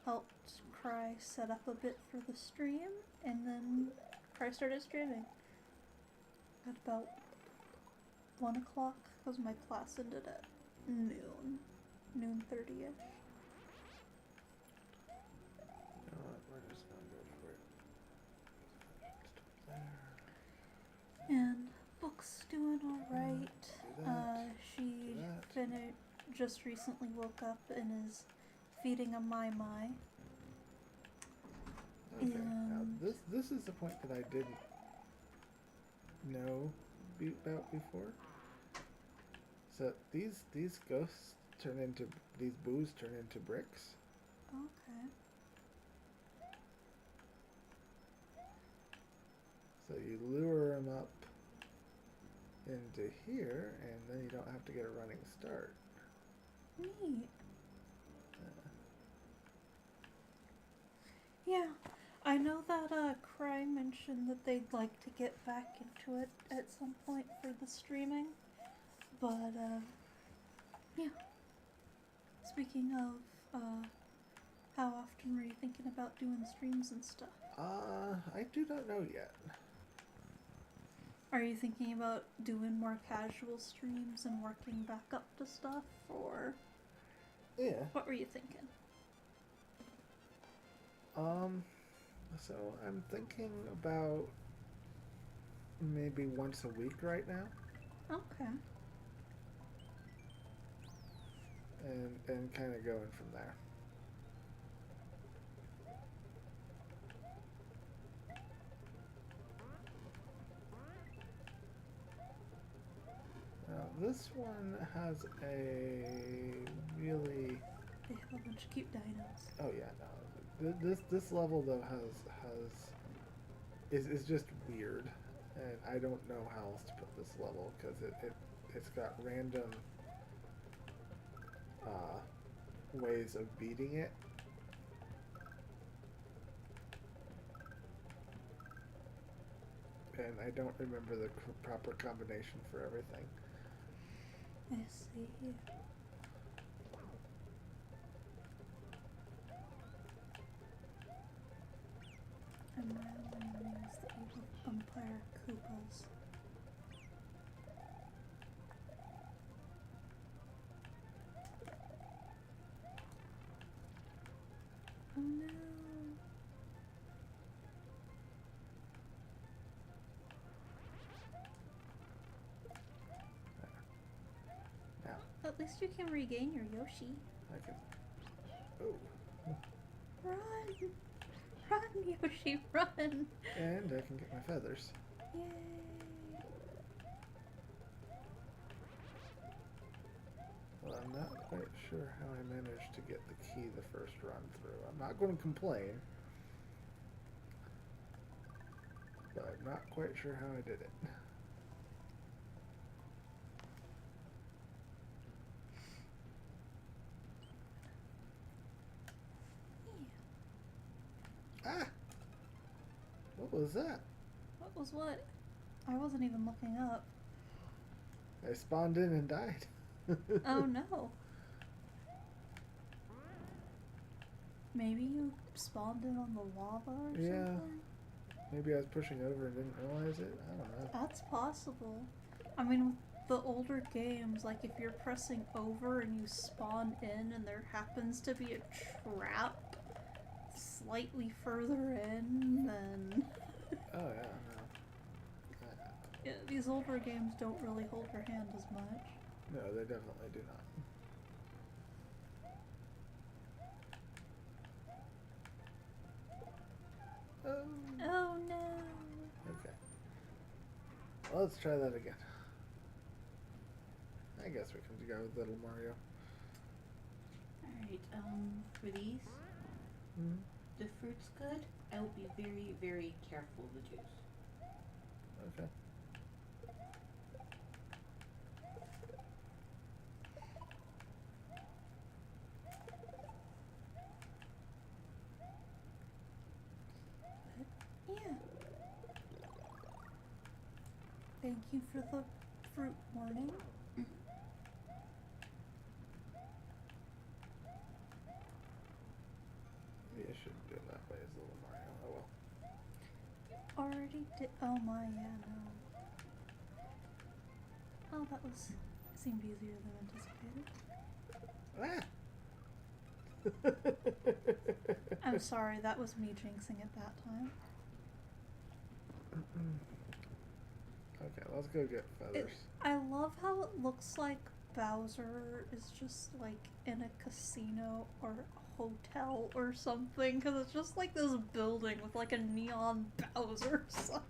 helped Cry set up a bit for the stream, and then Cry started streaming at about 1 o'clock, because my class ended at noon 30ish. You know what, we're just gonna go for it. There. And Book's doing alright. Do that. She Do that. just recently woke up and is feeding a Mai Mai. Okay, now this is the point that I didn't know about before. So these ghosts turn into, these boos turn into bricks. Okay. So you lure them up into here, and then you don't have to get a running start. Neat. Yeah, I know that Cry mentioned that they'd like to get back into it at some point for the streaming, but yeah. Speaking of, how often were you thinking about doing streams and stuff? I do not know yet. Are you thinking about doing more casual streams and working back up to stuff, or Yeah. what were you thinking? So I'm thinking about maybe once a week right now. Okay. And kind of going from there. Now this one has a really... They have a bunch of cute dinos. Oh yeah, no. This level though is just weird, and I don't know how else to put this level because it's got random ways of beating it. And I don't remember the proper combination for everything. I see. I'm randomly amazed that you have umpire Koopas. Oh no. Now At least you can regain your Yoshi. I can... Oh. Run! Run, Yoshi, run! And I can get my feathers. Yay! Well, I'm not quite sure how I managed to get the key the first run through. I'm not going to complain, but I'm not quite sure how I did it. Ah! What was that? What was what? I wasn't even looking up. I spawned in and died. Oh no. Maybe you spawned in on the lava or something? Maybe I was pushing over and didn't realize it. I don't know. That's possible. I mean, with the older games, like if you're pressing over and you spawn in and there happens to be a trap slightly further in, then Oh yeah, no. yeah, these older games don't really hold your hand as much. No, they definitely do not. Oh no. Okay. Well, let's try that again. I guess we can go with Little Mario. Alright, for these, Mm-hmm. the fruit's good. I will be very, very careful of the juice. Okay. Yeah. Thank you for the fruit warning. Maybe I shouldn't do it that way as Little Mario. Oh well. Already did. Oh my, yeah, no. Oh, that was. Seemed easier than anticipated. Ah! I'm sorry, that was me jinxing it that time. Okay, let's go get feathers. I love how it looks like Bowser is just like in a casino or a hotel or something, because it's just like this building with like a neon Bowser sign.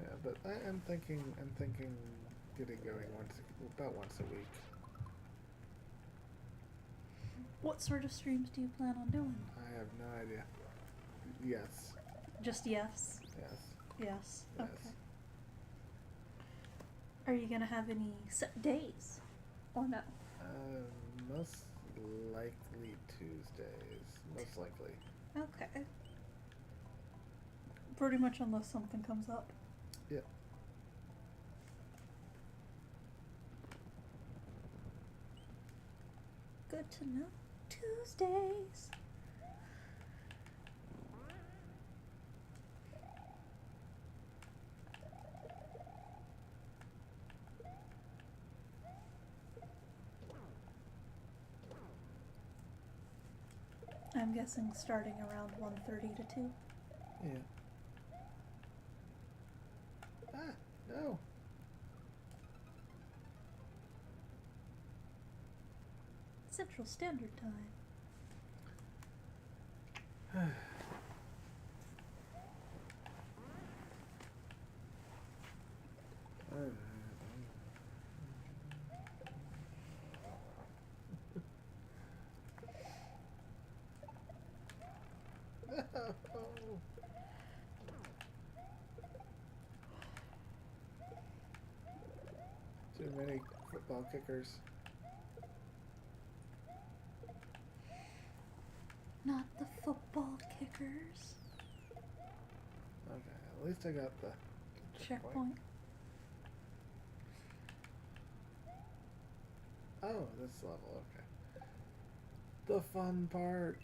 Yeah, but I'm thinking getting going about once a week. What sort of streams do you plan on doing? I have no idea. Yes. Just yes? Yes. Yes. Yes. Okay. Are you gonna have any set days? Or no? Most likely Tuesdays. Most likely. Okay. Pretty much unless something comes up. Yep. Good to know. Tuesdays. I'm guessing starting around 1:30 to 2. Yeah. Ah, no. Central Standard Time. No. Too many football kickers. Not the football kickers. Okay, at least I got the checkpoint. Oh, this level, okay. The fun part.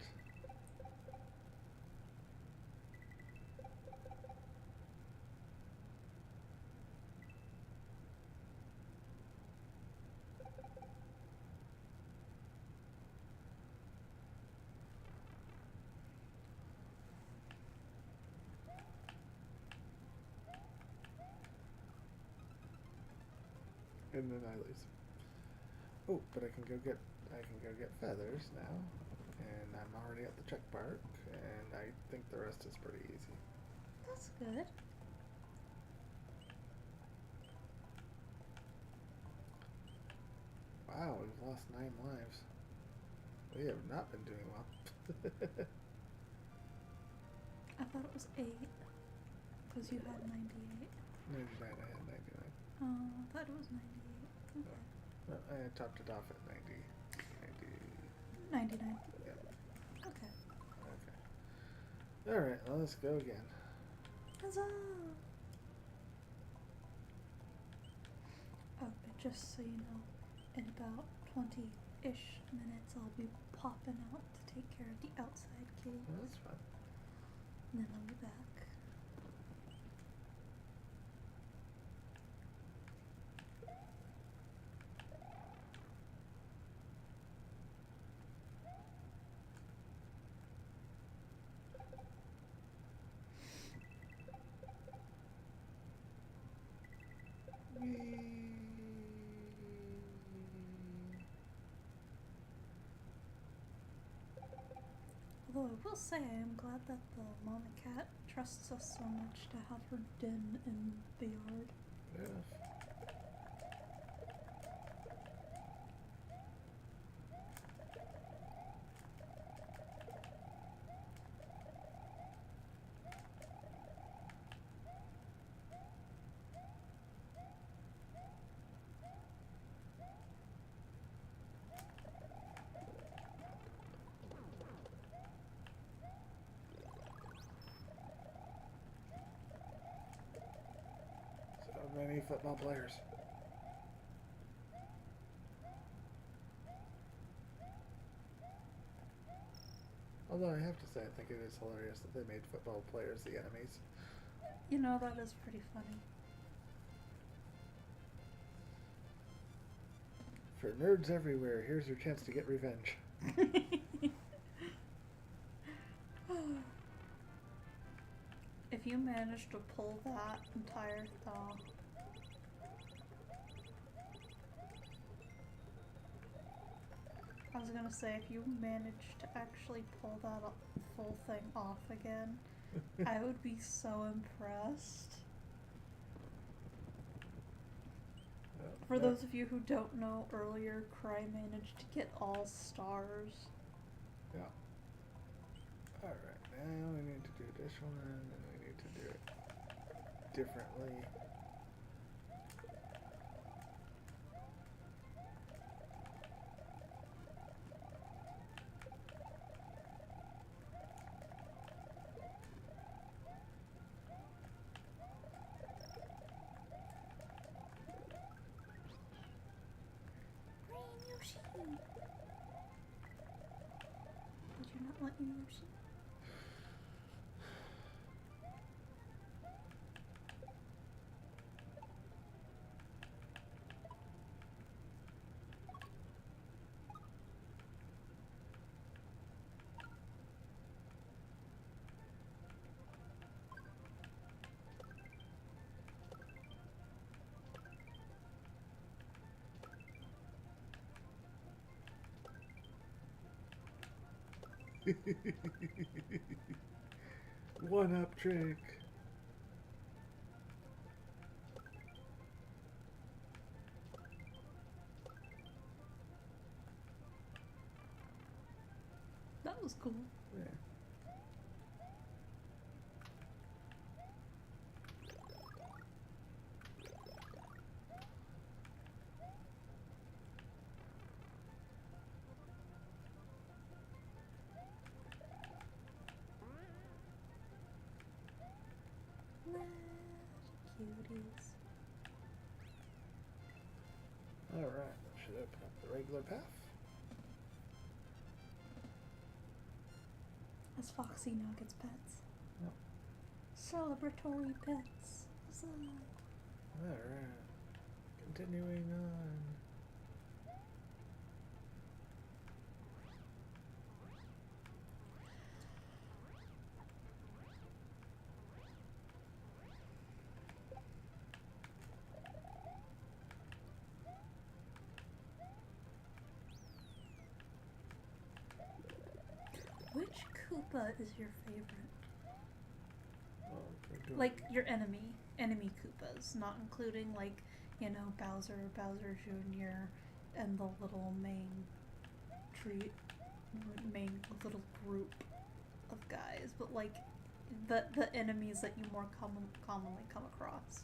And then I lose. Oh, but I can go get feathers now, and I'm already at the check park, and I think the rest is pretty easy. That's good. Wow, we've lost 9 lives. We have not been doing well. I thought it was 8. Because you had 98. 99, I had 99. Oh, I thought it was 98. Okay. No, I had topped it off at 90. 99. Yeah. Okay. Okay. Alright, well, let's go again. Huzzah! Oh, but just so you know, in about 20-ish minutes I'll be popping out to take care of the outside cave. Well, that's fine. And then I'll be back. Although I will say I am glad that the mama cat trusts us so much to have her den in the yard. Yeah. So many football players. Although I have to say, I think it is hilarious that they made football players the enemies. You know, that is pretty funny. For nerds everywhere, here's your chance to get revenge. If you manage to pull that entire I was gonna say, if you manage to actually pull that full thing off again, I would be so impressed. For those of you who don't know, earlier Cry managed to get all stars. Yeah. Alright, now we need to do this one, and we need to do it differently. Yoshi! Did you not let me, Yoshi? One up trick. That was cool. Yeah. Cuties. Alright, that should open up the regular path. As Foxy now gets pets. Yep. Celebratory pets. Huzzah. Alright. Continuing on. Which Koopa is your favorite? Well, Like, your enemy Koopas, not including, like, you know, Bowser Jr., and the little main little group of guys, but, like, the enemies that you more commonly come across.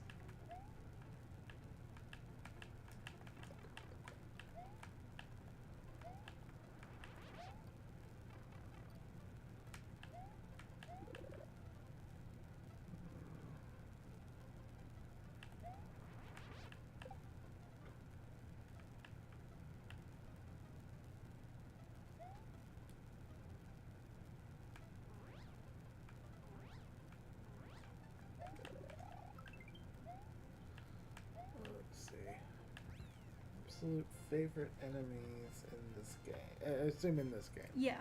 let's see. Absolute favorite enemies in this game. I assume in this game. Yeah.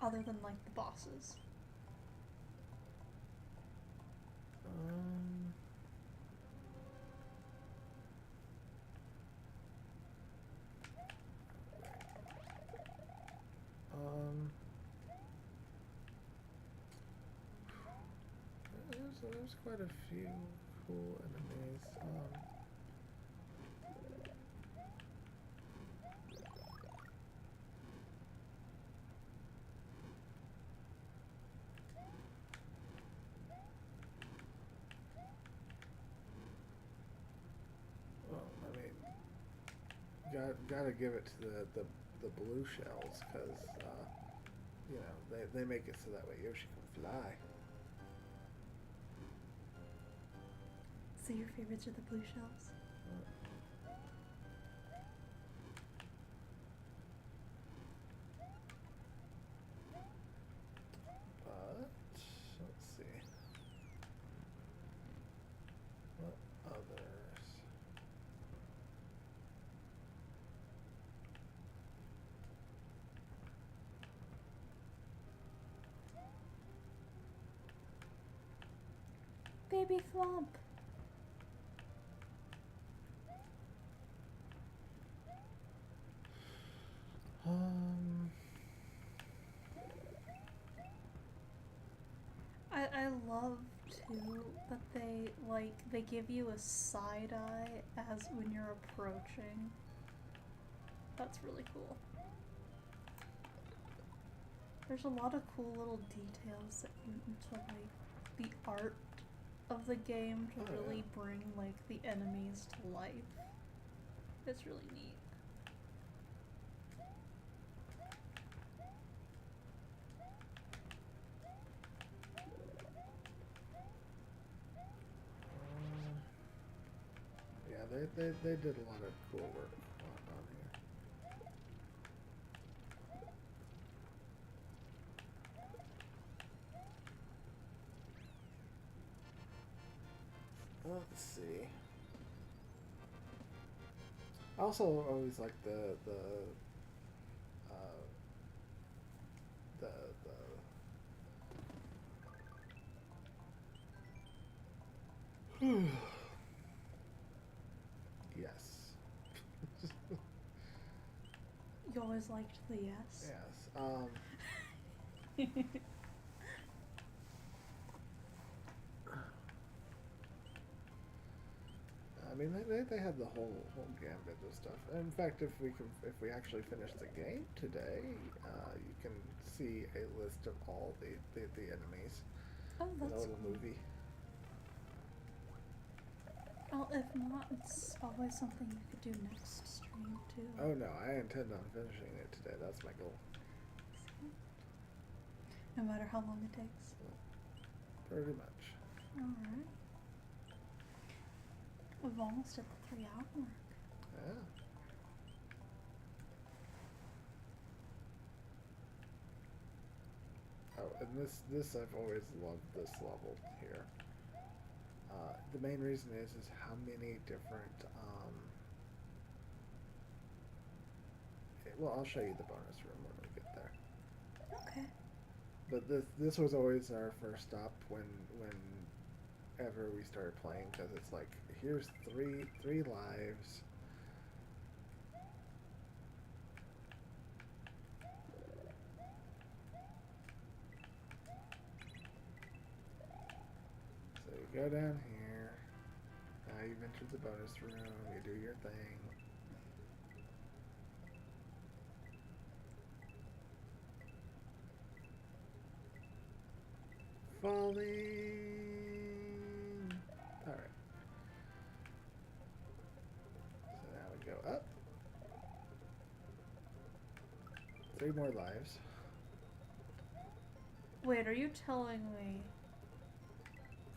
Other than, like, the bosses. So there's quite a few cool enemies. Well, I mean, gotta give it to the blue shells, because you know, they make it so that way Yoshi can fly. So your favorites are the blue shells? But let's see. What others? Baby Flump! I love too that they give you a side eye as when you're approaching. That's really cool. There's a lot of cool little details that went into like the art of the game to really bring like the enemies to life. It's really neat. Yeah, they did a lot of cool work on here. Let's see. I also always like uh, the yes. You always liked the yes? Yes. I mean, they had the whole gambit of stuff. In fact, if we actually finish the game today, you can see a list of all the enemies Oh, in that's a little cool. movie. Well, if not, it's always something you could do next stream too. Oh no, I intend on finishing it today. That's my goal. No matter how long it takes. Pretty much. Alright. We've almost hit the 3-hour mark. Yeah. Oh, and this I've always loved this level here. The main reason is how many different well, I'll show you the bonus room when we get there. Okay. But this was always our first stop whenever we started playing, because it's like, here's three lives. So you go down here. Now you've entered the bonus room. You do your thing. Falling. Alright. So now we go up. 3 more lives. Wait, are you telling me?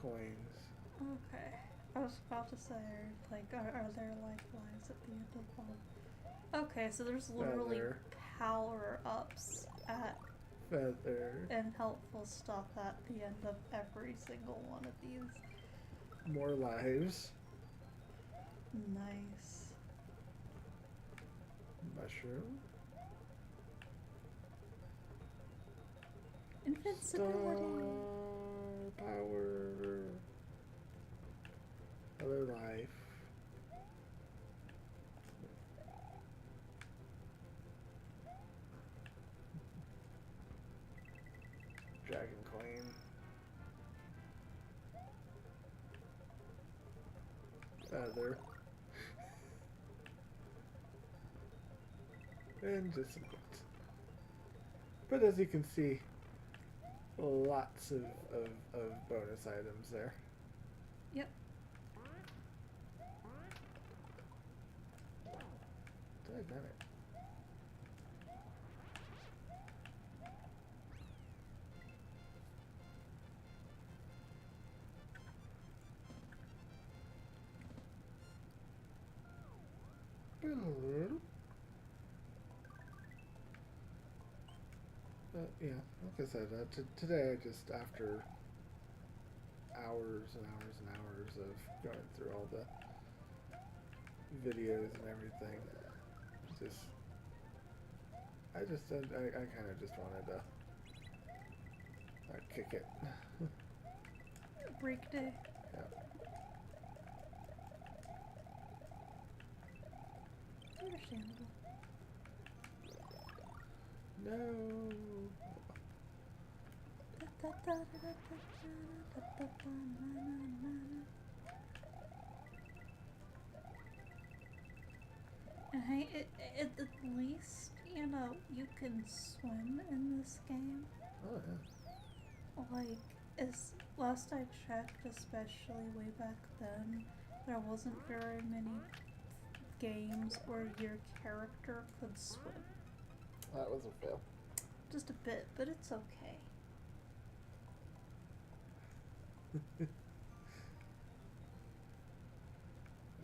Coins. Okay. I was about to say, like, are there lifelines at the end of one? Okay, so there's literally Feather. power-ups at Feather. and helpful stuff at the end of every single one of these. More lives. Nice. Mushroom. Invincibility. Star power. Other life. Dragon Queen. feather. And just some points. But as you can see, lots of bonus items there. Yep. Damn it. But yeah, like I said, today I just, after hours and hours and hours of going through all the videos and everything, just I kind of just wanted to kick it. Break day. Yeah. It's understandable. No. And hey, at least, you know, you can swim in this game. Oh yeah. Like, as last I checked, especially way back then, there wasn't very many games where your character could swim. That was a fail. Just a bit, but it's okay.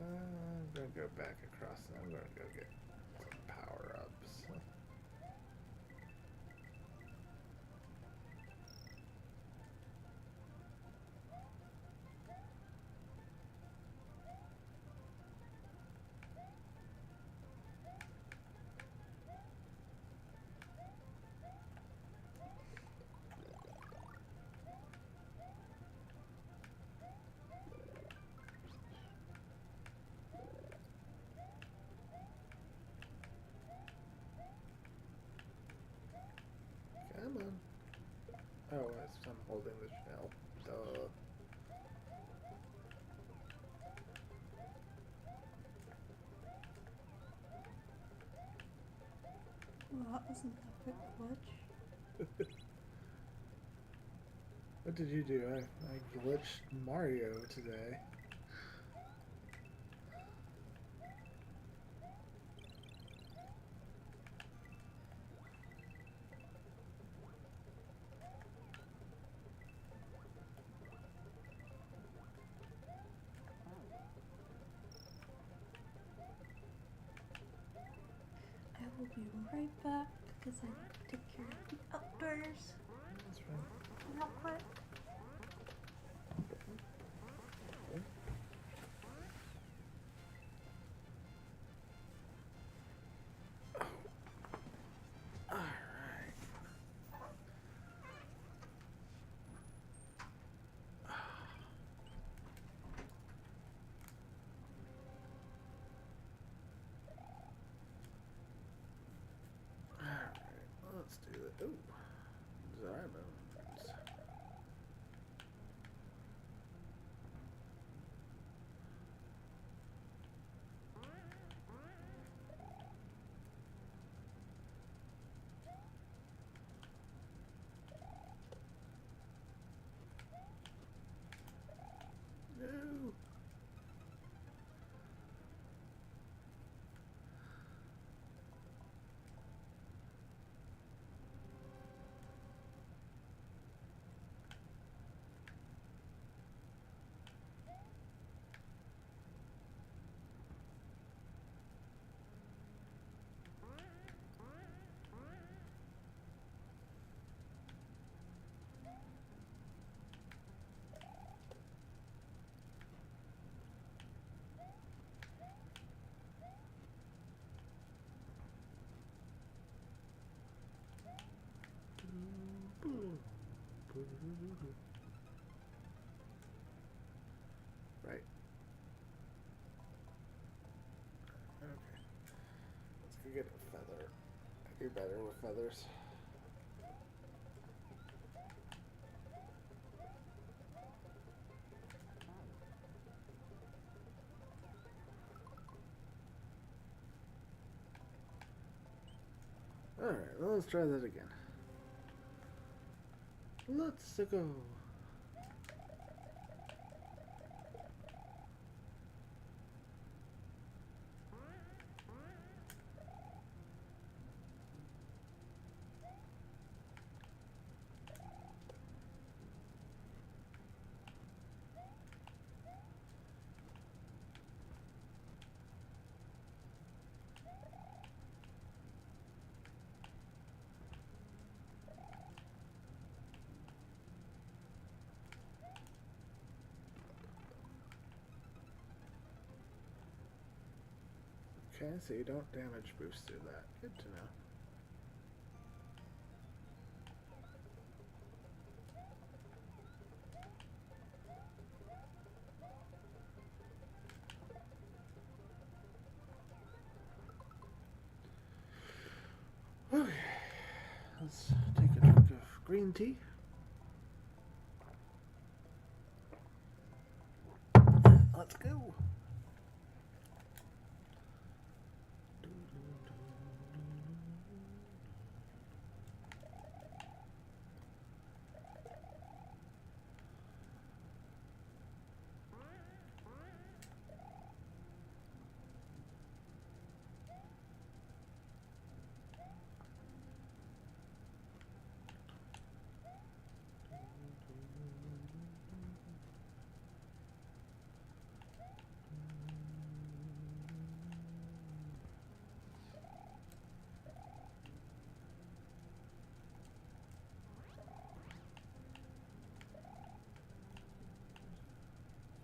I'm gonna go back across and I'm gonna go get some power-ups. Come on. Oh, I'm holding the shell. Duh. Well, that wasn't a quick glitch. What did you do? I glitched Mario today. I will be right back because I need to take care of the outdoors That's fine. real quick. Alright. Alright, let's do it. Ooh. Diamonds. No. Right. Okay. Let's go get a feather. I do better with feathers. Alright, let's try that again. Let's go. Okay, so you don't damage boost through that. Good to know. Okay, let's take a drink of green tea. Let's go.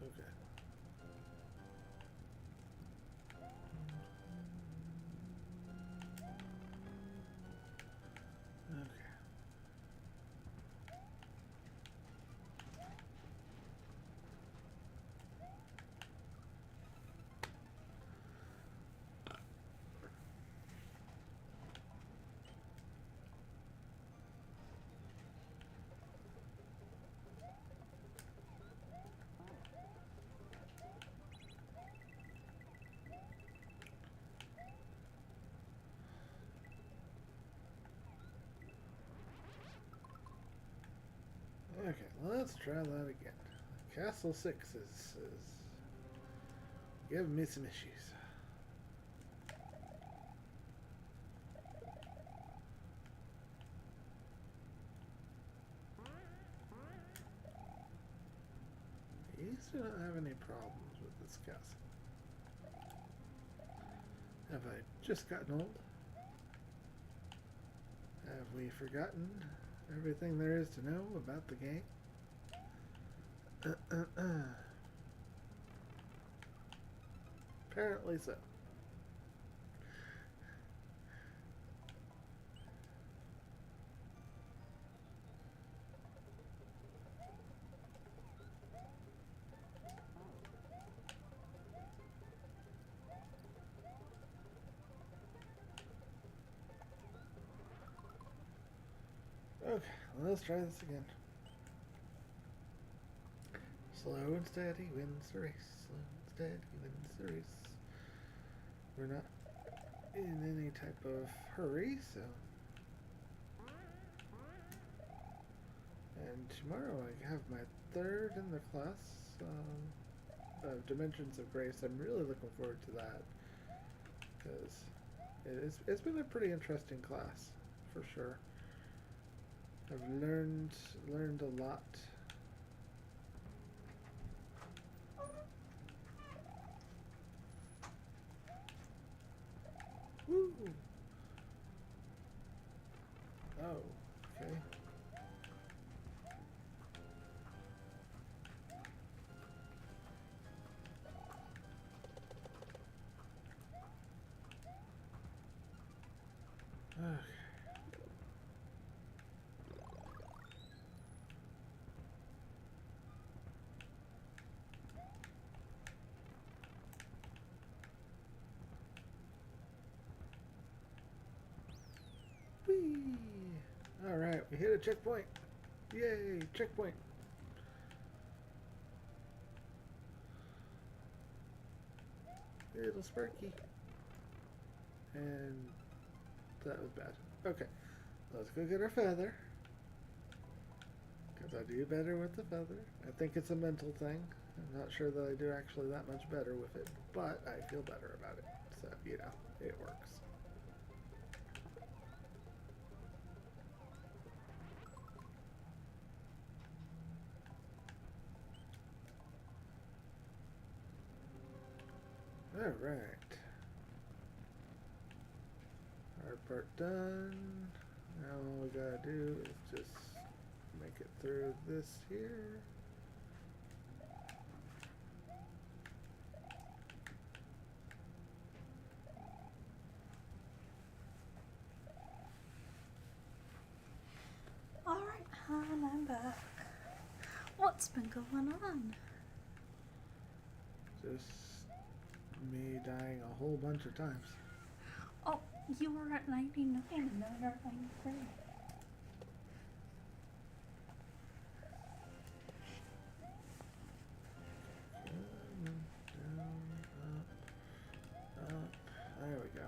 Okay. Okay. Okay, let's try that again. Castle 6 is giving me some issues. I used to not have any problems with this castle. Have I just gotten old? Have we forgotten everything there is to know about the game? Apparently so. Okay, let's try this again. Slow and steady wins the race. Slow and steady wins the race. We're not in any type of hurry, so. And tomorrow I have my third in the class of Dimensions of Grace. I'm really looking forward to that because it's been a pretty interesting class for sure. I've learned a lot. Woo! Oh, okay. Okay. Whee! Alright, we hit a checkpoint. Yay, checkpoint. Little Sparky. And that was bad. Okay, let's go get our feather. Because I do better with the feather. I think it's a mental thing. I'm not sure that I do actually that much better with it, but I feel better about it. So, you know, it works. Alright. Hard part done. Now all we gotta do is just make it through this here. Alright, hon, I'm back. What's been going on? Just me dying a whole bunch of times. Oh, you were at 99 and now you're at 93. Down, up. There we go.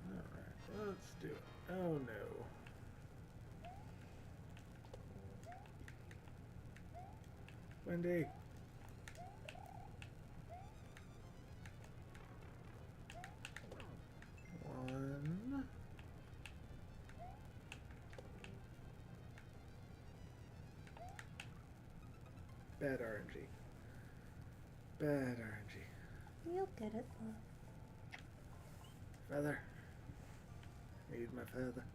Alright, let's do it. Oh no. Wendy. One. Bad RNG. Bad RNG. You'll get it, love. Feather. Need my feather.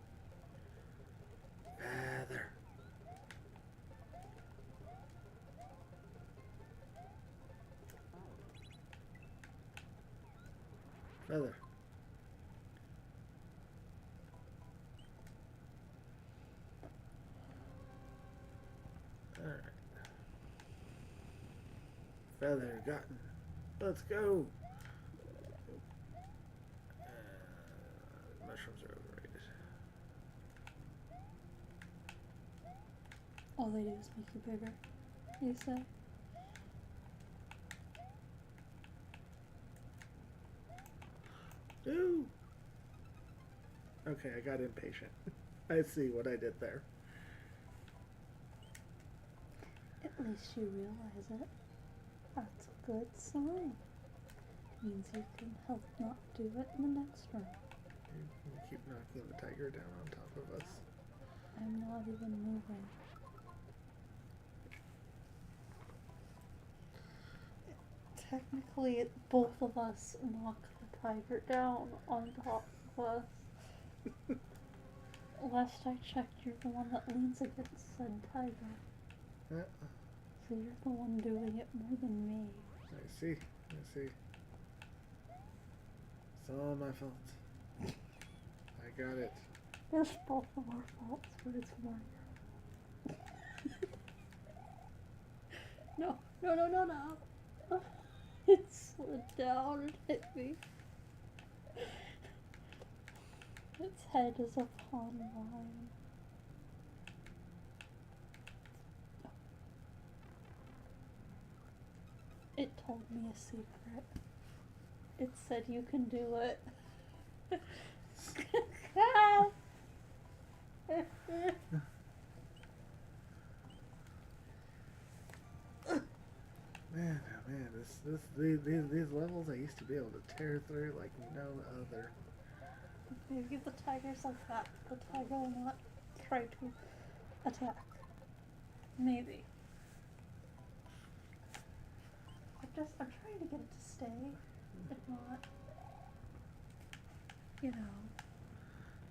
Feather. Feather. Alright. Feather gotten. Let's go. Mushrooms are overrated. All they do is make you bigger, you say? Ooh. Okay, I got impatient. I see what I did there. At least you realize it. That's a good sign. Means you can help not do it in the next round. You keep knocking the tiger down on top of us. I'm not even moving. Technically, both of us knock the tiger down on top of us. Last I checked, you're the one that leans against said tiger. Yeah, So you're the one doing it more than me. I see. I see. It's all my fault. I got it. It's both of our faults, but it's more your No. It slid down and hit me. Its head is upon mine. It told me a secret. It said you can do it. Man, oh man, these levels I used to be able to tear through like no other. Maybe the tiger's like that. The tiger will not try to attack. Maybe. I'm trying to get it to stay. If not, you know.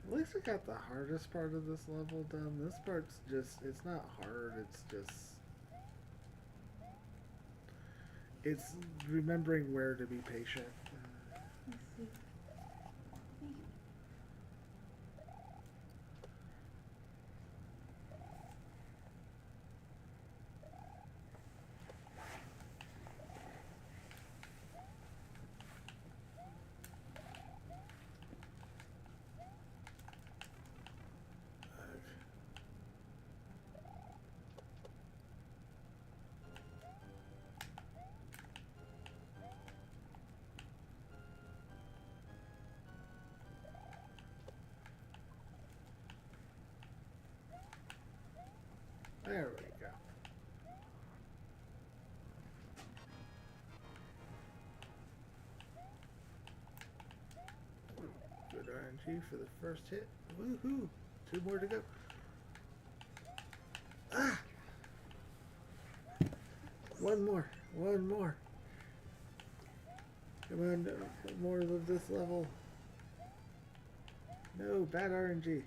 At least I got the hardest part of this level done. This part's just, it's not hard, it's remembering where to be patient. Let's see. There we go. Good RNG for the first hit. Woohoo! 2 more to go. Ah! 1 more. 1 more. Come on, more of this level. No, bad RNG.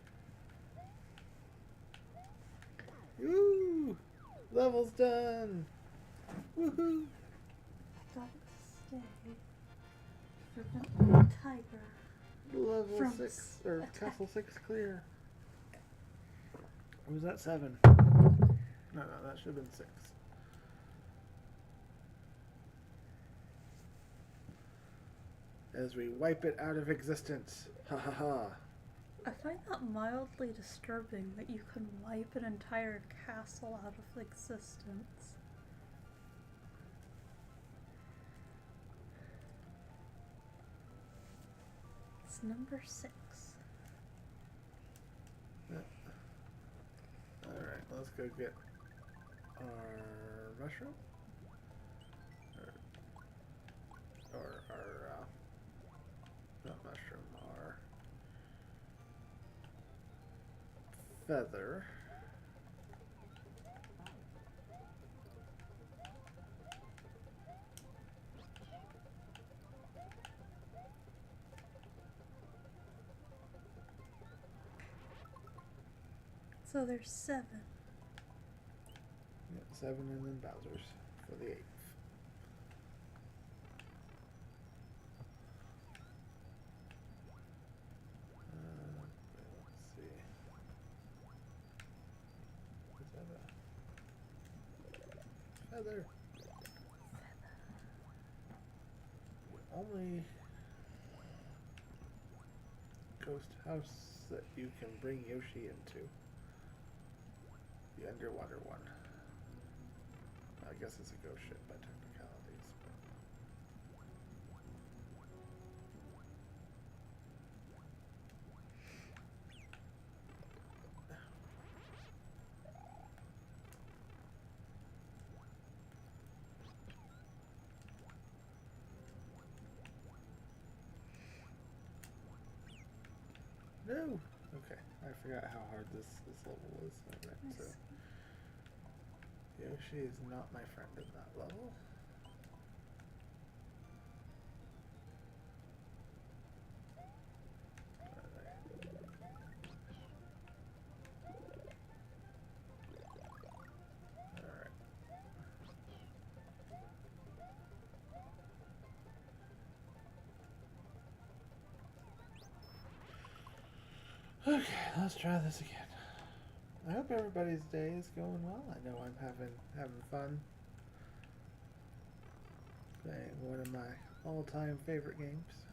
Woo! Level's done. Woohoo! Got to stay. Prevent the tiger. Level From 6 or attack. Castle 6 clear. Or was that 7? No, that should have been 6. As we wipe it out of existence. Ha ha ha. I find that mildly disturbing that you can wipe an entire castle out of existence. It's number 6. Alright, let's go get our mushroom. Or our, not mushroom, our feather. So there's 7. Yeah, 7 and then Bowser's for the 8th. Let's see. Is that a feather? Only ghost house that you can bring Yoshi into. The underwater one. I guess it's a ghost ship by technicalities. No! Okay, I forgot how hard this level is. Alright, so Yoshi is not my friend in that level. Alright. Okay, let's try this again. I hope everybody's day is going well. I know I'm having fun playing one of my all-time favorite games.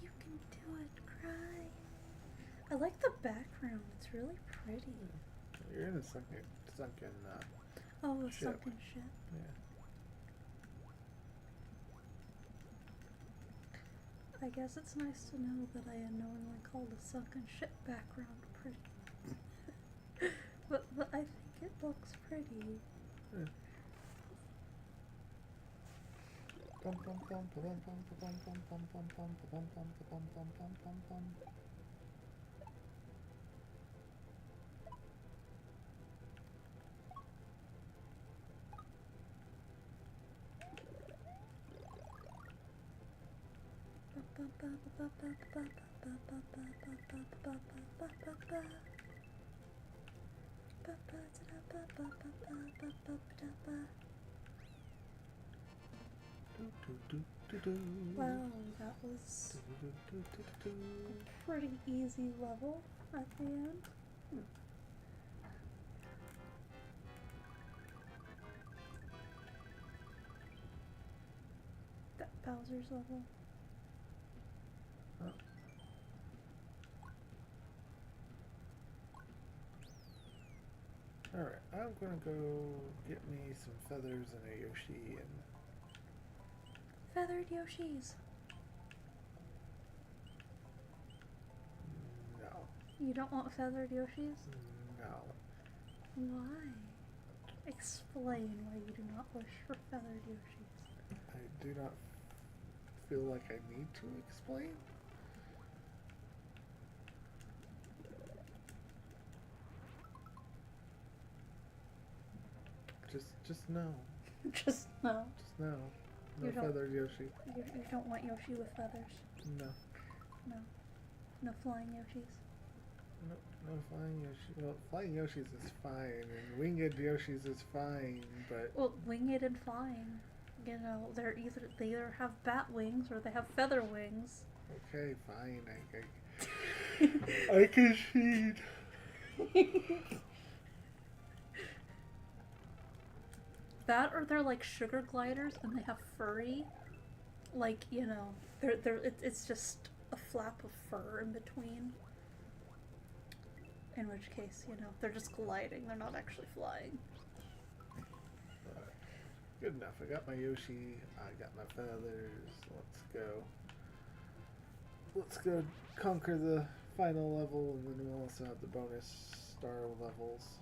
You can do it, cry. I like the background. It's really pretty. You're in a sunken Oh, a ship. sunken ship. Yeah. I guess it's nice to know that I unknowingly called a sunken ship background pretty. but I think it looks pretty. Yeah. Bum, bum, bum, bum, bum, bum, bum, bum, bum, bum, bum, bum, bum, bum, bum, bum, bum. Wow, that was a pretty easy level at the end. That Bowser's level. Alright, I'm gonna go get me some feathers and a Yoshi and... Feathered Yoshis. No. You don't want feathered Yoshis? No. Why? Explain why you do not wish for feathered Yoshis. I do not feel like I need to explain. Just no. Just no. Just no. No You don't- feathered Yoshi. You don't want Yoshi with feathers. No. No. No flying Yoshis. No flying Yoshi. Well, flying Yoshis is fine, and winged Yoshis is fine, but... Well, winged and flying. You know, they either have bat wings or they have feather wings. Okay, fine. I concede. That or they're like sugar gliders and they have furry. Like, you know, it's just a flap of fur in between. In which case, you know, they're just gliding, they're not actually flying. Good enough. I got my Yoshi. I got my feathers. Let's go. Let's go conquer the final level, and then we'll also have the bonus star levels.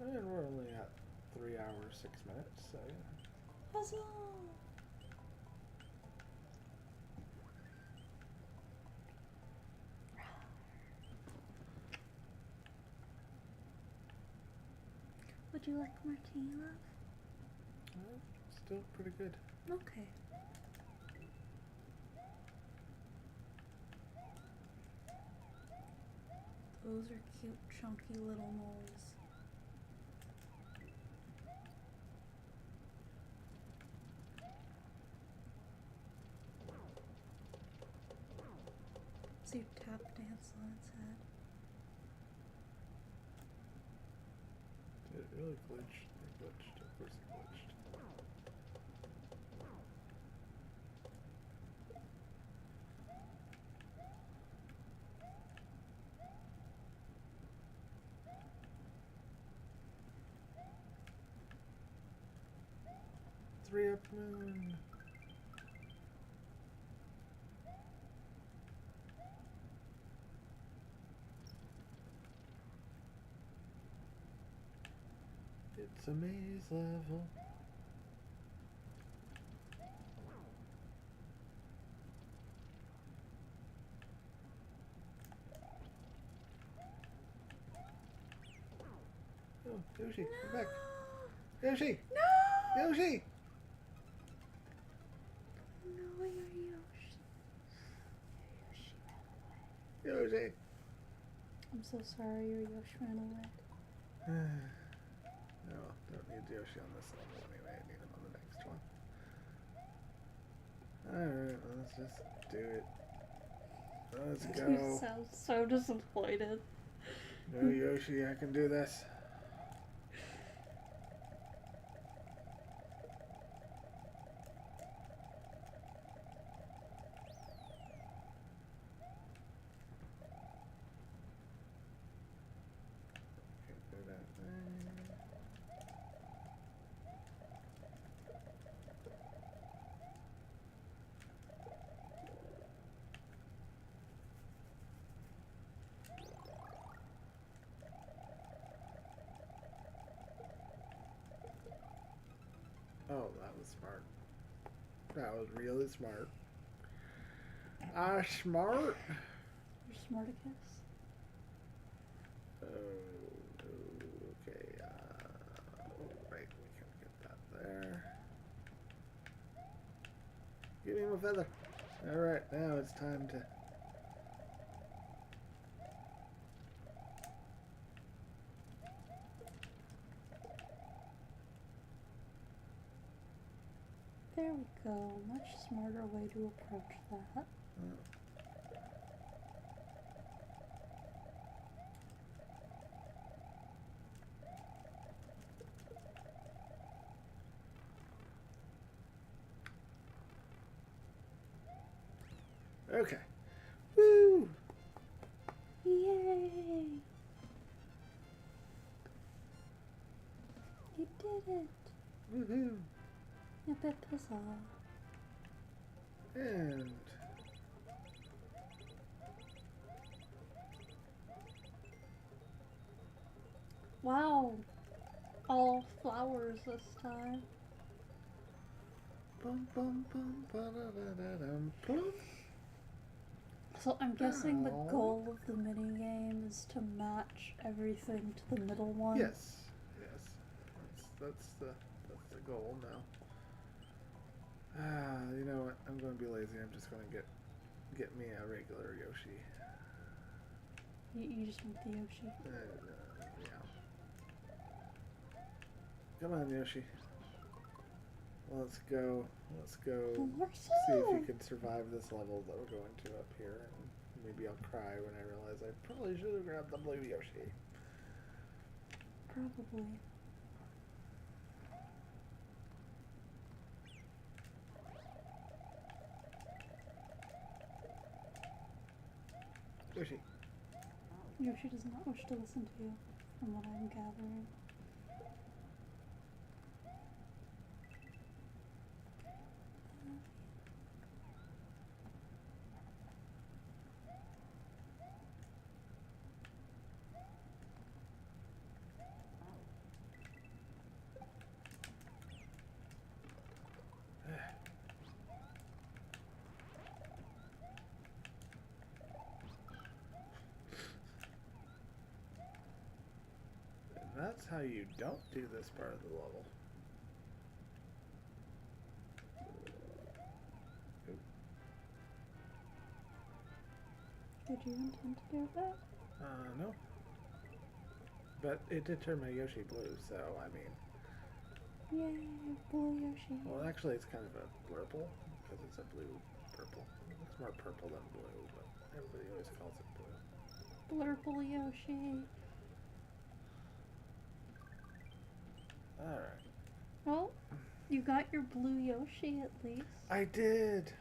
And we're only at 3 hours, 6 minutes, so yeah. Huzzah! Would you like martini, love? Still pretty good. Okay. Those are cute, chunky little moles. So you tap dance on its head. It really glitched. It glitched. Of course it glitched. Three up moon. It's a maze level. Oh, Yoshi, come back. Yoshi! No! Yoshi! No, you're Yoshi. Yoshi! I'm so sorry your Yoshi ran away. No, don't need Yoshi on this level anyway. I need him on the next one. Alright, let's just do it. Let's You go. sound so disappointed. No, Yoshi, I can do this. Can't do that there. Oh, that was smart. That was really smart. Smart. You're Smarticus. Oh, okay. a feather. Alright, now it's time to... There we go. Much smarter way to approach that. Okay. Woo! Yay! You did it! Woohoo! A bit huzzah. And... Wow! All flowers this time. Bum, bum, bum, ba-da-da-da-dum, plum. So I'm guessing the Ow. goal of the minigame is to match everything to the middle one. Yes. Yes. That's the goal now. You know what? I'm going to be lazy. I'm just going to get me a regular Yoshi. You just want the Yoshi. Yeah. Come on, Yoshi. Let's go. Let's go. See if you can survive this level that we're going to up here. And maybe I'll cry when I realize I probably should have grabbed the blue Yoshi. Probably. Yoshi. Yoshi does not wish to listen to you, from what I'm gathering. That's how you don't do this part of the level. Did you intend to do that? No. But it did turn my Yoshi blue, so I mean... Yay, blue Yoshi. Well, actually it's kind of a blurple, because it's a blue purple. It's more purple than blue, but everybody always calls it blue. Blurple Yoshi. Alright. Well, you got your blue Yoshi at least. I did!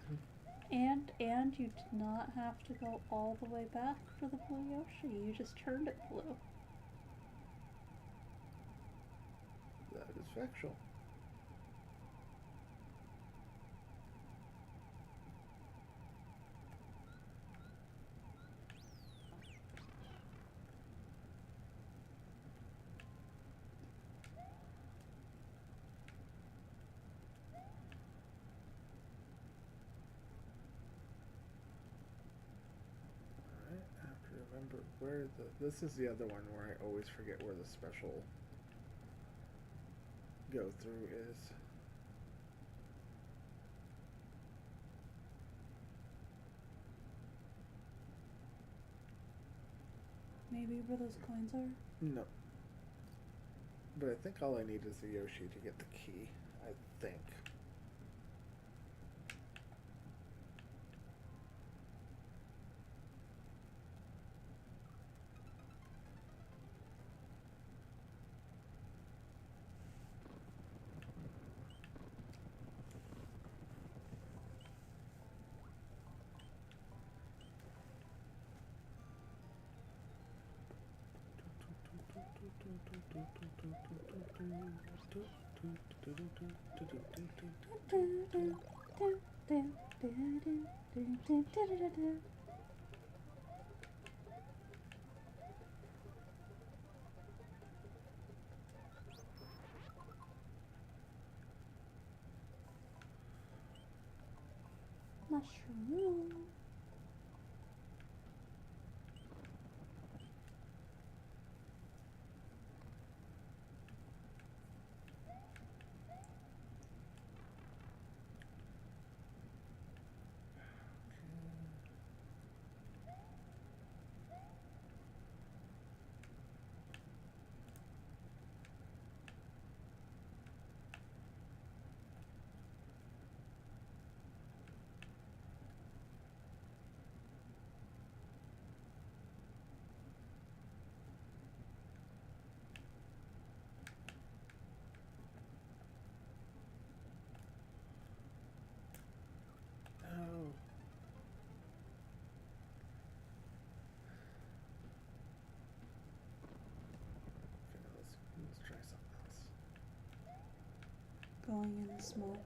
And you did not have to go all the way back for the blue Yoshi. You just turned it blue. That is factual. Remember where this is the other one where I always forget where the special go through is. Maybe where those coins are? No. But I think all I need is the Yoshi to get the key. I think. Mushroom. going in is small.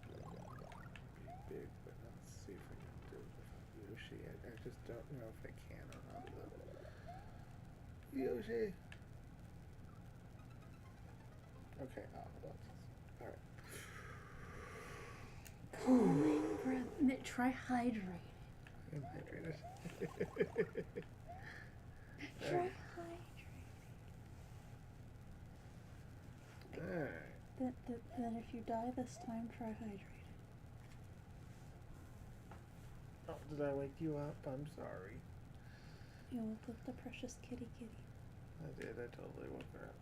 Be big, but let's see if we can do it with Yoshi. I just don't know if I can or not, though. Yoshi! Okay, alright. Calming breath. Try hydrating. I'm hydrated. Try hydrating. Alright. Then if you die this time, try hydrating. Oh, did I wake you up? I'm sorry. You woke up the precious kitty. I did, I totally woke her up.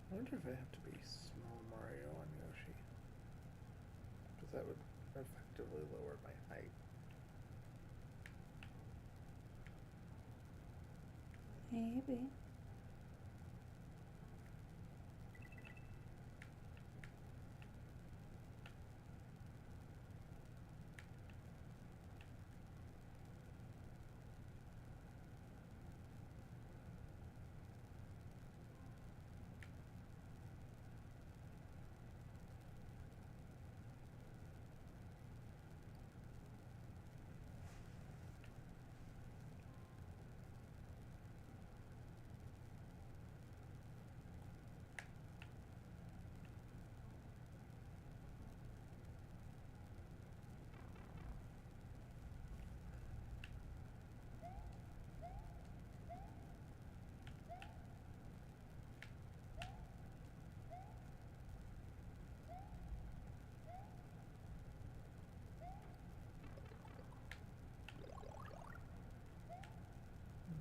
I wonder if I have to be small Mario on Yoshi. Because that would effectively lower my height. Maybe.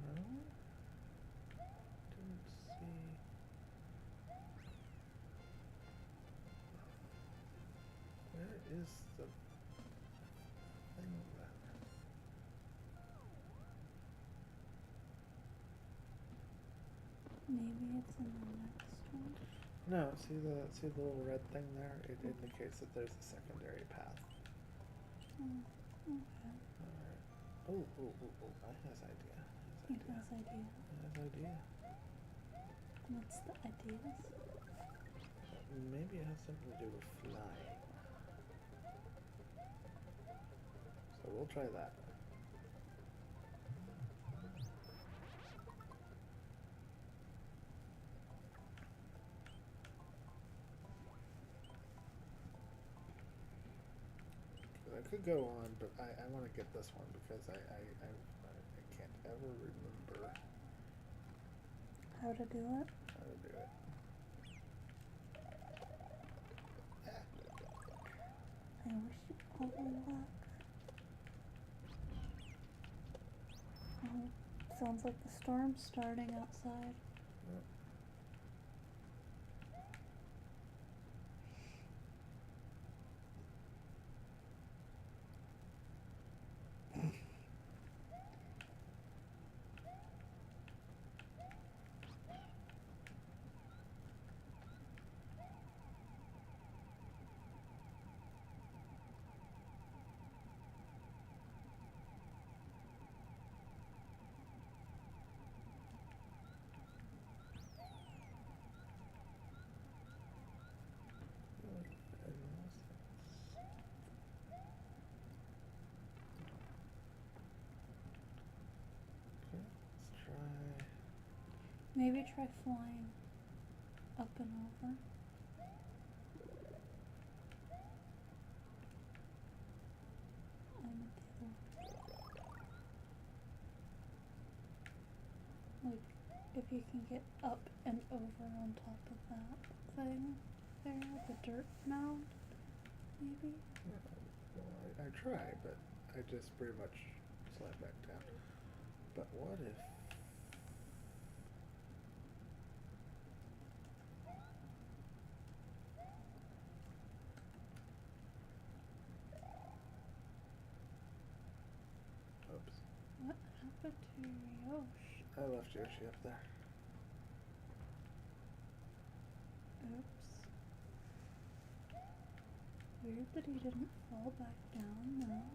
No? Didn't see. Where is the thing then? Maybe it's in the next one. No, see the little red thing there? It indicates that there's a secondary path. Oh, okay. Alright. Oh, I has idea. He has idea. I has idea. What's the ideas? Maybe it has something to do with flying. So we'll try that. I could go on, but I want to get this one because I can't ever remember How to do it? how to do it. I wish you all the luck. Oh, sounds like the storm's starting outside. Yep. Okay, let's try. Maybe try flying up and over. I'm at the other one. Like, if you can get up and over on top of that thing there, the dirt mound, maybe? Well, I try, but I just pretty much slide back down. But what if... Oops. What happened to Yoshi? I left Yoshi up there. Oops. Weird that he didn't fall back down though.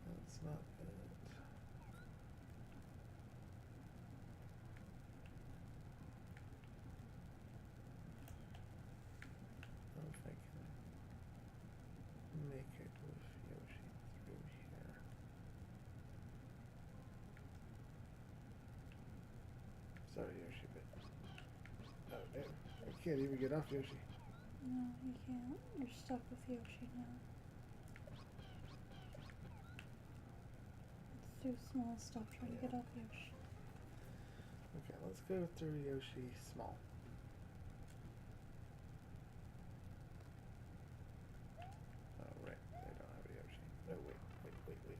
That's not good. I don't know if I can make it with Yoshi through here. Sorry, Yoshi, but... Oh, damn. I can't even get off Yoshi. No, you can't. You're stuck with Yoshi now. It's too small. Stop trying to get off Yoshi. Okay, let's go through Yoshi small. Oh, right. They don't have a Yoshi. No, wait. That's okay.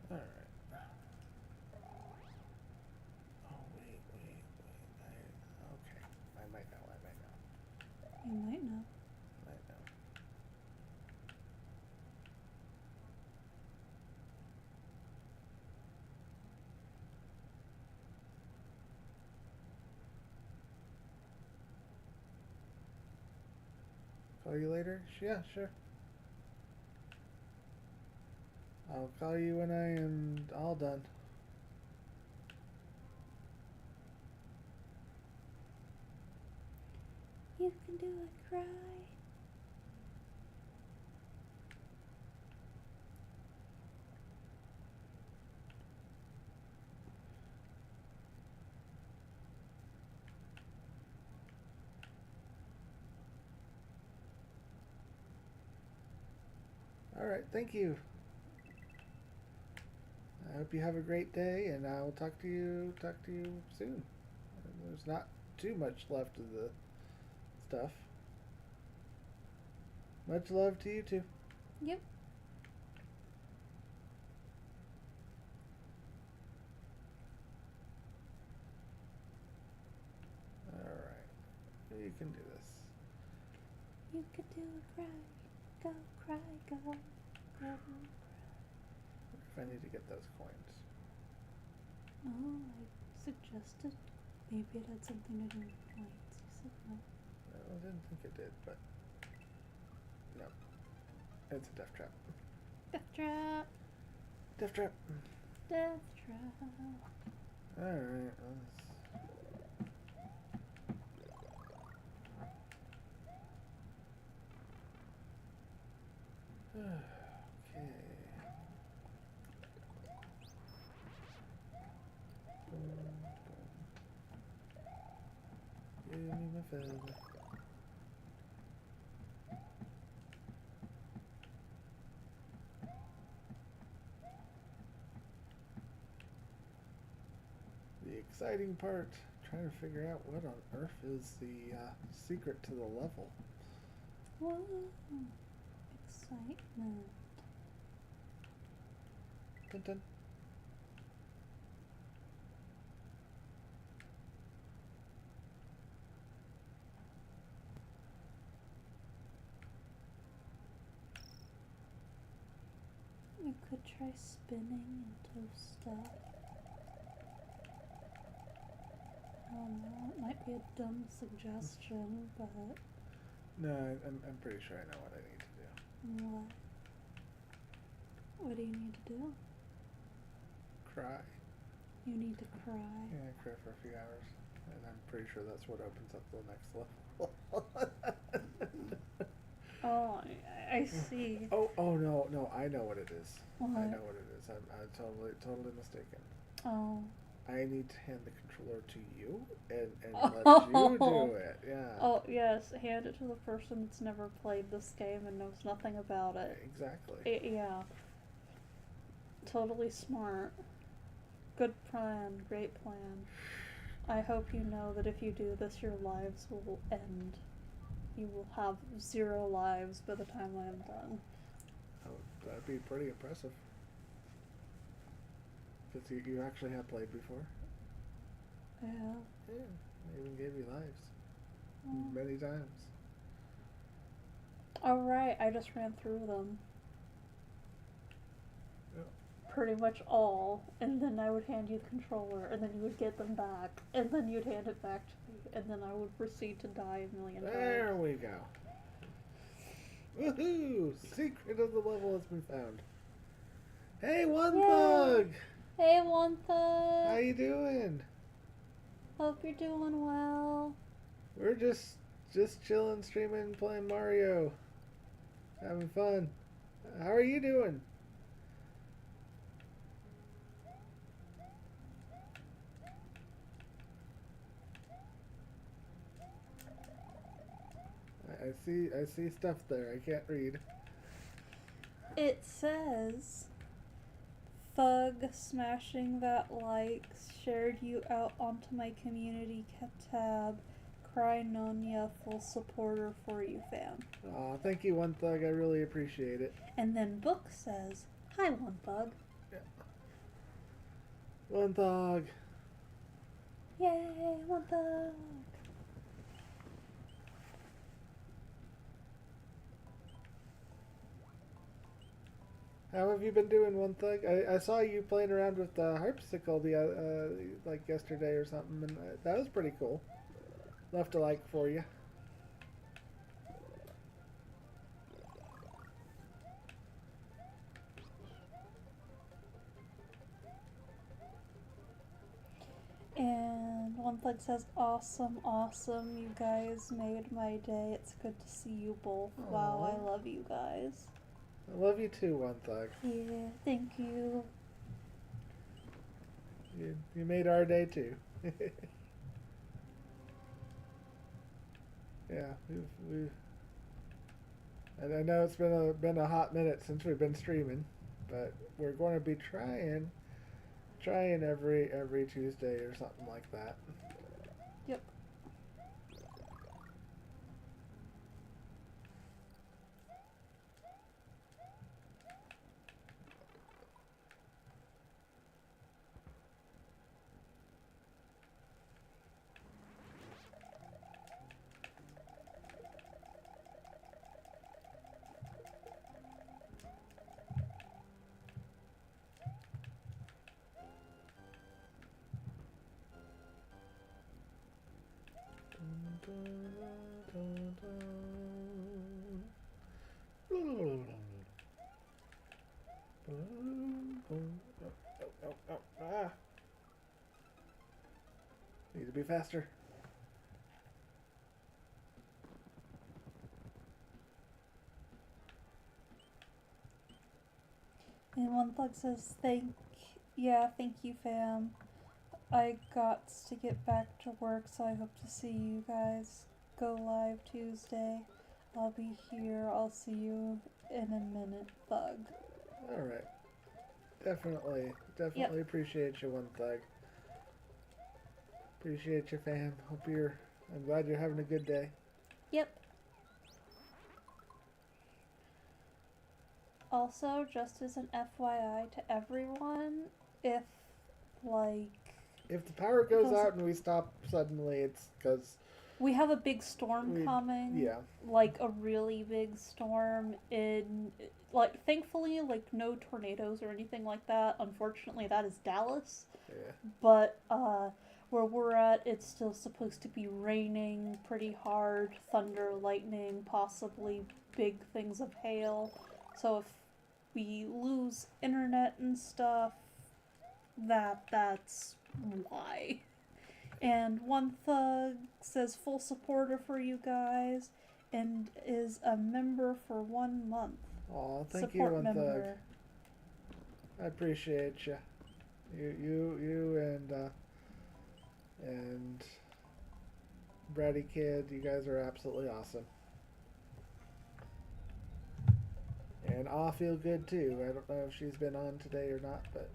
Alright. Oh, wait. Okay. I might know. You might know. Call you later? Yeah, sure. I'll call you when I am all done. You can do it, cry. Alright, thank you. I hope you have a great day, and I will talk to you soon. There's not too much left of the stuff. Much love to you too. Yep. Alright. You can do this. You could do it, cry. Go, cry, go. Go. If I need to get those coins. Oh, I suggested maybe it had something to do with points. You said no. I didn't think it did, but no. It's a death trap. Death trap. Death trap. Death trap. Alright, okay. Give me my feather. The exciting part, trying to figure out what on earth is the secret to the level. Whoa. Excitement. Dun dun. You could try spinning into stuff. I don't know, it might be a dumb suggestion, but... No, I'm pretty sure I know what I need to do. What? What do you need to do? Cry. You need to cry. Yeah, cry for a few hours. And I'm pretty sure that's what opens up the next level. Oh, I see. Oh no, I know what it is. What? I know what it is. I'm totally mistaken. Oh. I need to hand the controller to you and let you do it. Yeah. Oh, yes, hand it to the person that's never played this game and knows nothing about it. Exactly. Yeah. Totally smart. Good plan, great plan. I hope you know that if you do this, your lives will end. You will have 0 lives by the time I am done. Oh, that'd be pretty impressive. Because you actually have played before. Yeah. Yeah. I even gave you lives. Oh. Many times. Oh, right, I just ran through them. Yep. Pretty much all, and then I would hand you the controller, and then you would get them back, and then you'd hand it back to me, and then I would proceed to die a million There times. we go. Woohoo! Secret of the level has been found. Hey, One Thug! Hey, One Thug! How you doing? Hope you're doing well. We're just chilling, streaming, playing Mario, having fun. How are you doing? I see stuff there. I can't read. It says, Thug smashing that like shared you out onto my community tab. Cry Nonya, full supporter for you, fam. Aw, thank you, One Thug. I really appreciate it. And then Book says, hi, One Thug. Yeah. One Thug. Yay, One Thug. How have you been doing, One Thug? I saw you playing around with the harpsichord like yesterday or something, and that was pretty cool. Left a like for you. And One Thug says, awesome, awesome. You guys made my day. It's good to see you both. Aww. Wow, I love you guys. I love you too, One Thug. Yeah, thank you. You made our day too. Yeah, we've and I know it's been a hot minute since we've been streaming, but we're going to be trying every Tuesday or something like that. Yep. Ah. Need to be faster. And One Thug says, thank you, fam. I got to get back to work, so I hope to see you guys go live Tuesday. I'll be here. I'll see you in a minute, Thug. Alright. Definitely appreciate you, One Thug. Appreciate you, fam. I'm glad you're having a good day. Yep. Also, just as an FYI to everyone, if the power goes out and we stop suddenly, it's because we have a big storm coming. Yeah. Like a really big storm thankfully, no tornadoes or anything like that. Unfortunately, that is Dallas. Yeah. But where we're at, it's still supposed to be raining pretty hard, thunder, lightning, possibly big things of hail. So if we lose internet and stuff, that's why. And One Thug says full supporter for you guys and is a member for 1 month. Aw, thank Support you, One member. Thug. I appreciate you. You and Bratty Kid, you guys are absolutely awesome. And I feel good too. I don't know if she's been on today or not, but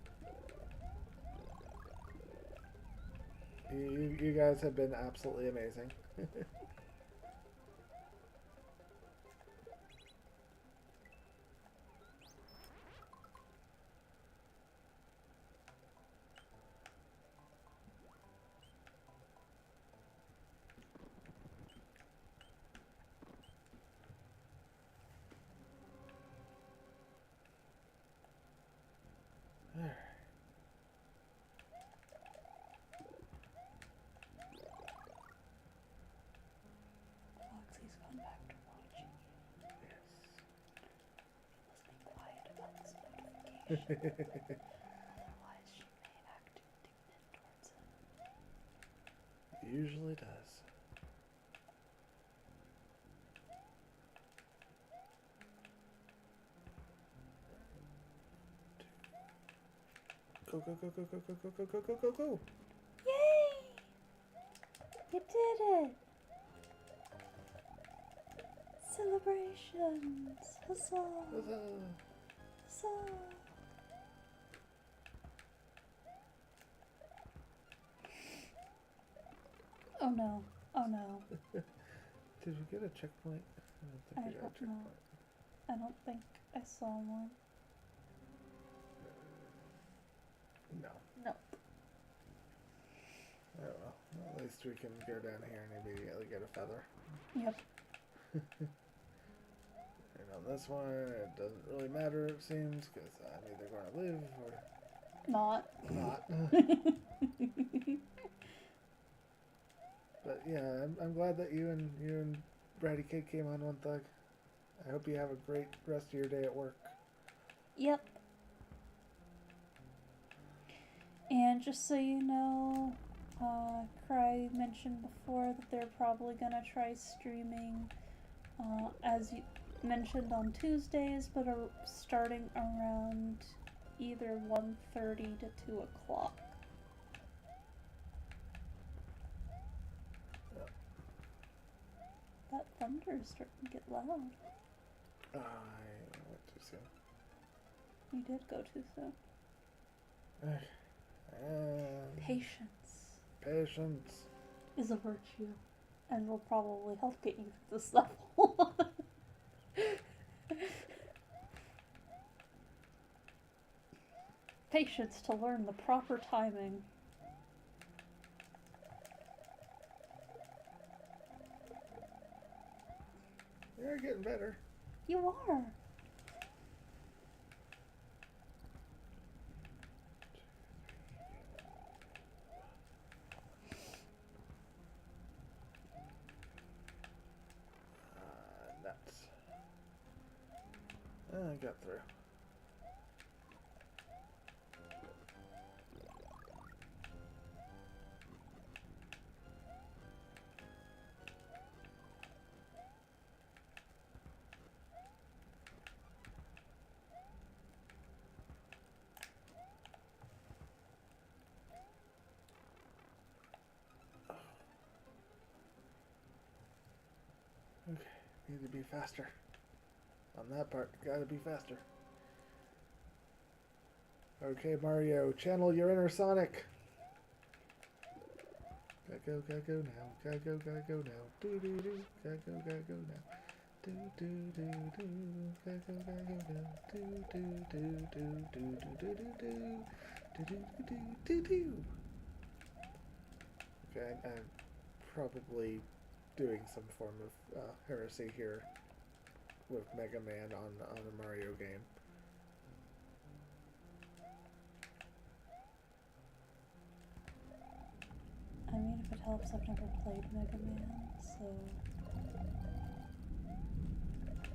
you guys have been absolutely amazing. Foxy's gone back to watching you. He must be quiet about this notification. Otherwise, she may act indignant towards him. Usually does. Go, go, go, go, go, go, go, go, go, go, go. Yay! You did it! Celebrations! Huzzah! Huzzah. Huzzah! Oh no. Oh no. Did you get a checkpoint? I don't think I you got a don't know. checkpoint. I don't think I saw one. No. No. Oh well. At least we can go down here and immediately get a feather. Yep. And on this one, it doesn't really matter, it seems, because I'm either going to live or Not. not. But yeah, I'm glad that you and Bratty Kid came on One Thug. I hope you have a great rest of your day at work. Yep. And just so you know, Cry mentioned before that they're probably gonna try streaming, as you mentioned, on Tuesdays, but are starting around either 1:30 to 2 o'clock. That thunder is starting to get loud. I went too soon. You did go too soon. Patience Patience. is a virtue, and will probably help get you to this level. Patience to learn the proper timing. You're getting better. You are. Nuts. I got through. Okay, need to be faster. On that part, gotta be faster. Okay, Mario, channel your inner Sonic. Gotta go now. Gotta go now. Do do do. Gotta go now. Do do do do. Gotta go now. Do do do do do do do do do do do do do. Okay, I'm probably doing some form of heresy here with Mega Man on a Mario game. I mean, if it helps, I've never played Mega Man, so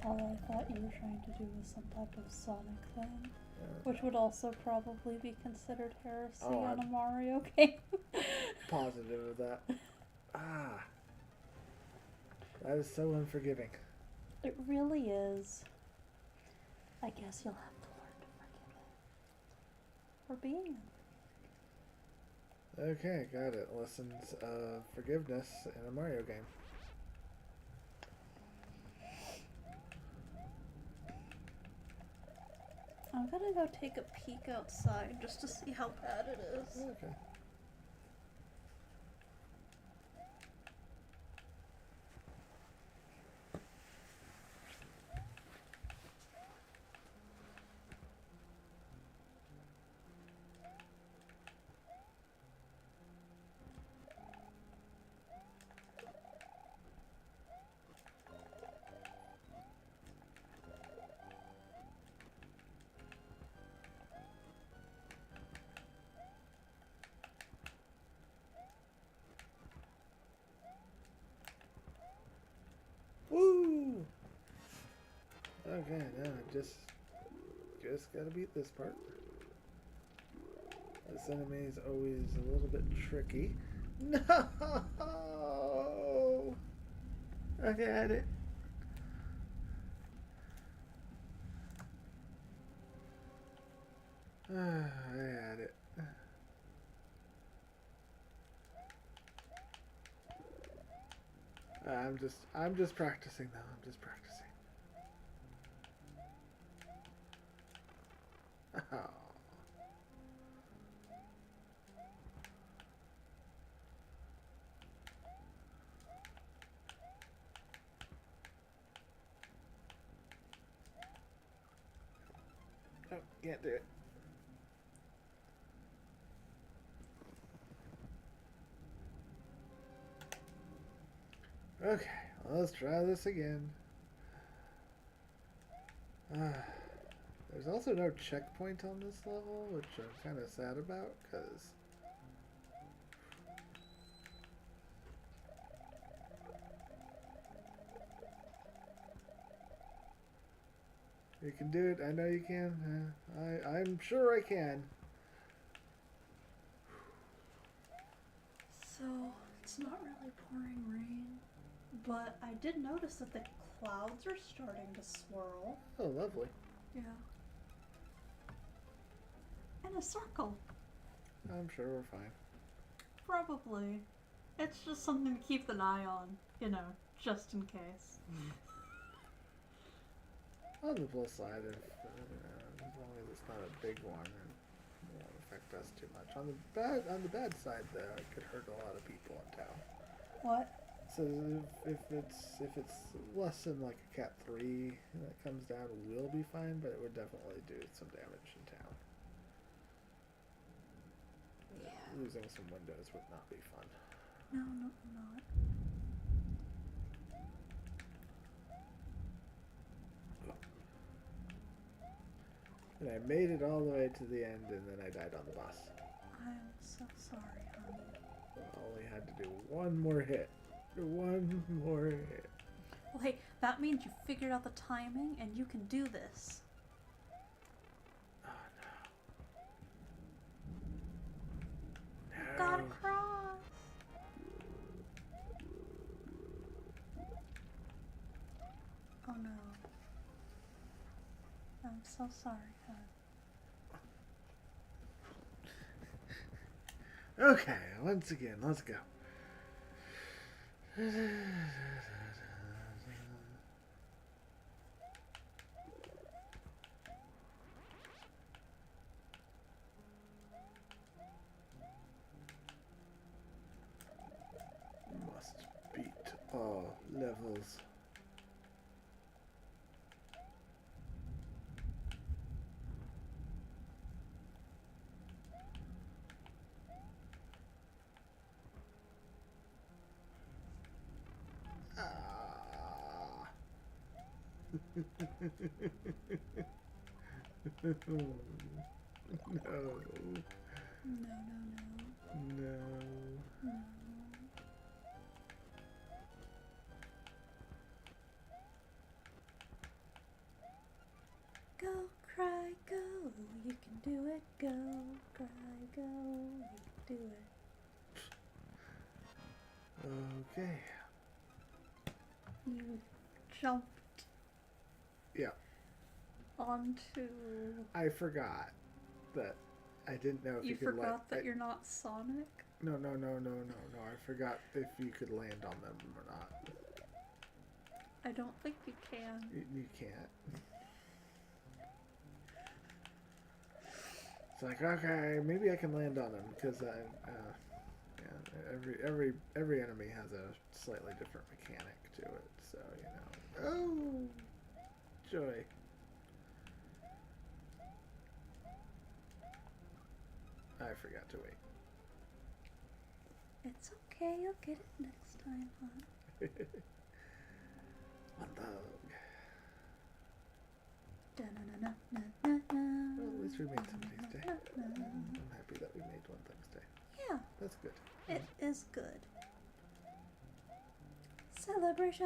all I thought you were trying to do was some type of Sonic thing, which would also probably be considered heresy on a Mario game. Positive of that. That is so unforgiving. It really is. I guess you'll have to learn to forgive it for being Okay, got it. Lessons of forgiveness in a Mario game. I'm gonna go take a peek outside just to see how bad it is. Okay. Woo! Okay, now just gotta beat this part. This enemy is always a little bit tricky. No! I had it. I had it. I'm just practicing though. I'm just practicing. Oh. Oh, can't do it. Okay, let's try this again. There's also no checkpoint on this level, which I'm kind of sad about, because you can do it. I know you can. I'm sure I can. So, it's not really pouring rain, but I did notice that the clouds are starting to swirl. Oh, lovely. Yeah. In a circle. I'm sure we're fine. Probably. It's just something to keep an eye on, you know, just in case. On the plus side, if as long as it's not a big one, and it won't affect us too much. On the bad side, though, it could hurt a lot of people in town. What? So if it's less than like a Cat 3 that comes down, we'll be fine, but it would definitely do some damage in town. Yeah. Losing some windows would not be fun. No, not. And I made it all the way to the end, and then I died on the boss. I'm so sorry, honey. I only had to do one more hit. One more hit. Well, hey, that means you figured out the timing and you can do this. Oh no. No. Gotta cross. Oh no. I'm so sorry, hon. Okay, once again, let's go. Must beat all levels. Ah. No. No. No. Go, cry, go. You can do it. Go, cry, go. You can do it. Okay. You jumped. Yeah. Onto. I forgot that I didn't know if you could forgot that you're not Sonic? No. I forgot if you could land on them or not. I don't think you can. You can't. It's like, okay, maybe I can land on them because every enemy has a slightly different mechanic to it. So Oh, joy. I forgot to wait. It's okay, you'll get it next time, hon. One dog. Da-na-na-na-na-na. Well, at least we made somebody's day. I'm happy that we made one thing's day. Yeah, That's good. it is good. Celebrations!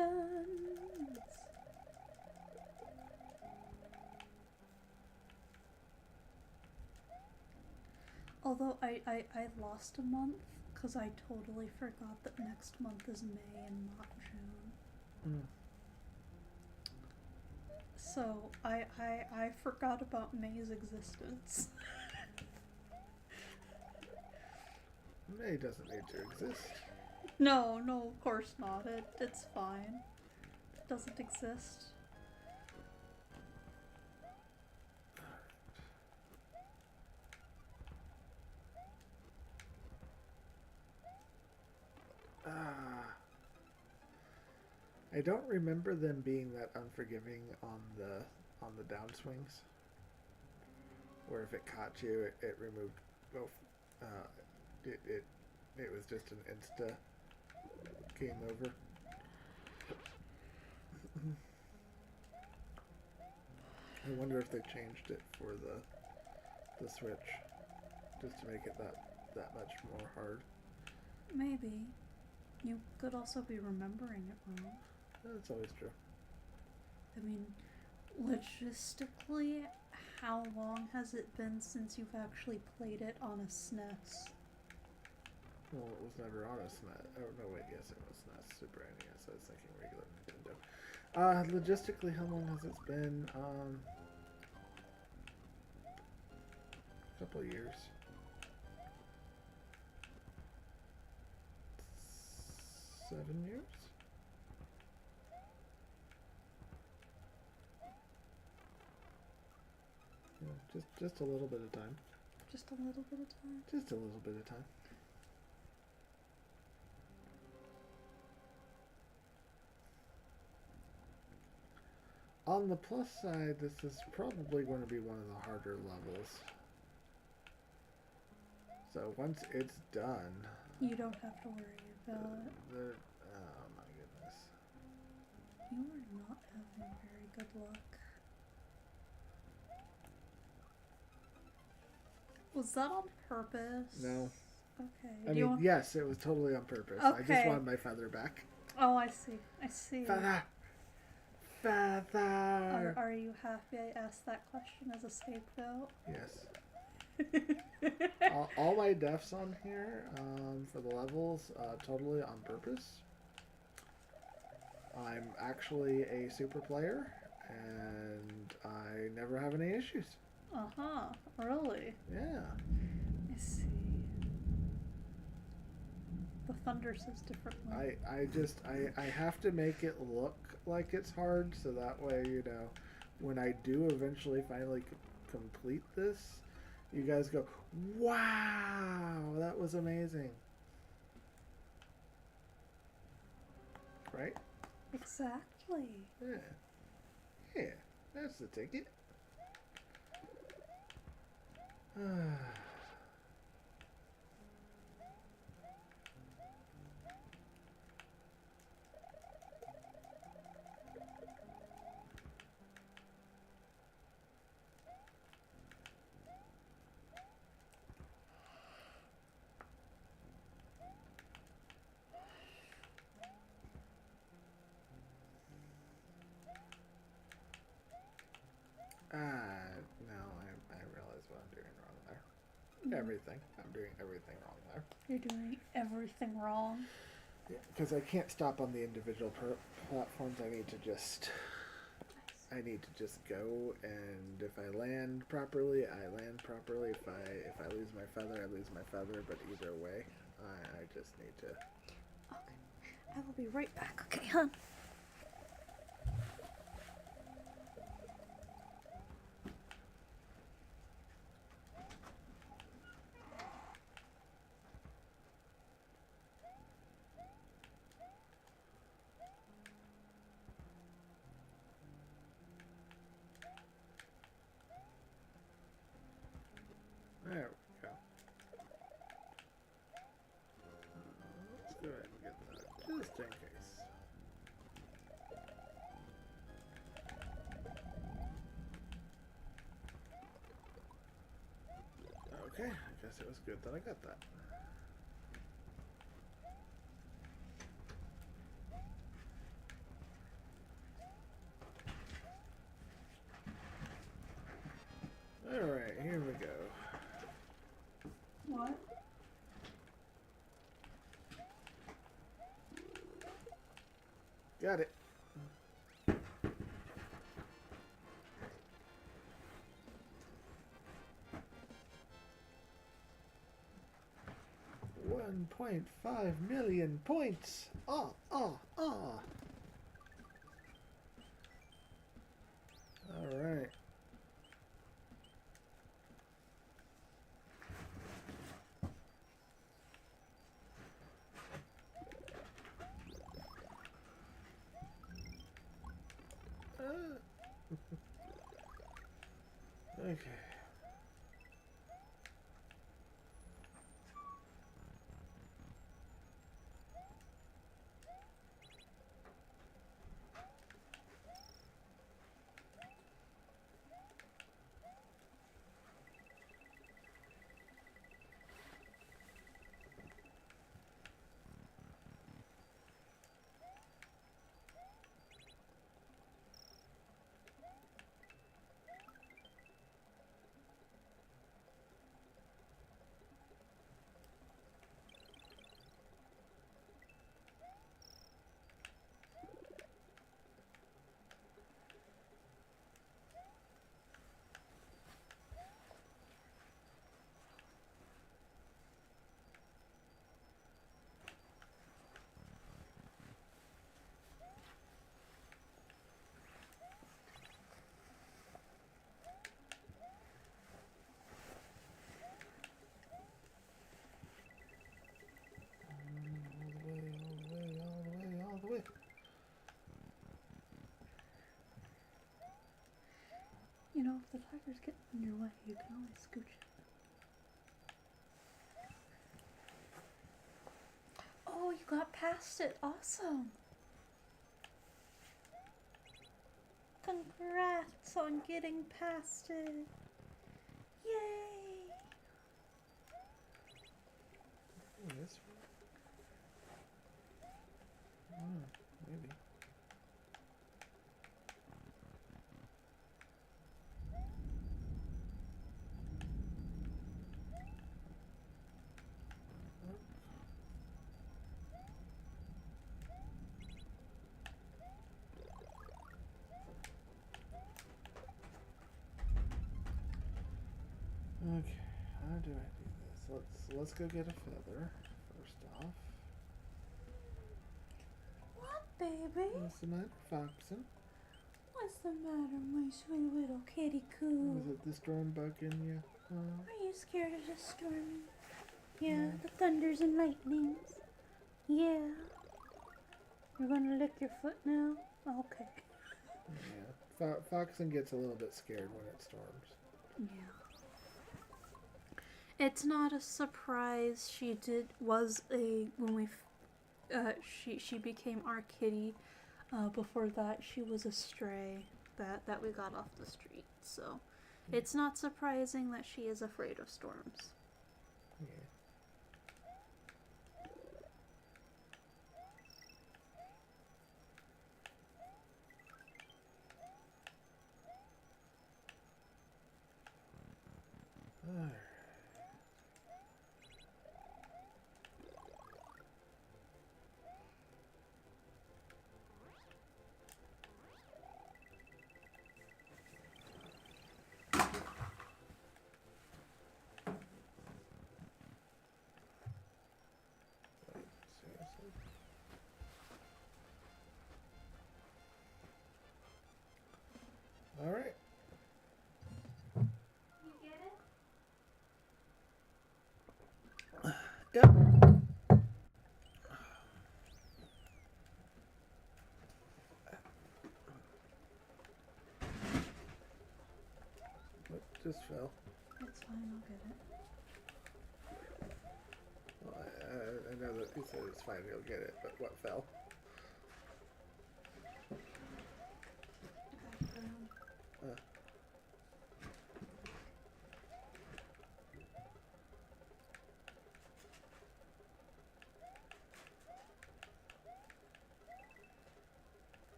Although I lost a month because I totally forgot that next month is May and not June. Mm. So I forgot about May's existence. May doesn't need to exist. No, of course not. It's fine. It doesn't exist. I don't remember them being that unforgiving on the downswings. Where if it caught you, it removed both. It was just an insta game over. I wonder if they changed it for the Switch, just to make it that much more hard. Maybe. You could also be remembering it wrong. That's always true. I mean, logistically, how long has it been since you've actually played it on a SNES? Well, it was never on a SNES. Oh, no, wait, yes, it was SNES. Super NES. I was thinking regular Nintendo. Logistically, how long has it been? A couple of years. 7 years? Yeah, just a little bit of time. Just a little bit of time? Just a little bit of time. On the plus side, this is probably going to be one of the harder levels. So once it's done... You don't have to worry about it. Oh my goodness. You are not having very good luck. Was that on purpose? No. Okay. I mean, yes, it was totally on purpose. Okay. I just wanted my feather back. Oh, I see. I see. Feather! Feather! Are you happy I asked that question as a scapegoat? Yes. all my deaths on here for the levels, totally on purpose. I'm actually a super player, and I never have any issues. Uh-huh. Really? Yeah. I see. The thunder says differently. I have to make it look like it's hard, so that way, when I do eventually finally complete this, you guys go, wow, that was amazing. Right? Exactly. Yeah. Yeah, that's the ticket. No, I realize what I'm doing wrong there. Everything. I'm doing everything wrong there. You're doing everything wrong. Yeah, because I can't stop on the individual platforms. I need to just go, and if I land properly, I land properly. If I lose my feather, I lose my feather. But either way, I just need to. Okay. I will be right back. Okay, hon. There we go. Let's go ahead and get that, just in case. Okay, I guess it was good that I got that. Alright, here we go. What? Got it. $1.5 million points. Ah. All right. Okay. All the way. You know, if the tiger's getting in your way, you can always scooch it. Oh, you got past it. Awesome. Congrats on getting past it. Yay. This one? Maybe. Okay, how do I do this? Let's go get a feather first off. What, baby? What's the matter, Foxen? What's the matter, my sweet little kitty coo? Was it the storm bug in you? Are you scared of the storm? Yeah, the thunders and lightnings. Yeah. You're gonna lick your foot now? Okay. Yeah. Foxen gets a little bit scared when it storms. Yeah. It's not a surprise. She she became our kitty. Before that, she was a stray that we got off the street. So, it's not surprising that she is afraid of storms. Yeah. Alright. All right. You get it? Yep. What just fell? It's fine, I'll get it. Well, I know that you said it's fine, you'll get it, but what fell? Background.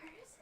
Where is it?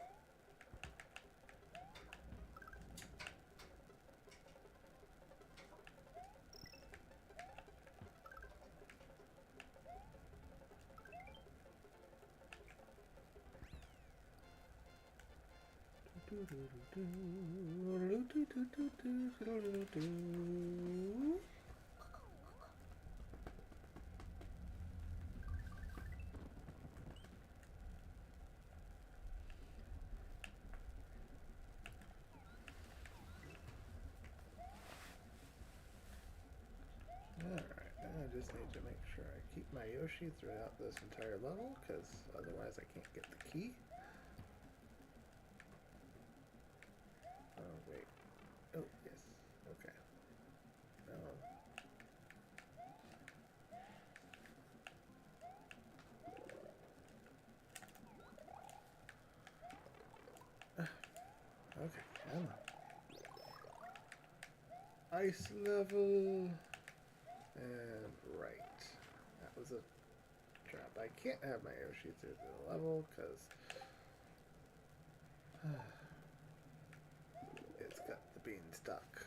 Alright, I just need to make sure I keep my Yoshi throughout this entire level, because otherwise I can't get the key. Oh, wait. Oh, yes. Okay. Okay, come on. Ice level. And right. That was a trap. I can't have my Yoshi through the level, because it's got the bean stuck.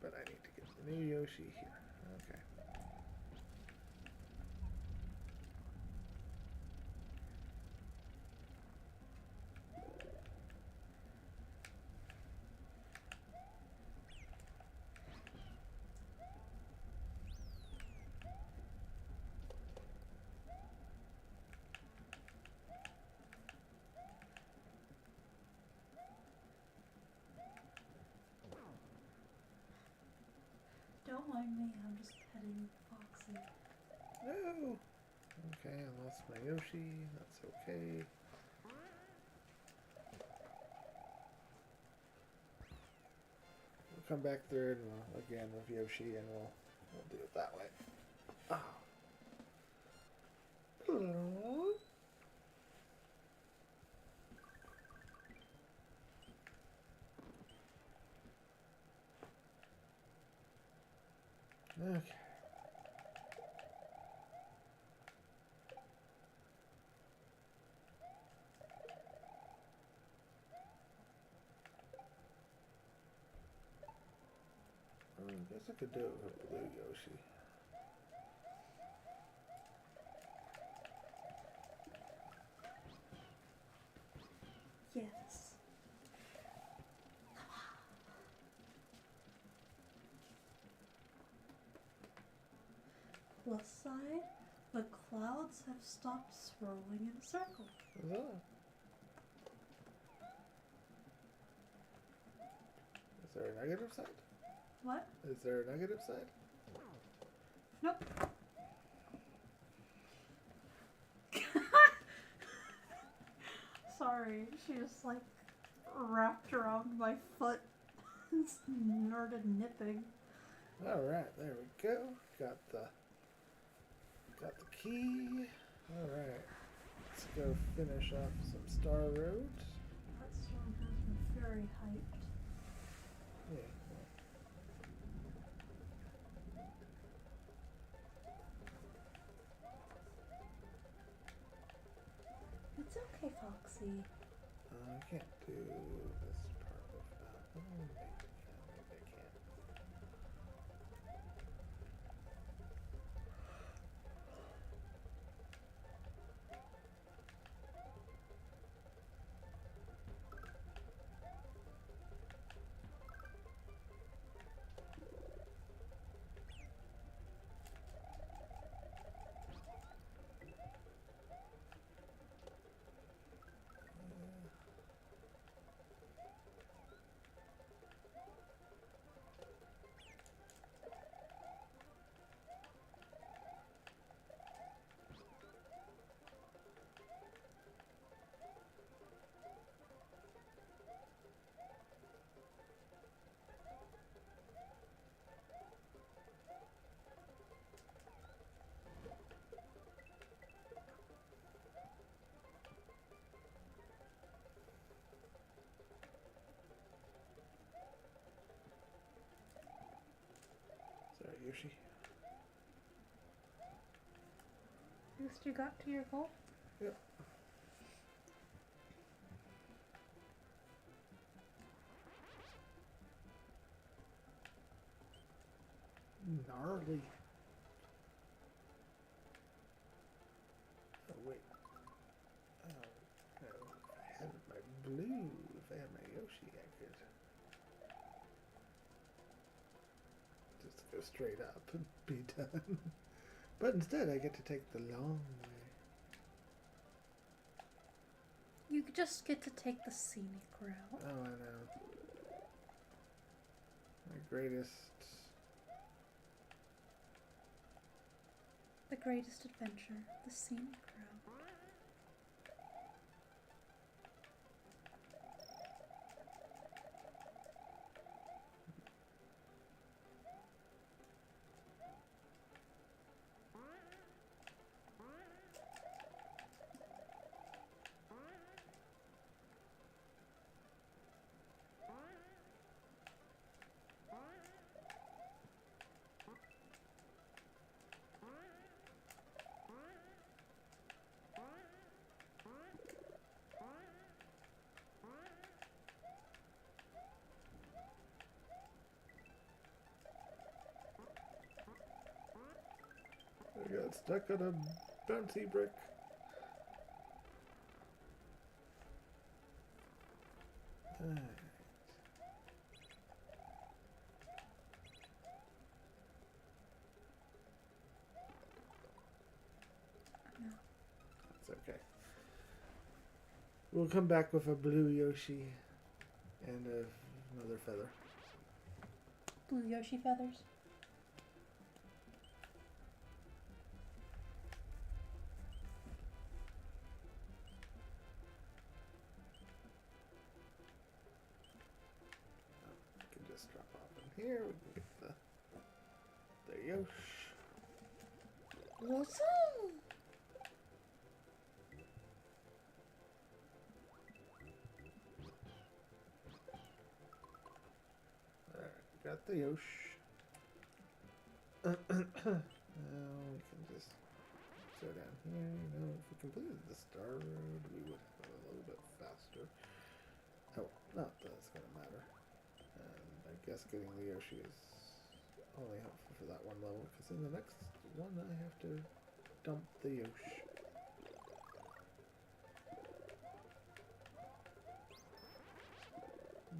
But I need to get the new Yoshi here. Okay. Don't mind me, I'm just petting Foxy. No! Okay, I lost my Yoshi. That's okay. We'll come back through and again with Yoshi, and we'll do it that way. Oh. Okay. I guess I could do it with blue Yoshi. Yes. Plus side, the clouds have stopped swirling in a circle. Oh. Is there a negative side? What? Is there a negative side? Nope. Sorry, she just like wrapped around my foot and started nipping. Alright, there we go. Got the key. Alright. Let's go finish off some Star Road. That storm has me very hyped. Yeah. see. I can't do this part without. Oh, maybe I can. Maybe I can't. Sorry, Yoshi. At least you got to your goal. Yep. Gnarly. Oh, wait. Oh, no. If I had my blue, if I had my Yoshi, I could just go straight up and be done. But instead, I get to take the long way. You just get to take the scenic route. Oh, I know. My greatest. The greatest adventure, the scenic route. I got stuck on a bouncy brick. Alright. No. It's okay. We'll come back with a blue Yoshi and another feather. Blue Yoshi feathers. We can just drop off in here. We can get the Yoshi. Awesome! Alright, got the Yoshi. Now we can just go down here. You know, if we completed the Star Road, we would have a little bit faster. Oh, not that it's going to matter. And I guess getting the Yoshi is only helpful for that one level, because in the next one I have to dump the Yoshi.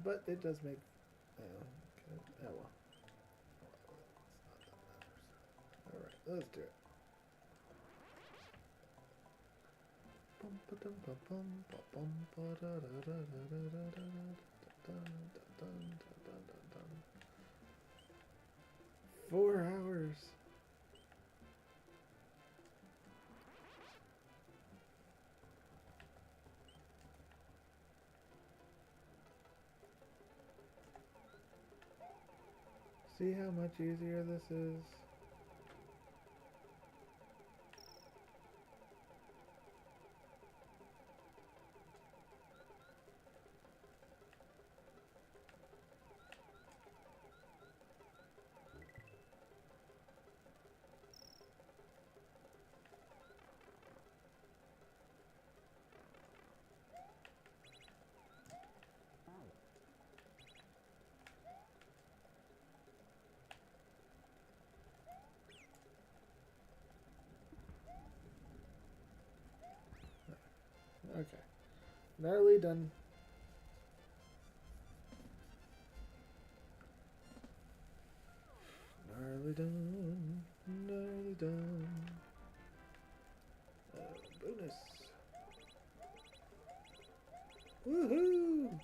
But it does make... okay. Oh well. Alright, let's do it. Bum, 4 hours. See how much easier this is? Okay. Gnarly done. Gnarly done. Gnarly done. Bonus. Woohoo!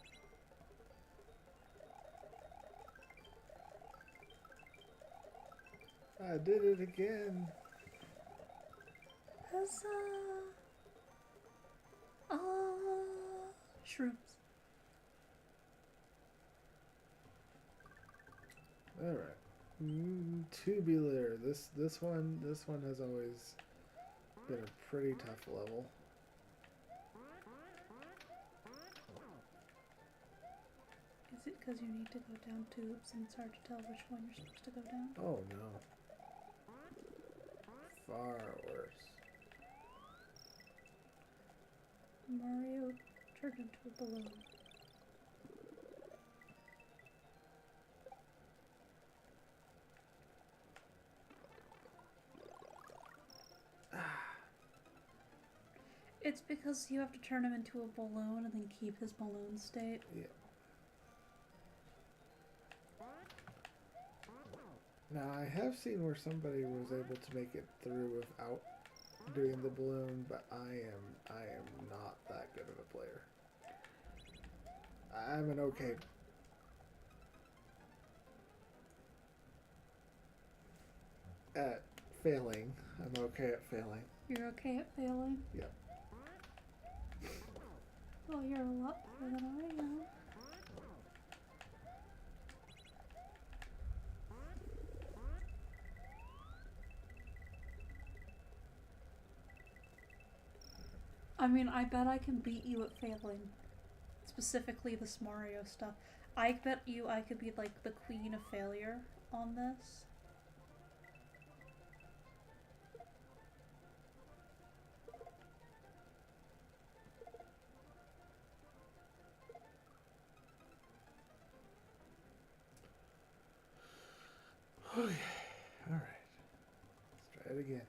I did it again. Huzzah! Shrooms. All right. Tubular. This one has always been a pretty tough level. Is it because you need to go down tubes and it's hard to tell which one you're supposed to go down? Oh no. Far worse. Mario turned into a balloon. It's because you have to turn him into a balloon and then keep his balloon state. Yeah. Now I have seen where somebody was able to make it through without doing the balloon, but I am not that good of a player. I'm an okay. At failing. I'm okay at failing. You're okay at failing? Yep. Well, you're a lot better than I am. I mean, I bet I can beat you at failing. Specifically this Mario stuff. I bet you I could be like the queen of failure on this. Okay. Alright. Let's try it again.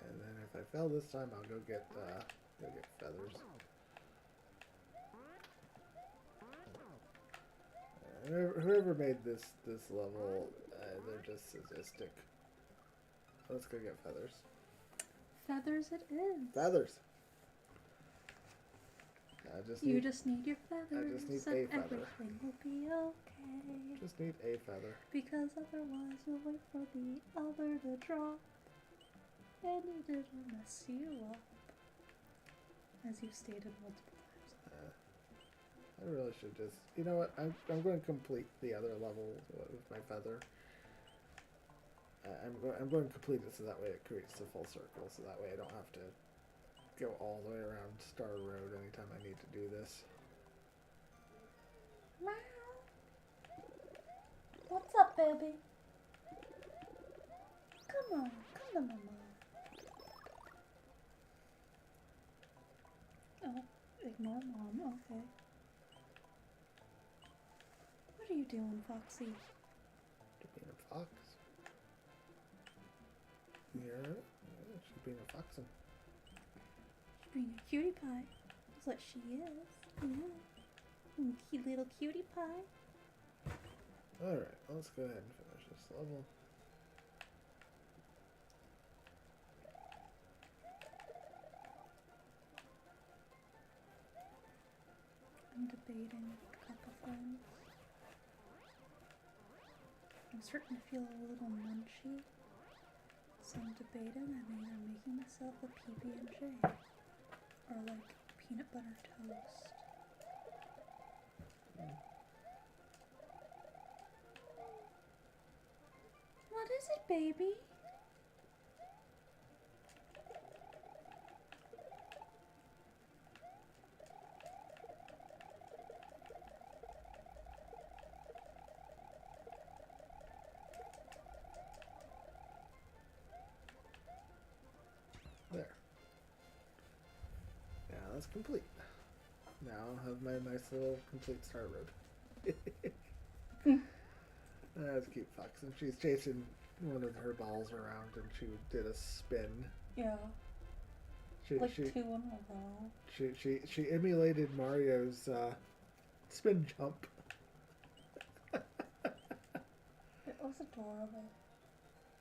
And then if I fail this time, I'll go get feathers. Whoever made this level, they're just sadistic. Let's go get feathers. Feathers it is. Feathers! You just need your feathers. I just need and a feather. everything will be okay. Just need a feather. Because otherwise you'll wait for the other to drop. And it'll mess you up. As you've stated multiple times. I really should just... You know what? I'm going to complete the other level with my feather. I'm going to complete it so that way it creates a full circle. So that way I don't have to go all the way around Star Road anytime I need to do this. Meow. What's up, baby? Come on, mama. Oh, ignore mom, okay. What are you doing, Foxy? Being a fox. Yeah, she's being a foxen. She's being a cutie pie. That's what she is. Yeah. Cute little cutie pie. Alright, let's go ahead and finish this level. I'm debating a couple things. I'm starting to feel a little munchy. So I'm debating I'm either making myself a PB&J or like peanut butter toast. What is it, baby? There. Now that's complete. Now I'll have my nice little complete Star Road. That's cute fox. And she's chasing one of her balls around and she did a spin. Yeah. She like she 2 in a row. she emulated Mario's spin jump. It was adorable.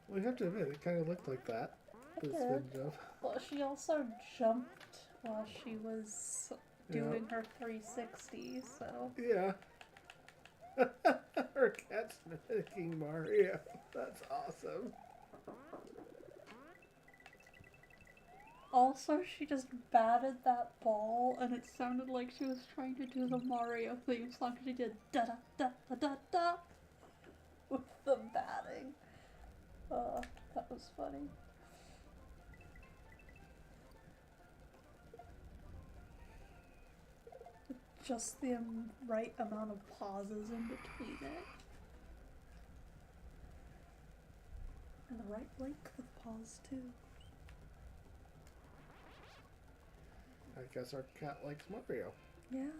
We have to admit, it kind of looked like that. The It spin did. jump. Well, she also jumped while she was doing Yeah. her 360, so. Yeah. Her cat's mimicking Mario. That's awesome. Also, she just batted that ball, and it sounded like she was trying to do the Mario theme song. She did da da da da da da with the batting. That was funny. Just the right amount of pauses in between it. And the right length of pause, too. I guess our cat likes Mario. Yeah,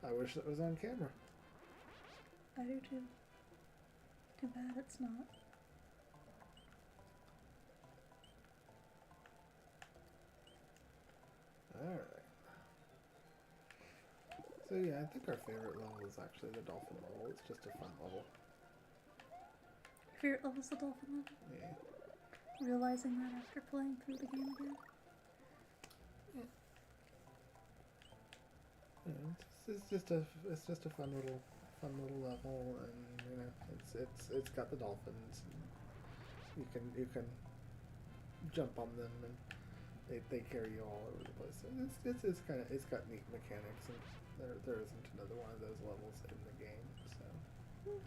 I wish it was on camera. I do too. Too bad it's not. Alright. So yeah, I think our favorite level is actually the dolphin level. It's just a fun level. Favorite level's the dolphin level? Yeah. Realizing that after playing through the game again? Yeah, it's just a fun little level, and you know it's got the dolphins. And you can jump on them, and they carry you all over the place. And it's got neat mechanics, and there isn't another one of those levels in the game. So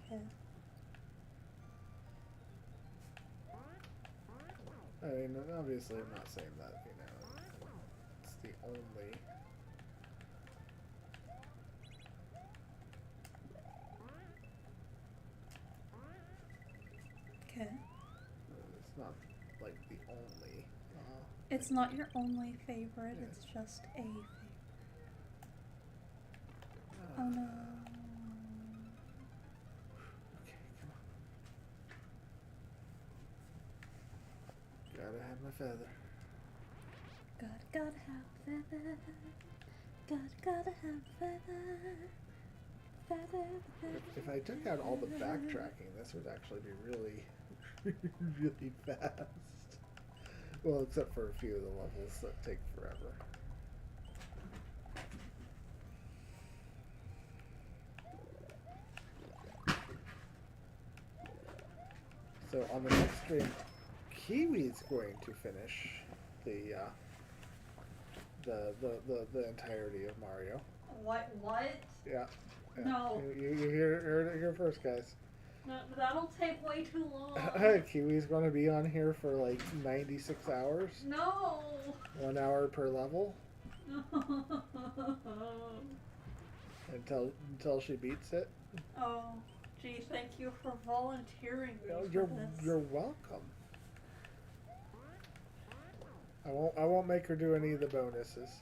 Okay. I mean, obviously, I'm not saying that it's the only. Okay. It's not like the only. It's not your only favorite, Yeah. it's just a favorite. Oh no. Okay, come on. Gotta have my feather. Gotta have feather. Gotta have feather. Feather. If I took out all the backtracking, this would actually be really, really fast. Well, except for a few of the levels that take forever. So on the next stream, Kiwi's going to finish the entirety of Mario. What? Yeah. No. You heard it here first, guys. No, that'll take way too long. Kiwi's going to be on here for like 96 hours. No. 1 hour per level. Until she beats it. Oh, gee, thank you for volunteering me for You're this. welcome. I won't make her do any of the bonuses.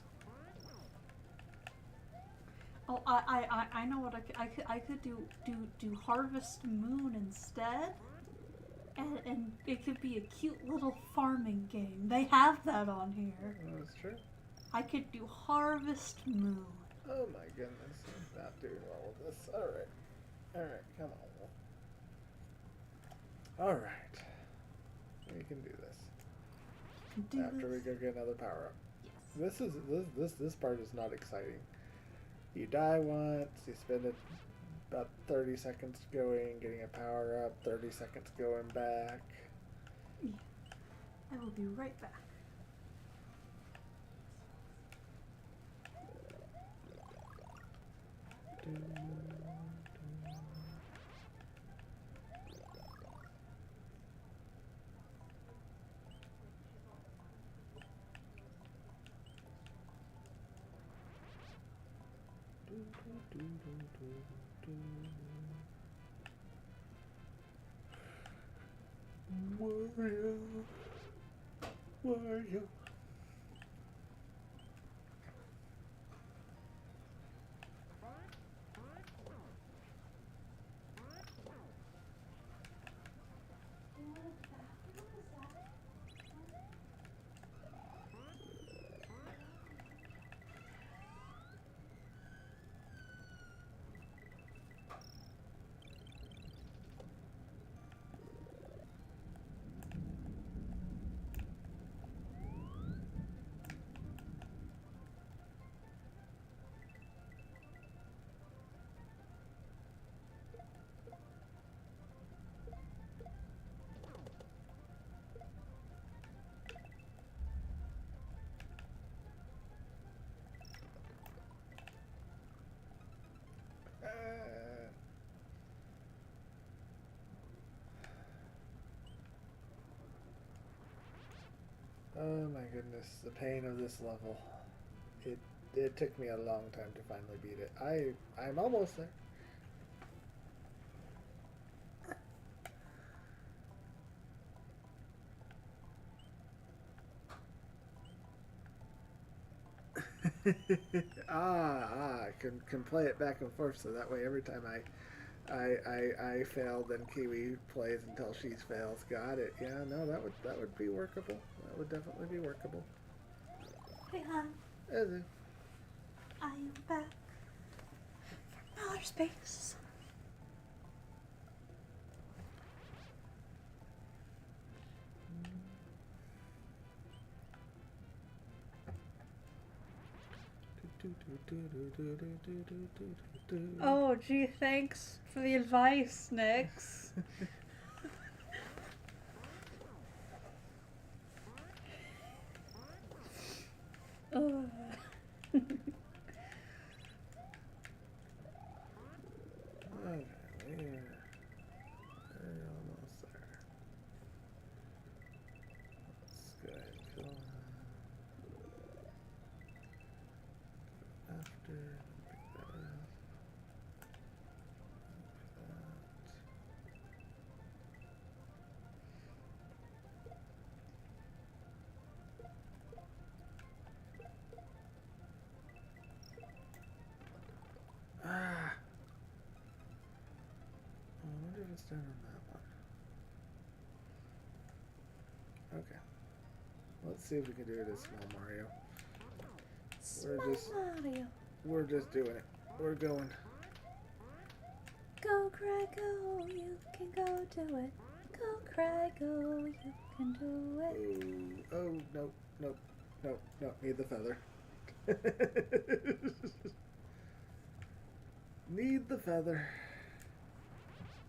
Oh, I know what I could do Harvest Moon instead, and it could be a cute little farming game. They have that on here. That's true. I could do Harvest Moon. Oh my goodness, I'm not doing well with this. Alright, come on. Alright. We can do this. After we go get another power up. Yes. This part is not exciting. You die once, you spend about 30 seconds going, getting a power up, 30 seconds going back. Yeah. I will be right back. Mario. Mario. Oh my goodness, the pain of this level. It took me a long time to finally beat it. I'm almost there. I can play it back and forth, so that way every time I fail, then Kiwi plays until she's fails. Got it. Yeah, no, that would be workable. That would definitely be workable. Hey, hon. Is it? I am back from outer space. Oh, gee, thanks for the advice, Nix. Oh. Okay, we're almost there. Let's go ahead and kill him. After, pick that up. Ah! I wonder if it's done on that one. Okay. Let's see if we can do it as Small Mario. Mario. We're just doing it. We're going. Go, cry, go, you can go do it. Go, cry, go, you can do it. Oh, nope. Need the feather. Need the feather.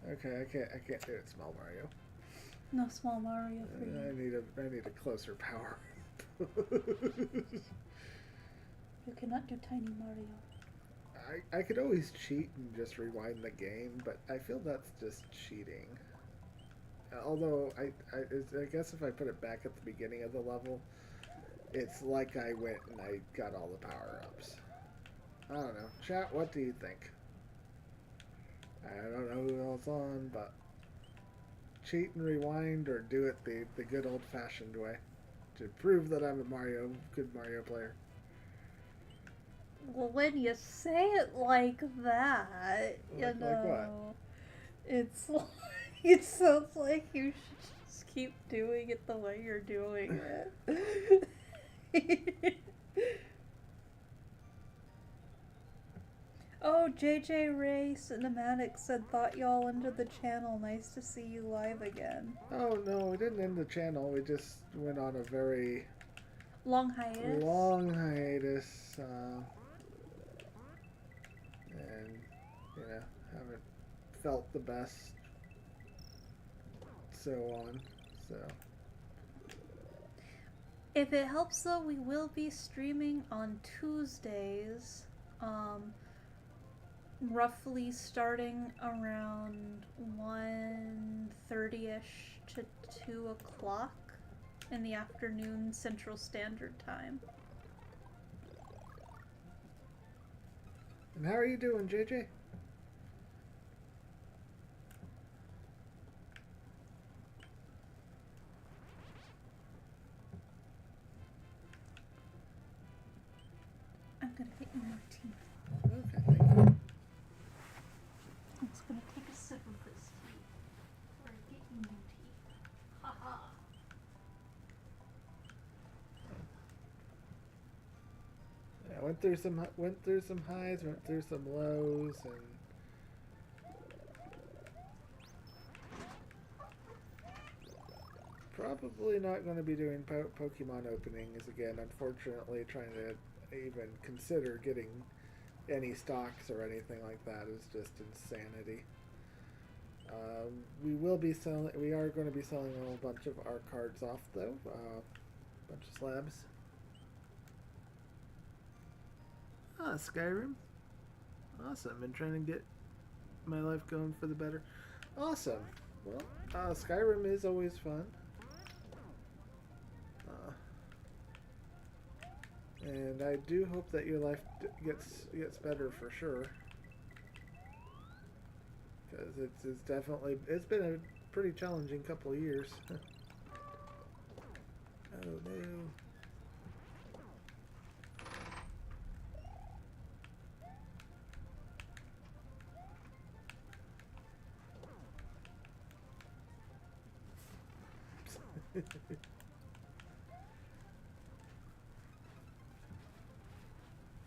Okay, I can't do it, Small Mario. No Small Mario for you. I need a closer power. You cannot do Tiny Mario. I could always cheat and just rewind the game, but I feel that's just cheating. Although I guess if I put it back at the beginning of the level, it's like I went and I got all the power-ups. I don't know. Chat, what do you think? I don't know who else on, but cheat and rewind or do it the good old-fashioned way to prove that I'm a good Mario player. Well, when you say it like that, Like what? It's like, it sounds like you should just keep doing it the way you're doing it. Oh, JJ Ray Cinematic said, thought y'all ended the channel. Nice to see you live again. Oh, no, we didn't end the channel. We just went on a very long hiatus. And, haven't felt the best. So on. So. If it helps though, we will be streaming on Tuesdays. Roughly starting around 1:30ish to 2 o'clock in the afternoon Central Standard Time. And how are you doing, JJ? I'm gonna get you more tea. Okay, thank you. I'm just gonna take a sip of this tea before I get you more tea. Haha. Yeah, went through some highs, went through some lows, and probably not going to be doing Pokemon openings again. Unfortunately, trying to even consider getting any stocks or anything like that is just insanity. We are going to be selling a whole bunch of our cards off though. Bunch of slabs. Skyrim. Awesome. Been trying to get my life going for the better. Awesome. Well, Skyrim is always fun. And I do hope that your life gets better for sure. Because it's definitely, it's been a pretty challenging couple of years. Oh no.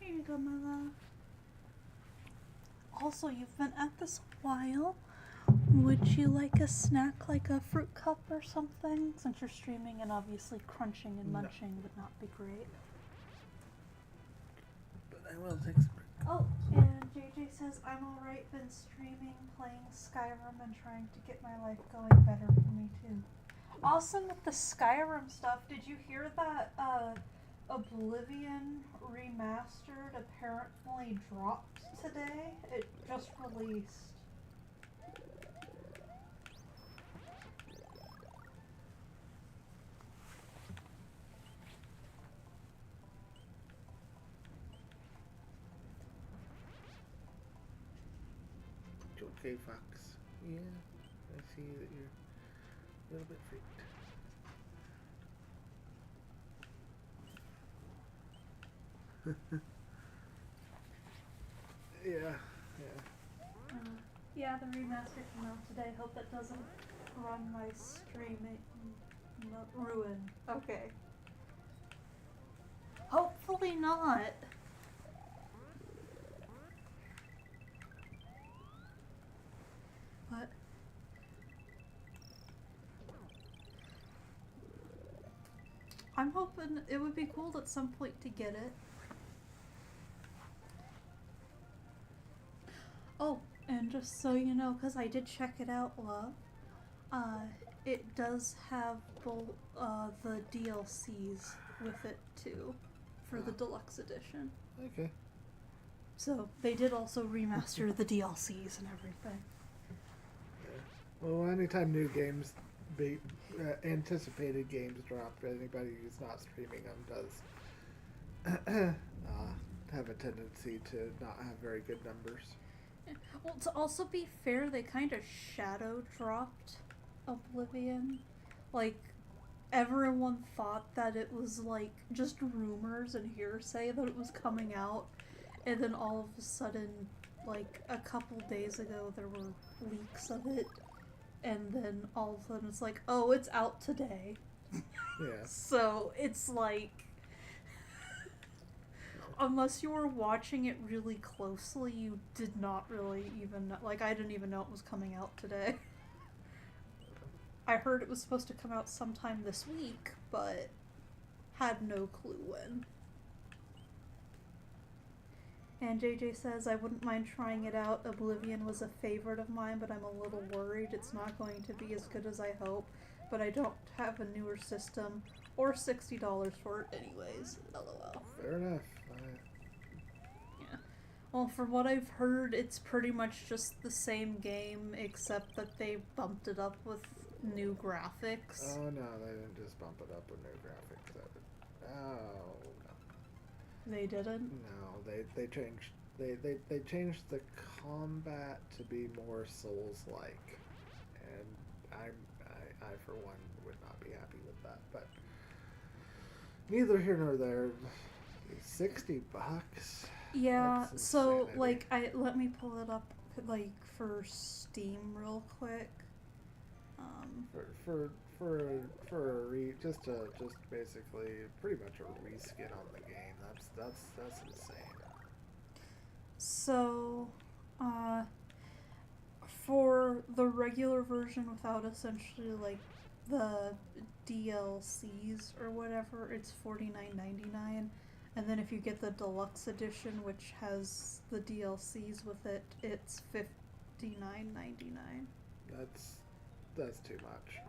Here you go, my love. Also, you've been at this a while. Would you like a snack, like a fruit cup or something? Since you're streaming and obviously crunching and No. munching would not be great. But I will take some. Oh, and JJ says, I'm alright, been streaming, playing Skyrim, and trying to get my life going better for me too. Awesome with the Skyrim stuff. Did you hear that Oblivion Remastered apparently dropped today? It just released. Okay, Fox. Yeah, I see that you're a little bit freaked. Yeah. Yeah, the remaster came out today. Hope that doesn't run my streaming. Ruin. Okay. Hopefully not. What? I'm hoping it would be cool at some point to get it. Oh, and just so you know, because I did check it out, love, it does have both the DLCs with it too, for the deluxe edition. Okay. So they did also remaster the DLCs and everything. Yeah. Well, anytime new games, anticipated games drop, anybody who's not streaming them does have a tendency to not have very good numbers. Well, to also be fair, they kind of shadow dropped Oblivion. Like, everyone thought that it was like just rumors and hearsay that it was coming out, and then all of a sudden, like a couple days ago, there were leaks of it, and then all of a sudden it's like, oh, it's out today. Yeah. So it's like, unless you were watching it really closely, you did not really even know. Like, I didn't even know it was coming out today. I heard it was supposed to come out sometime this week, but had no clue when. And JJ says, I wouldn't mind trying it out. Oblivion was a favorite of mine, but I'm a little worried it's not going to be as good as I hope. But I don't have a newer system or $60 for it anyways. LOL. Fair enough. Yeah. Well, from what I've heard, it's pretty much just the same game, except that they bumped it up with new graphics. Oh no, they didn't just bump it up with new graphics. No. They didn't? No, they changed. They changed the combat to be more Souls-like, and I for one would not be happy with that. But neither here nor there. $60. Yeah. That's So insanity. like, let me pull it up like for Steam real quick. Just basically pretty much a reskin on the game. That's insane. So, for the regular version without essentially like the DLCs or whatever, it's $49.99, and then if you get the deluxe edition, which has the DLCs with it, it's $59.99. That's too much.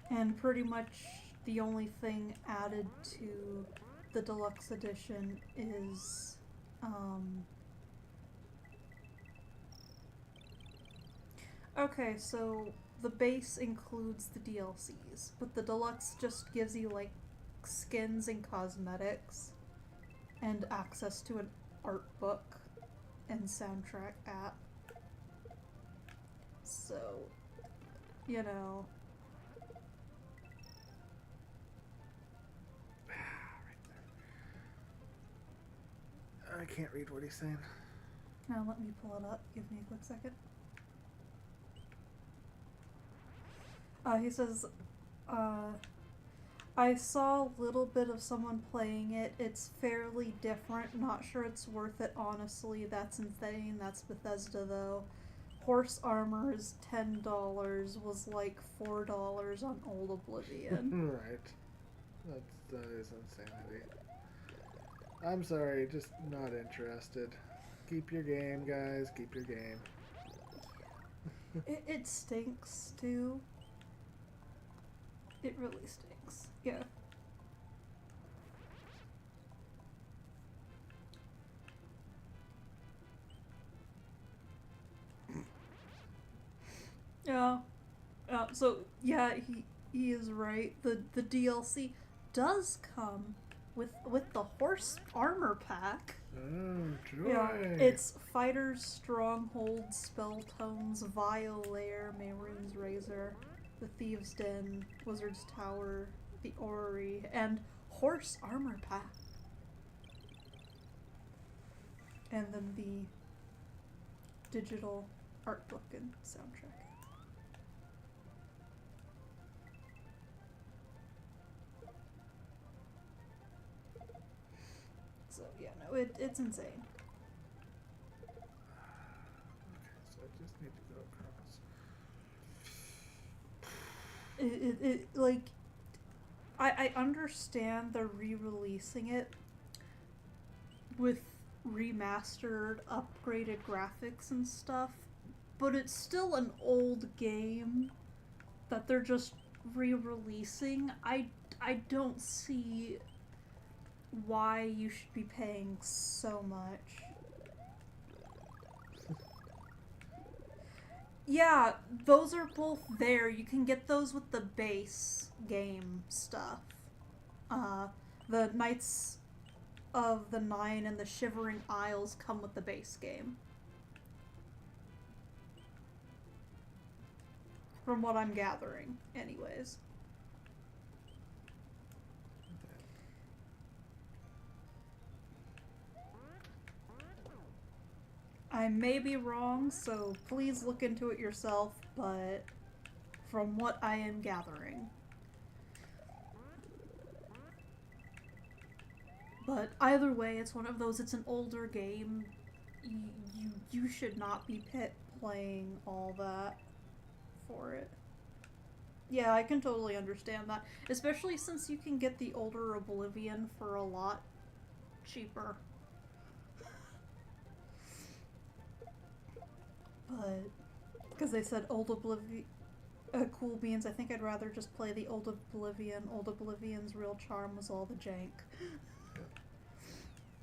And pretty much the only thing added to the deluxe edition is okay, so the base includes the DLCs, but the deluxe just gives you like skins and cosmetics and access to an art book and soundtrack app. So, you know. I can't read what he's saying. Now let me pull it up. Give me a quick second. He says, I saw a little bit of someone playing it. It's fairly different. Not sure it's worth it, honestly. That's insane. That's Bethesda, though. Horse armor is $10. Was like $4 on Old Oblivion. Right. That is insanity. I'm sorry, just not interested. Keep your game, guys. Keep your game. It stinks, too. It really stinks. Yeah. Yeah. So yeah, he is right. The DLC does come with the horse armor pack. Oh, joy. Yeah, it's Fighter's Stronghold, Spelltones, Vile Lair, Mehrunes Razor, the Thieves' Den, Wizard's Tower, the Orrery, and Horse Armor Pack. And then the digital art book and soundtrack. So yeah, no, it's insane. Okay, so I just need to go across. It like I understand they're re-releasing it with remastered, upgraded graphics and stuff, but it's still an old game that they're just re-releasing. I don't see why you should be paying so much. Yeah, those are both there. You can get those with the base game stuff. The Knights of the Nine and the Shivering Isles come with the base game. From what I'm gathering, anyways. I may be wrong, so please look into it yourself, but from what I am gathering. But either way, it's one of those, it's an older game. You should not be playing all that for it. Yeah, I can totally understand that. Especially since you can get the older Oblivion for a lot cheaper. But, because they said Old Oblivion, Cool Beans, I think I'd rather just play the Old Oblivion. Old Oblivion's real charm was all the jank.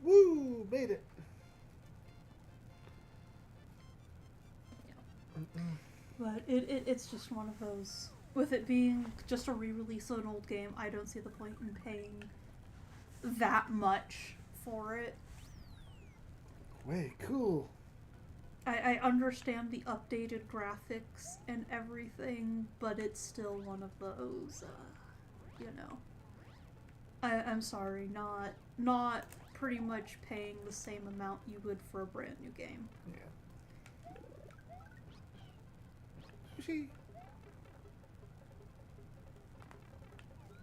Woo! Made it! Yeah. But it's just one of those, with it being just a re-release of an old game, I don't see the point in paying that much for it. Way cool! I understand the updated graphics and everything, but it's still one of those, you know. I'm sorry, not pretty much paying the same amount you would for a brand new game. Yeah. Sushi!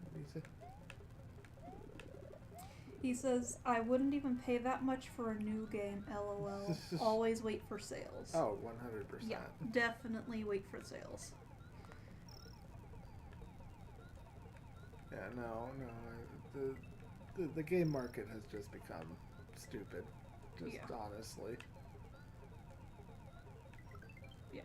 What do you say? He says, I wouldn't even pay that much for a new game, lol. Always wait for sales. Oh, 100%. Yeah, definitely wait for sales. Yeah, no. The game market has just become stupid. Just honestly. Yeah.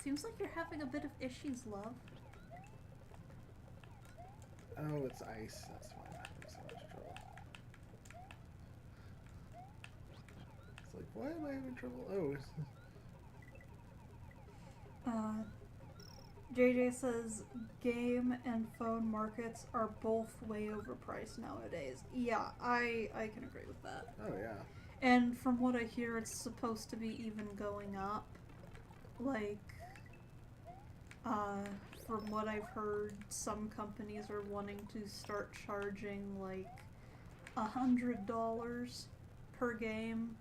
Seems like you're having a bit of issues, love. Oh, it's ice. That's why I'm having so much trouble. It's like, why am I having trouble? Oh, JJ says game and phone markets are both way overpriced nowadays. Yeah, I can agree with that. oh yeah. And from what I hear, it's supposed to be even going up. Like, from what I've heard, some companies are wanting to start charging like $100 per game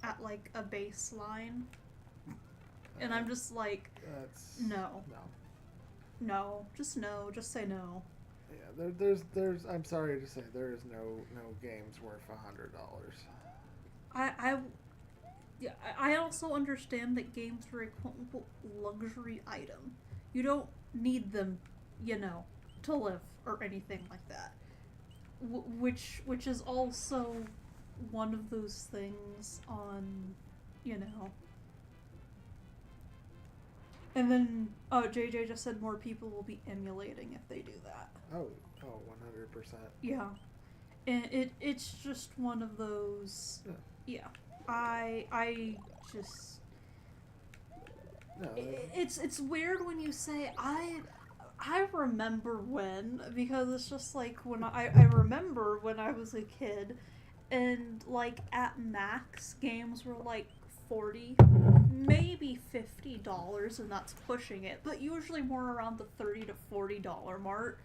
at like a baseline. And I'm just like, That's no. no. No, just say no. Yeah, there's. I'm sorry to say, there is no games worth $100. I also understand that games are a quote unquote luxury item. You don't need them, to live or anything like that. Which is also one of those things on, you know. And then, JJ just said more people will be emulating if they do that. Oh, 100%. Yeah. And it's just one of those. Yeah. I just. No. It's weird when you say I remember when, because it's just like when I remember when I was a kid, and like at max games were like $40, maybe $50, and that's pushing it, but usually more around the $30 to $40 mark.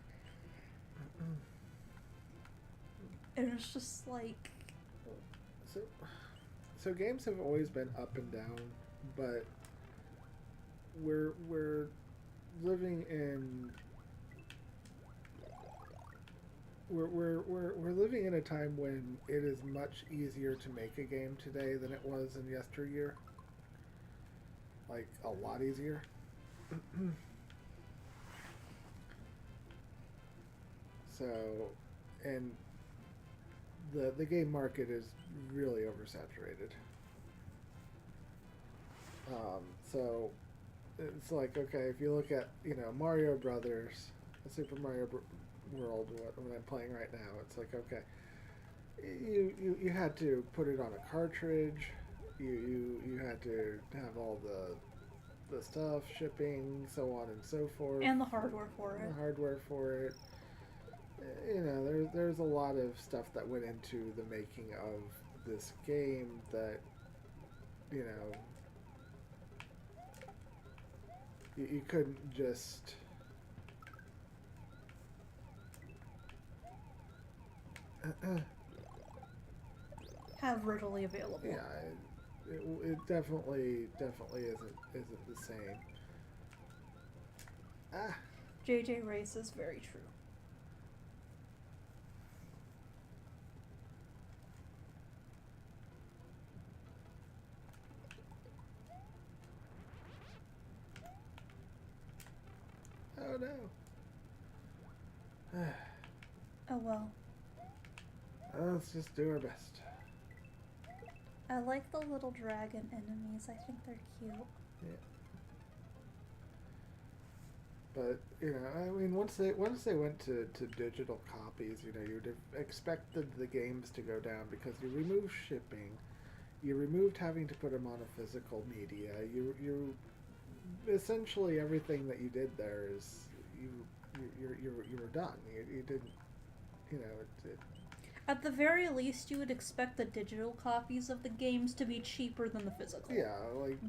And it's just like, so games have always been up and down, but we're living in we're living in a time when it is much easier to make a game today than it was in yesteryear. Like a lot easier. So, and the game market is really oversaturated. So it's like, okay, if you look at Mario Brothers, Super Mario World, what I'm playing right now, it's like, okay, you had to put it on a cartridge, you had to have all the stuff, shipping, so on and so forth, and the hardware for it. The hardware for it. There's a lot of stuff that went into the making of this game that you couldn't just have readily available. Yeah, it definitely isn't the same. JJ Race is very true. Oh no. Oh well. Let's just do our best. I like the little dragon enemies. I think they're cute. Yeah. But I mean, once they went to digital copies, you'd have expected the games to go down because you removed shipping, you removed having to put them on a physical media. You essentially everything that you did there is you were done. You didn't, it At the very least, you would expect the digital copies of the games to be cheaper than the physical. Yeah,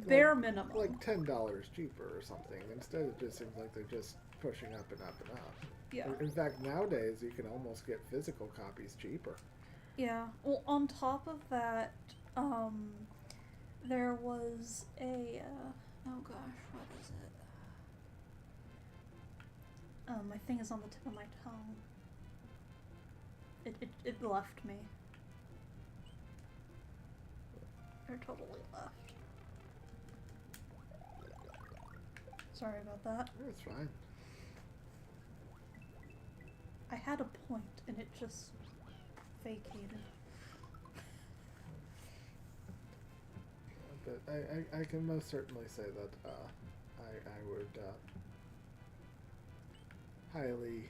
bare minimum. Like $10 cheaper or something. Instead, it just seems like they're just pushing up and up and up. Yeah. In fact, nowadays you can almost get physical copies cheaper. Yeah. Well, on top of that, there was a oh gosh, what is it? My thing is on the tip of my tongue. It left me. It totally left. Sorry about that. It's fine. I had a point and it just vacated. But I can most certainly say that I would highly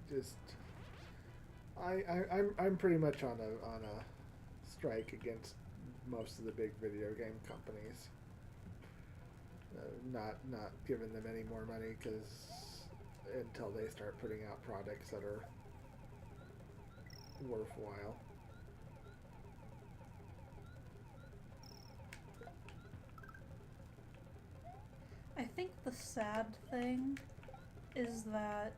just I'm pretty much on a strike against most of the big video game companies. Not giving them any more money because until they start putting out products that are worthwhile. I think the sad thing is that,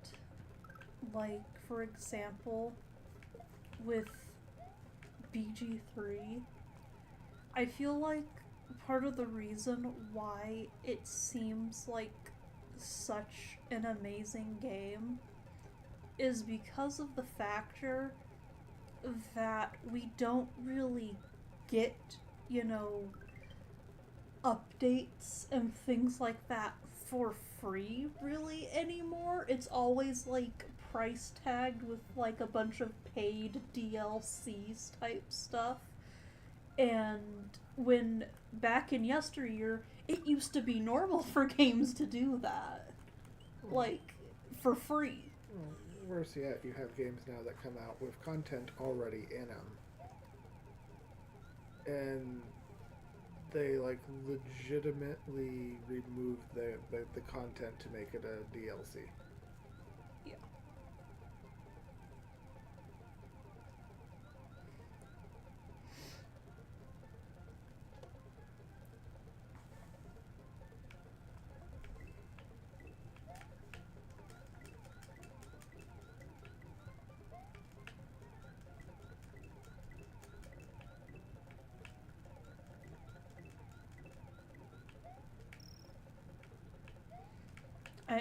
like, for example, with BG3, I feel like part of the reason why it seems like such an amazing game is because of the factor that we don't really get, you know, updates and things like that for free really anymore. It's always like price tagged with like a bunch of paid DLCs type stuff. And when back in yesteryear, it used to be normal for games to do that. Like, for free. Well, worse yet, you have games now that come out with content already in them. And they, like, legitimately remove the content to make it a DLC. Yeah.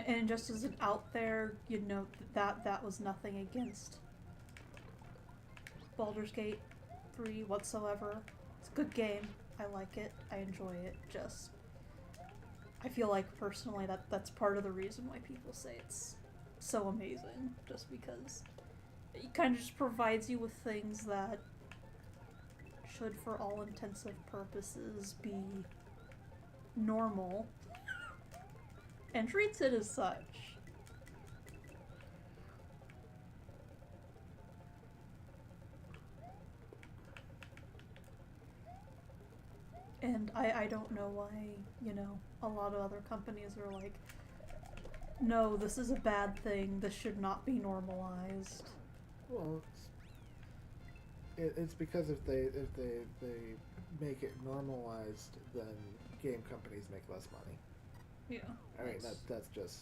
And just as an out there, you know, that was nothing against Baldur's Gate 3 whatsoever. It's a good game. I like it. I enjoy it. Just, I feel like personally that's part of the reason why people say it's so amazing. Just because it kind of just provides you with things that should, for all intensive purposes, be normal. And treats it as such. And I don't know why, you know, a lot of other companies are like, no, this is a bad thing, this should not be normalized. Well, it's because if they make it normalized, then game companies make less money. Yeah. I mean, that's just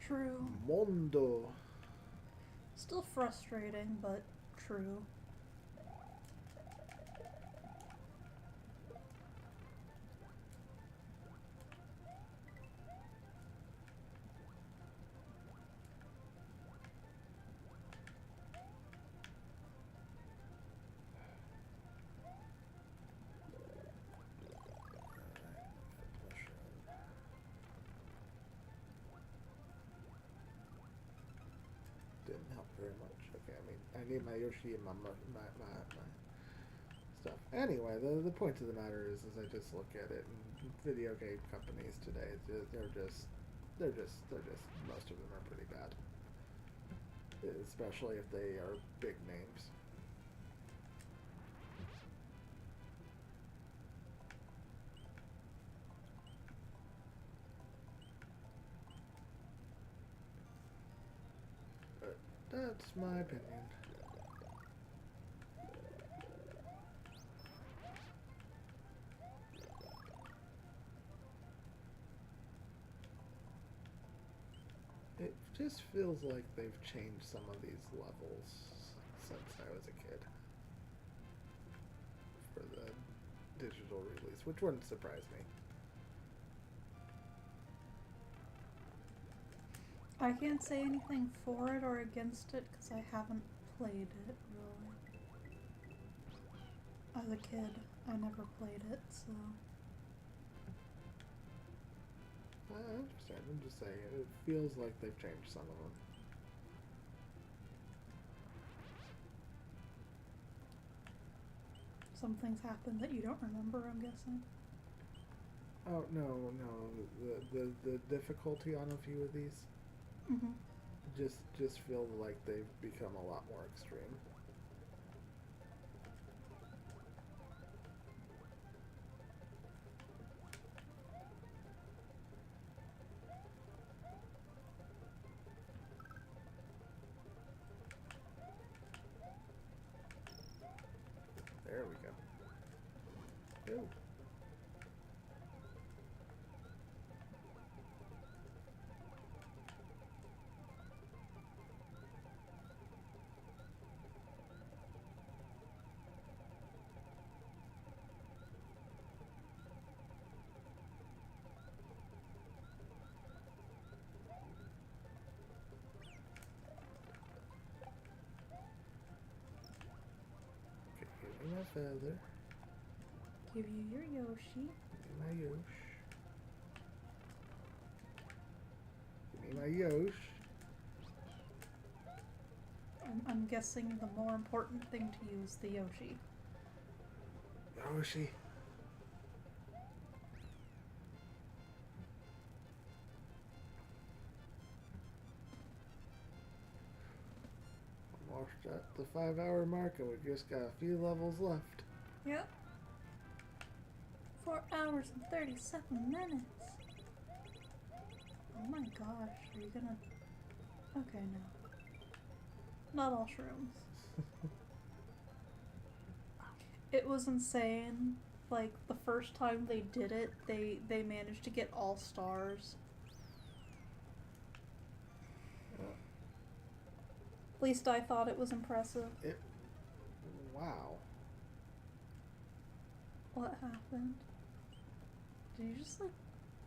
true. Mondo. Still frustrating, but true. Didn't help very much. Okay, I mean, I need my Yoshi and my stuff. Anyway, the point of the matter is I just look at it, and video game companies today, they're just most of them are pretty bad, especially if they are big names. But that's my opinion. It just feels like they've changed some of these levels since I was a kid for the digital release, which wouldn't surprise me. I can't say anything for it or against it because I haven't played it, really. As a kid, I never played it, so... I understand. I'm just saying it feels like they've changed some of them. some things happen that you don't remember, I'm guessing. Oh no. The difficulty on a few of these Mm-hmm. just feel like they've become a lot more extreme. There we go. Ooh. Okay, give me my feather. Give you your Yoshi. Give me my Yosh. Give me my Yosh. I'm guessing the more important thing to use the Yoshi. Yoshi. Almost at the 5-hour mark and we've just got a few levels left. Yep. 4 hours and 37 minutes. Oh my gosh, are you gonna... Okay, no. Not all shrooms. It was insane. Like, the first time they did it, they managed to get all stars. At least I thought it was impressive. Wow. What happened? Did you just, like,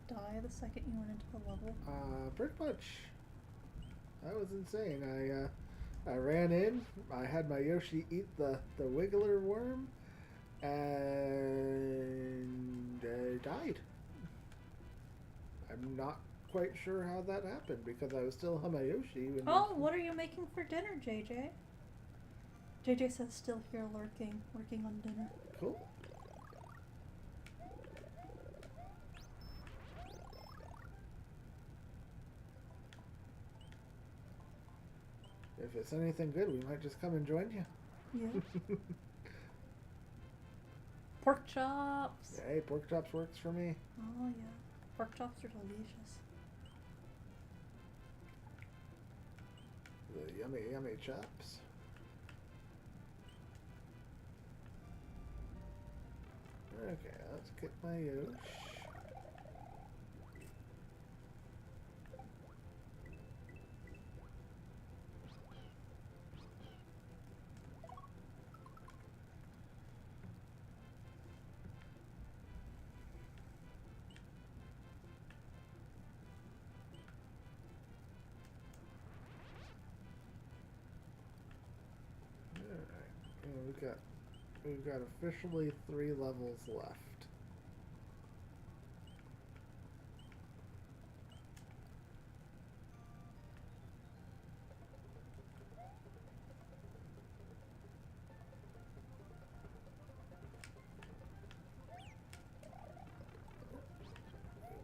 die the second you went into the level? Pretty much. That was insane. I ran in, I had my Yoshi eat the wiggler worm, and I died. I'm not quite sure how that happened because I was still on my Yoshi. Oh, what are you making for dinner, JJ? JJ says still here working on dinner. Cool. If it's anything good, we might just come and join you. Yeah. Pork chops. Hey, pork chops works for me. Oh yeah, pork chops are delicious. The yummy, yummy chops. Okay, let's get my Yosh. We've got officially 3 levels left.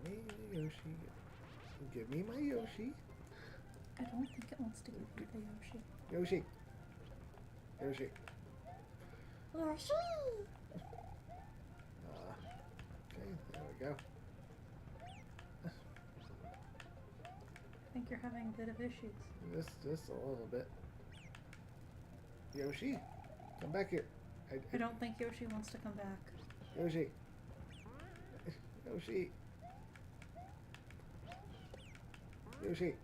Give me Yoshi. Give me my Yoshi. I don't think it wants to give you the Yoshi. Yoshi. Yoshi. Yoshi! Okay, there we go. I think you're having a bit of issues. Just a little bit. Yoshi, come back here. I don't think Yoshi wants to come back. Yoshi. Yoshi. Yoshi.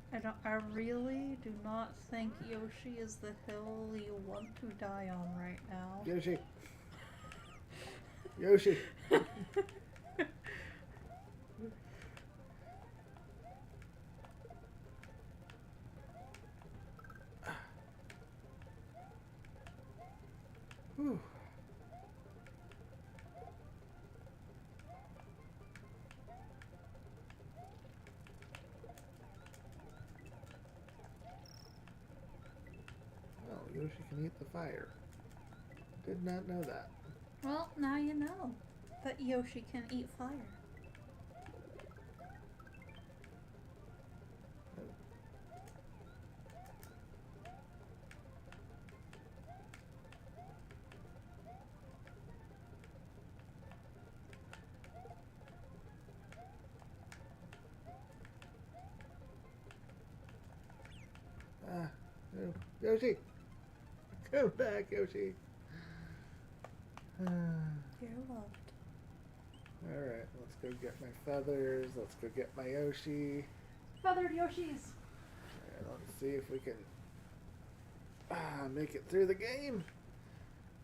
I really do not think Yoshi is the hill you want to die on right now. Yoshi. Yoshi. Whew. Oh, Yoshi can eat the fire. Did not know that. Well, now you know that Yoshi can eat fire. Ah, no. Yoshi! Come back, Yoshi! You're loved. Alright, let's go get my feathers. Let's go get my Yoshi. Feathered Yoshis. And let's see if we can make it through the game.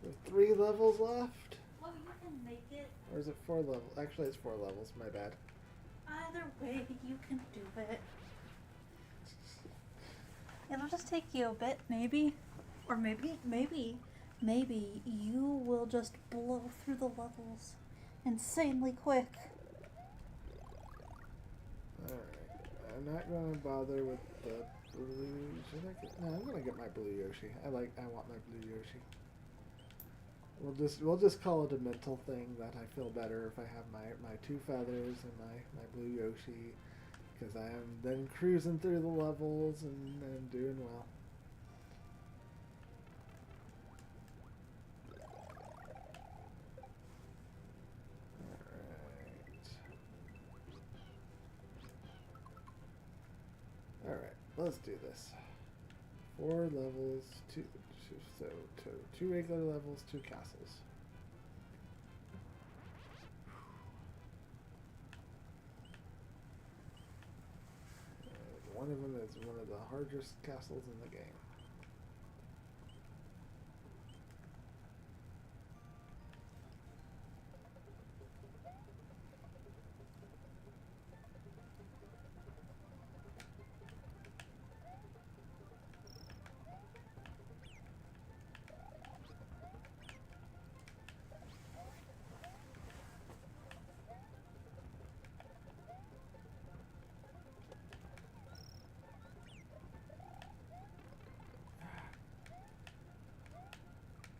With 3 levels left. Well, you can make it. Or is it 4 levels? Actually, it's 4 levels. My bad. Either way, you can do it. It'll just take you a bit, maybe. Or maybe you will just blow through the levels insanely quick. Alright. I'm not going to bother with the blue. Should I get... No, I'm going to get my blue Yoshi. I want my blue Yoshi. We'll just call it a mental thing that I feel better if I have my 2 feathers and my blue Yoshi, because I am then cruising through the levels and doing well. Alright, let's do this. 4 levels, 2 regular levels, 2 castles. One of them is one of the hardest castles in the game.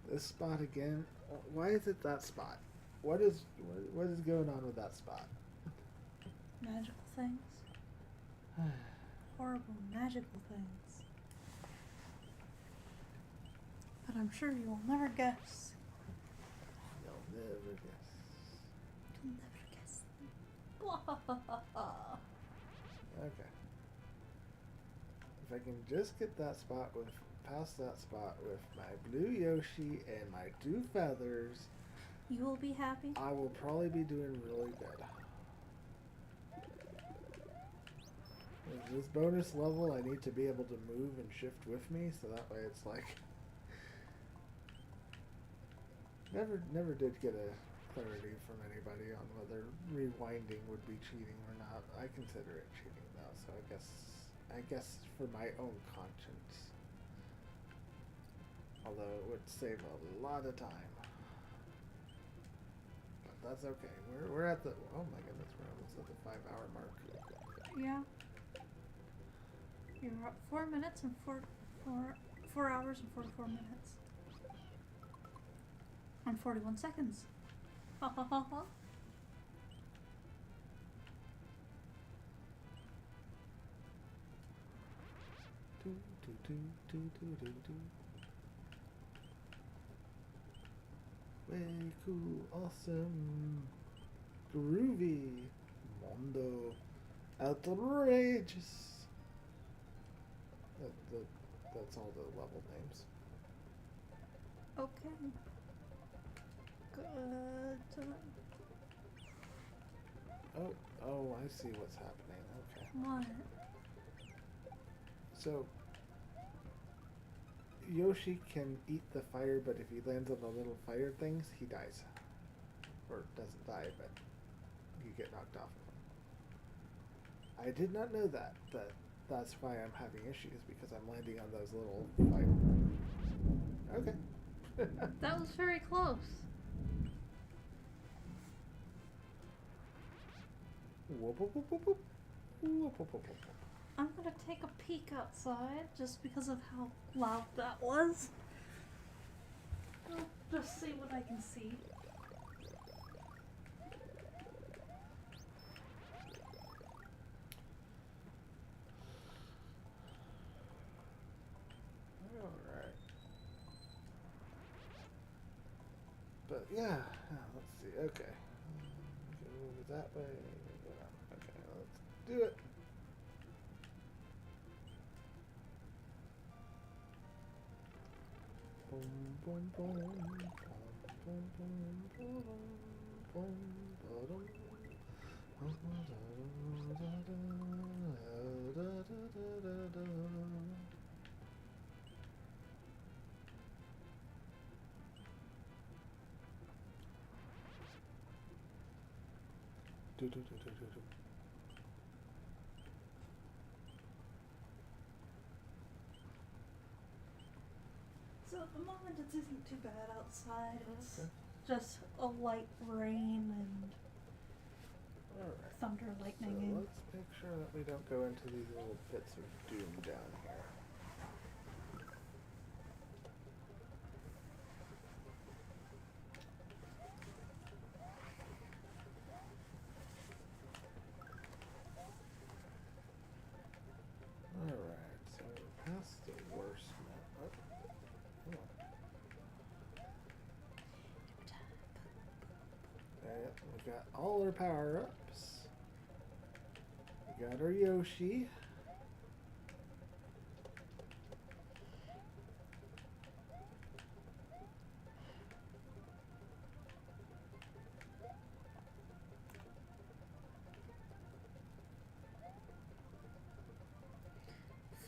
This spot again. Why is it that spot? What is going on with that spot? Magical things. Horrible magical things. But I'm sure you will never guess. You'll never guess. You'll never guess. Okay. If I can just get that spot past that spot with my blue Yoshi and my 2 feathers, You will be happy. I will probably be doing really good. With this bonus level, I need to be able to move and shift with me, so that way it's like... Never did get a clarity from anybody on whether rewinding would be cheating or not. I consider it cheating though, so I guess for my own conscience. Although it would save a lot of time. But that's okay. We're at the... Oh my goodness, we're almost at the 5-hour mark. Yeah. You're at 4 minutes and 4 hours and 44 minutes. And 41 seconds. Ha ha ha ha. Way cool, awesome, groovy, mondo, outrageous. That's all the level names. Okay. Good. Oh, I see what's happening. Okay. What? So, Yoshi can eat the fire, but if he lands on the little fire things, he dies. Or doesn't die, but you get knocked off of him. I did not know that. That's why I'm having issues, because I'm landing on those little fire... Okay. That was very close. Whoop, whoop, whoop, whoop, whoop. Whoop, whoop, whoop, whoop. I'm gonna take a peek outside just because of how loud that was. I'll just see what I can see. But yeah, let's see. Okay. Go that way. Go down. Okay, let's do it. Boom, boom, boom, boom, boom, boom, boom, boom, boom, So at the moment it isn't too bad outside. It's Okay. just a light rain and Alright. thunder, So lightning. let's make sure that we don't go into these little pits of doom down here. Alright, so past the worst map. Oh, come on. Yep, we got all our power-ups. We got our Yoshi.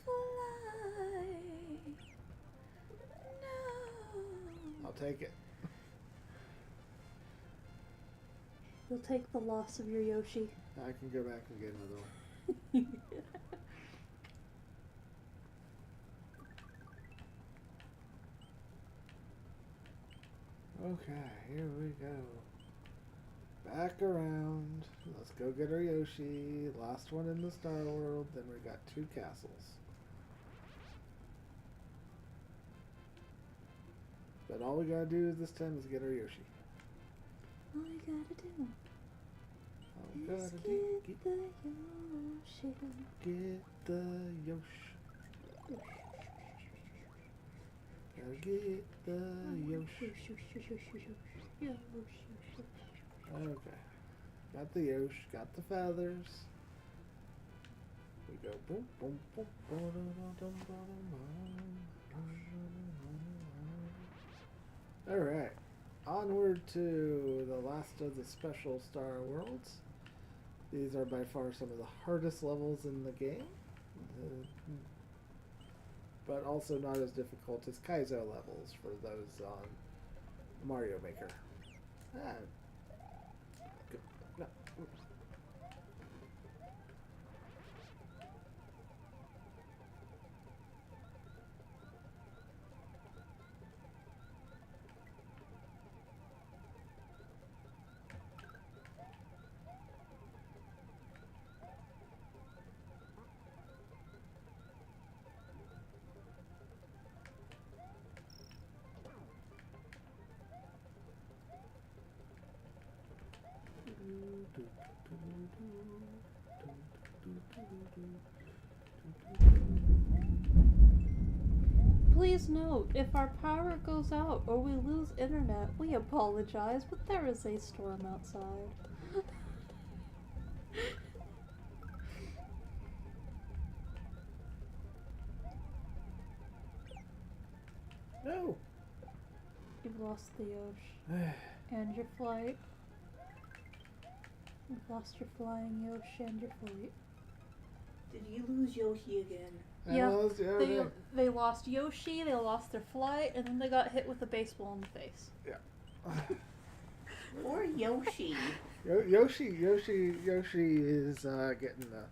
Fly. No. I'll take it. You'll take the loss of your Yoshi. I can go back and get another one. Okay, here we go. Back around. Let's go get our Yoshi. Last one in the Star World. Then we got 2 castles. But all we gotta do this time is get our Yoshi. All you gotta do All we is gotta do, get the Yoshi. get the Yoshi. Gotta get the Yoshi. Okay. Got the Yoshi, got the feathers. We go boom, boom, boom, boom, boom, boom, boom. Alright. Onward to the last of the special Star Worlds. These are by far some of the hardest levels in the game. But also not as difficult as Kaizo levels for those on Mario Maker. No. Please note, if our power goes out or we lose internet, we apologize, but there is a storm outside. No. You've lost the Yosh. And your flight. You've lost your flying Yosh and your flight. Did you lose Yoshi again? Yeah, they lost Yoshi, they lost their flight, and then they got hit with a baseball in the face. Yeah. Or Yoshi. Yoshi is getting the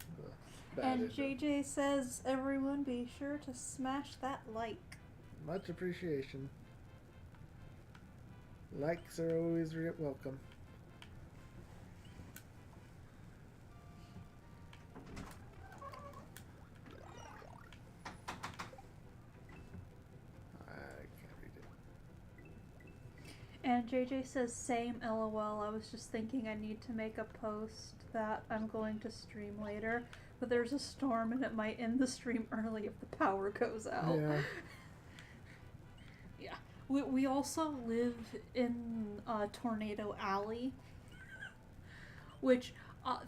bad And end of it. JJ says, everyone be sure to smash that like. Much appreciation. Likes are always welcome. I can't read it. And JJ says, same LOL. I was just thinking I need to make a post that I'm going to stream later, but there's a storm and it might end the stream early if the power goes out. Yeah. Yeah. We also live in Tornado Alley, which,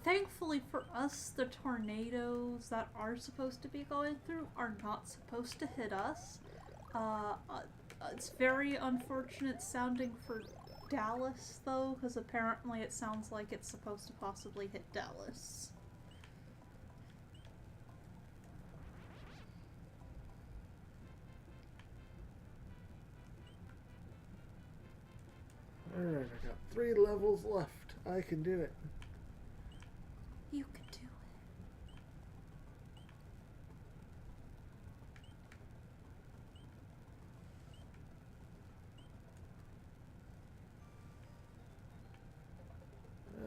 thankfully for us, the tornadoes that are supposed to be going through are not supposed to hit us. It's very unfortunate sounding for Dallas, though, because apparently it sounds like it's supposed to possibly hit Dallas. Alright, I got 3 levels left. I can do it. You can do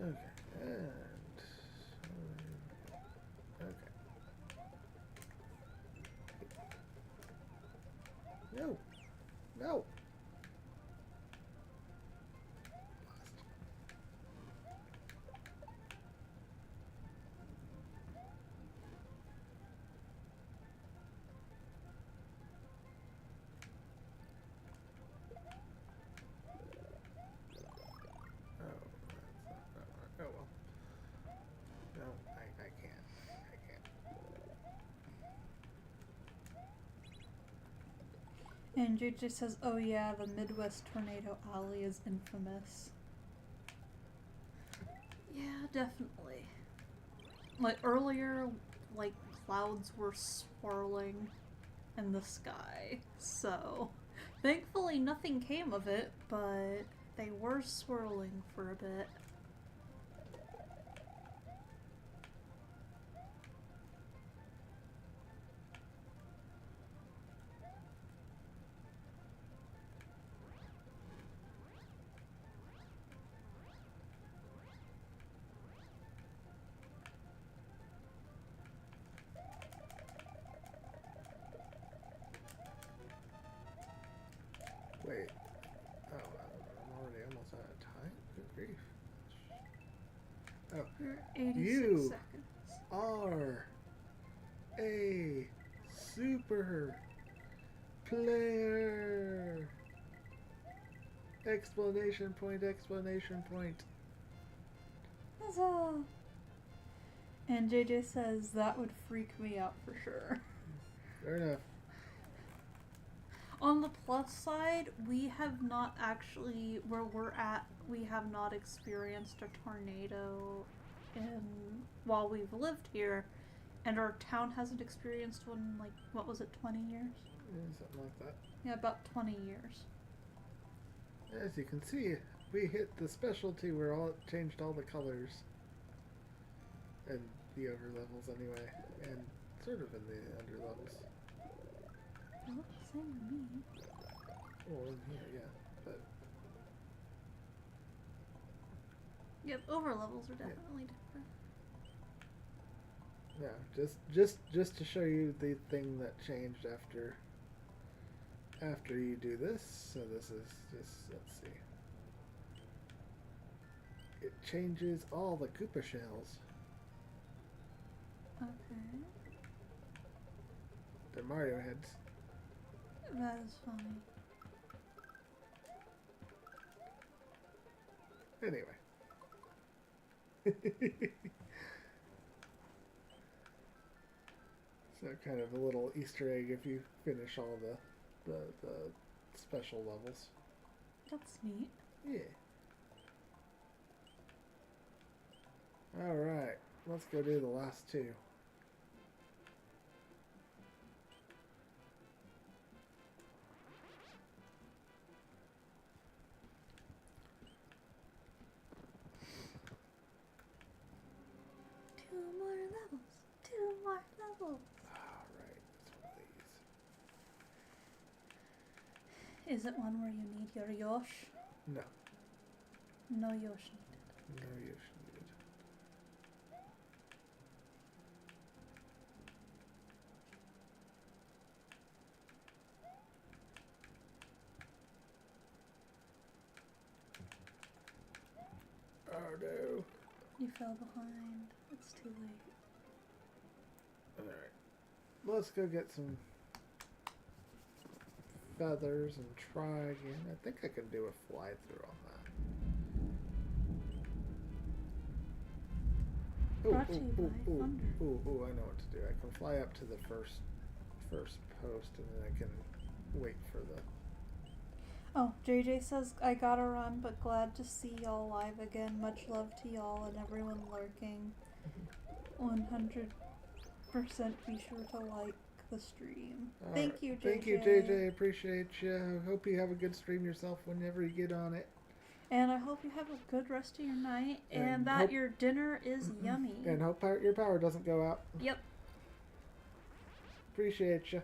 Okay, and... Okay. No! No! Oh well. No, I can't. I can't. it. And JJ says, oh yeah, the Midwest Tornado Alley is infamous. Yeah, definitely. Like, earlier, like, clouds were swirling in the sky, so thankfully nothing came of it, but they were swirling for a bit. Wait. Oh, I'm already almost out of time? Good grief. Oh. You're at 86 You seconds. are a super player! Explanation point, explanation point. Huzzah! And JJ says that would freak me out for sure. Fair enough. On the plus side, we have not actually, where we're at, we have not experienced a tornado while we've lived here, and our town hasn't experienced one in, like, what was it, 20 years? Yeah, something like that. Yeah, about 20 years. As you can see, we hit the specialty where it changed all the colors. And the over levels anyway. And sort of in the under levels. It looks the same to me. Well, in here, yeah. But Yeah, over levels are definitely different. yeah, just to show you the thing that changed after you do this. So this is just, let's see. It changes all the Koopa shells. Okay. They're Mario heads. That is funny. Anyway. So kind of a little Easter egg if you finish all the special levels. That's neat. Yeah. Alright, let's go do the last 2. Two more levels. Alright, it's one of these. Is it one where you need your Yosh? No. No Yosh needed. No use needed. Oh no. You fell behind. It's too late. Alright. Let's go get some feathers and try again. I think I can do a fly through on that. Brought to you by thunder. Ooh, I know what to do. I can fly up to the first post and then I can wait for the... Oh, JJ says, I gotta run, but glad to see y'all live again. Much love to y'all and everyone lurking. 100% be sure to like the stream. Thank you, JJ. Thank you, JJ. Appreciate you. Hope you have a good stream yourself whenever you get on it. And I hope you have a good rest of your night and that your dinner is yummy. And hope your power doesn't go out. Yep. Appreciate you.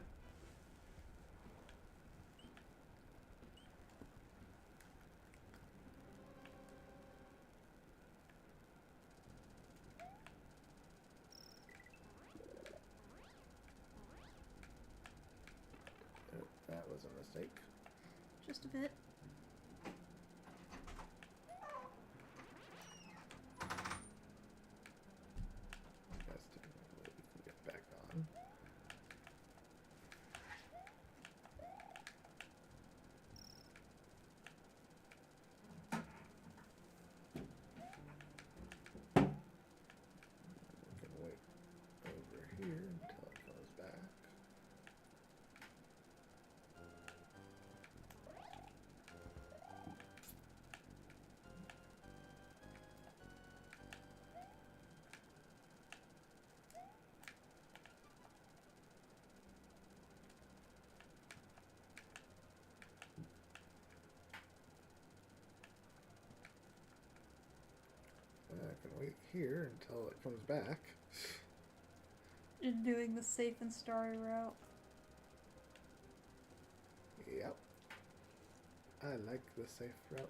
That was a mistake. Just a bit. Get back on. We can wait over here until it goes back. I can wait here until it comes back. You're doing the safe and starry route. Yep. I like the safe route.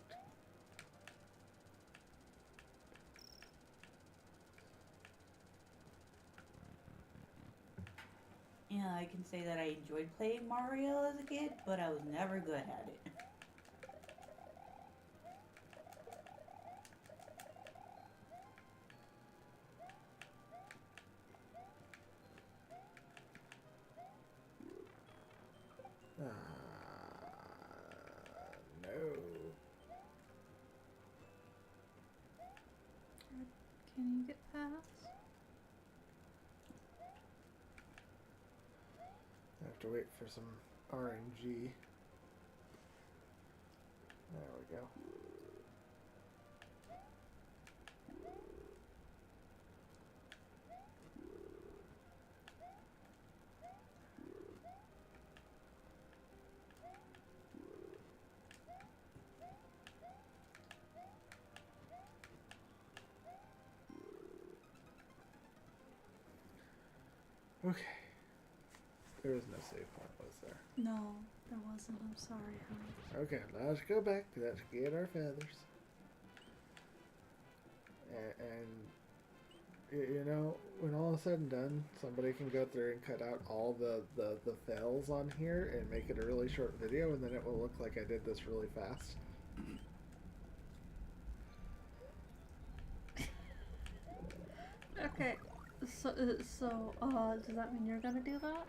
Yeah, I can say that I enjoyed playing Mario as a kid, but I was never good at it. No. Can you get past? I have to wait for some RNG. There we go. Okay. There was no save point, was there? No, there wasn't. I'm sorry, honey. Okay, let's go back. Let's get our feathers. And you know, when all is said and done, somebody can go through and cut out all the fails on here and make it a really short video, and then it will look like I did this really fast. Okay, so does that mean you're gonna do that?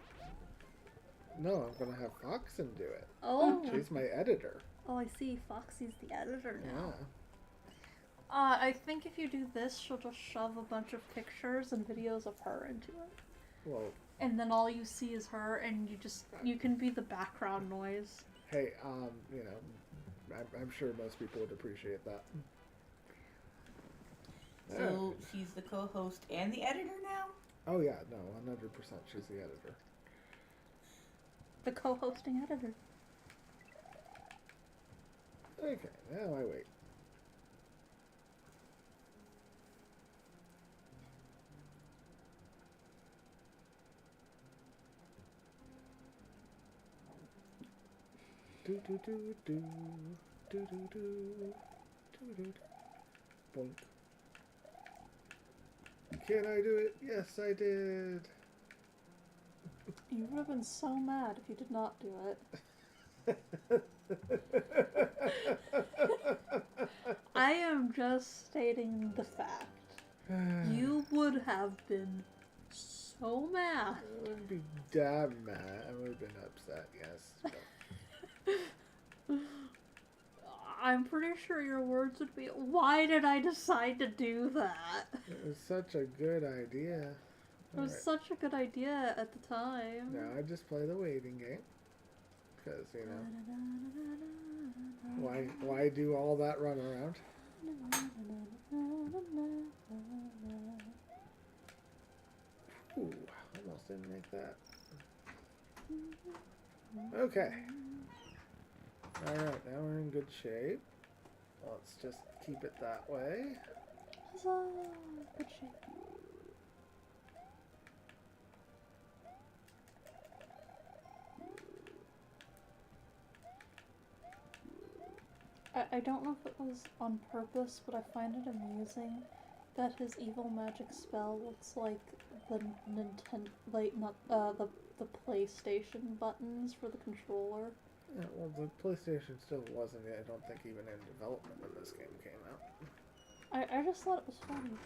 No, I'm gonna have Foxen do it. Oh. She's my editor. Oh, I see. Foxy's the editor now. Yeah. I think if you do this, she'll just shove a bunch of pictures and videos of her into it. Well. And then all you see is her, and you can be the background noise. Hey, you know, I'm sure most people would appreciate that. So she's the co-host and the editor now? Oh yeah, no, 100% she's the editor. The co-hosting editor. Okay, now I wait. Do do do do do do do do do. Boink. Can I do it? Yes, I did. You would have been so mad if you did not do it. I am just stating the fact. You would have been so mad. I wouldn't be damn mad. I would have been upset, yes. But I'm pretty sure your words would be, why did I decide to do that? It was such a good idea. It was such a good idea at the time. Now I just play the waiting game. Because, you know, why do all that run around? Ooh, almost didn't make that. Okay. Alright, now we're in good shape. Let's just keep it that way. Huzzah! Good shape. I don't know if it was on purpose, but I find it amusing that his evil magic spell looks like the Nintendo, like not the PlayStation buttons for the controller. Yeah, well, the PlayStation still wasn't, I don't think, even in development when this game came out. I just thought it was funny.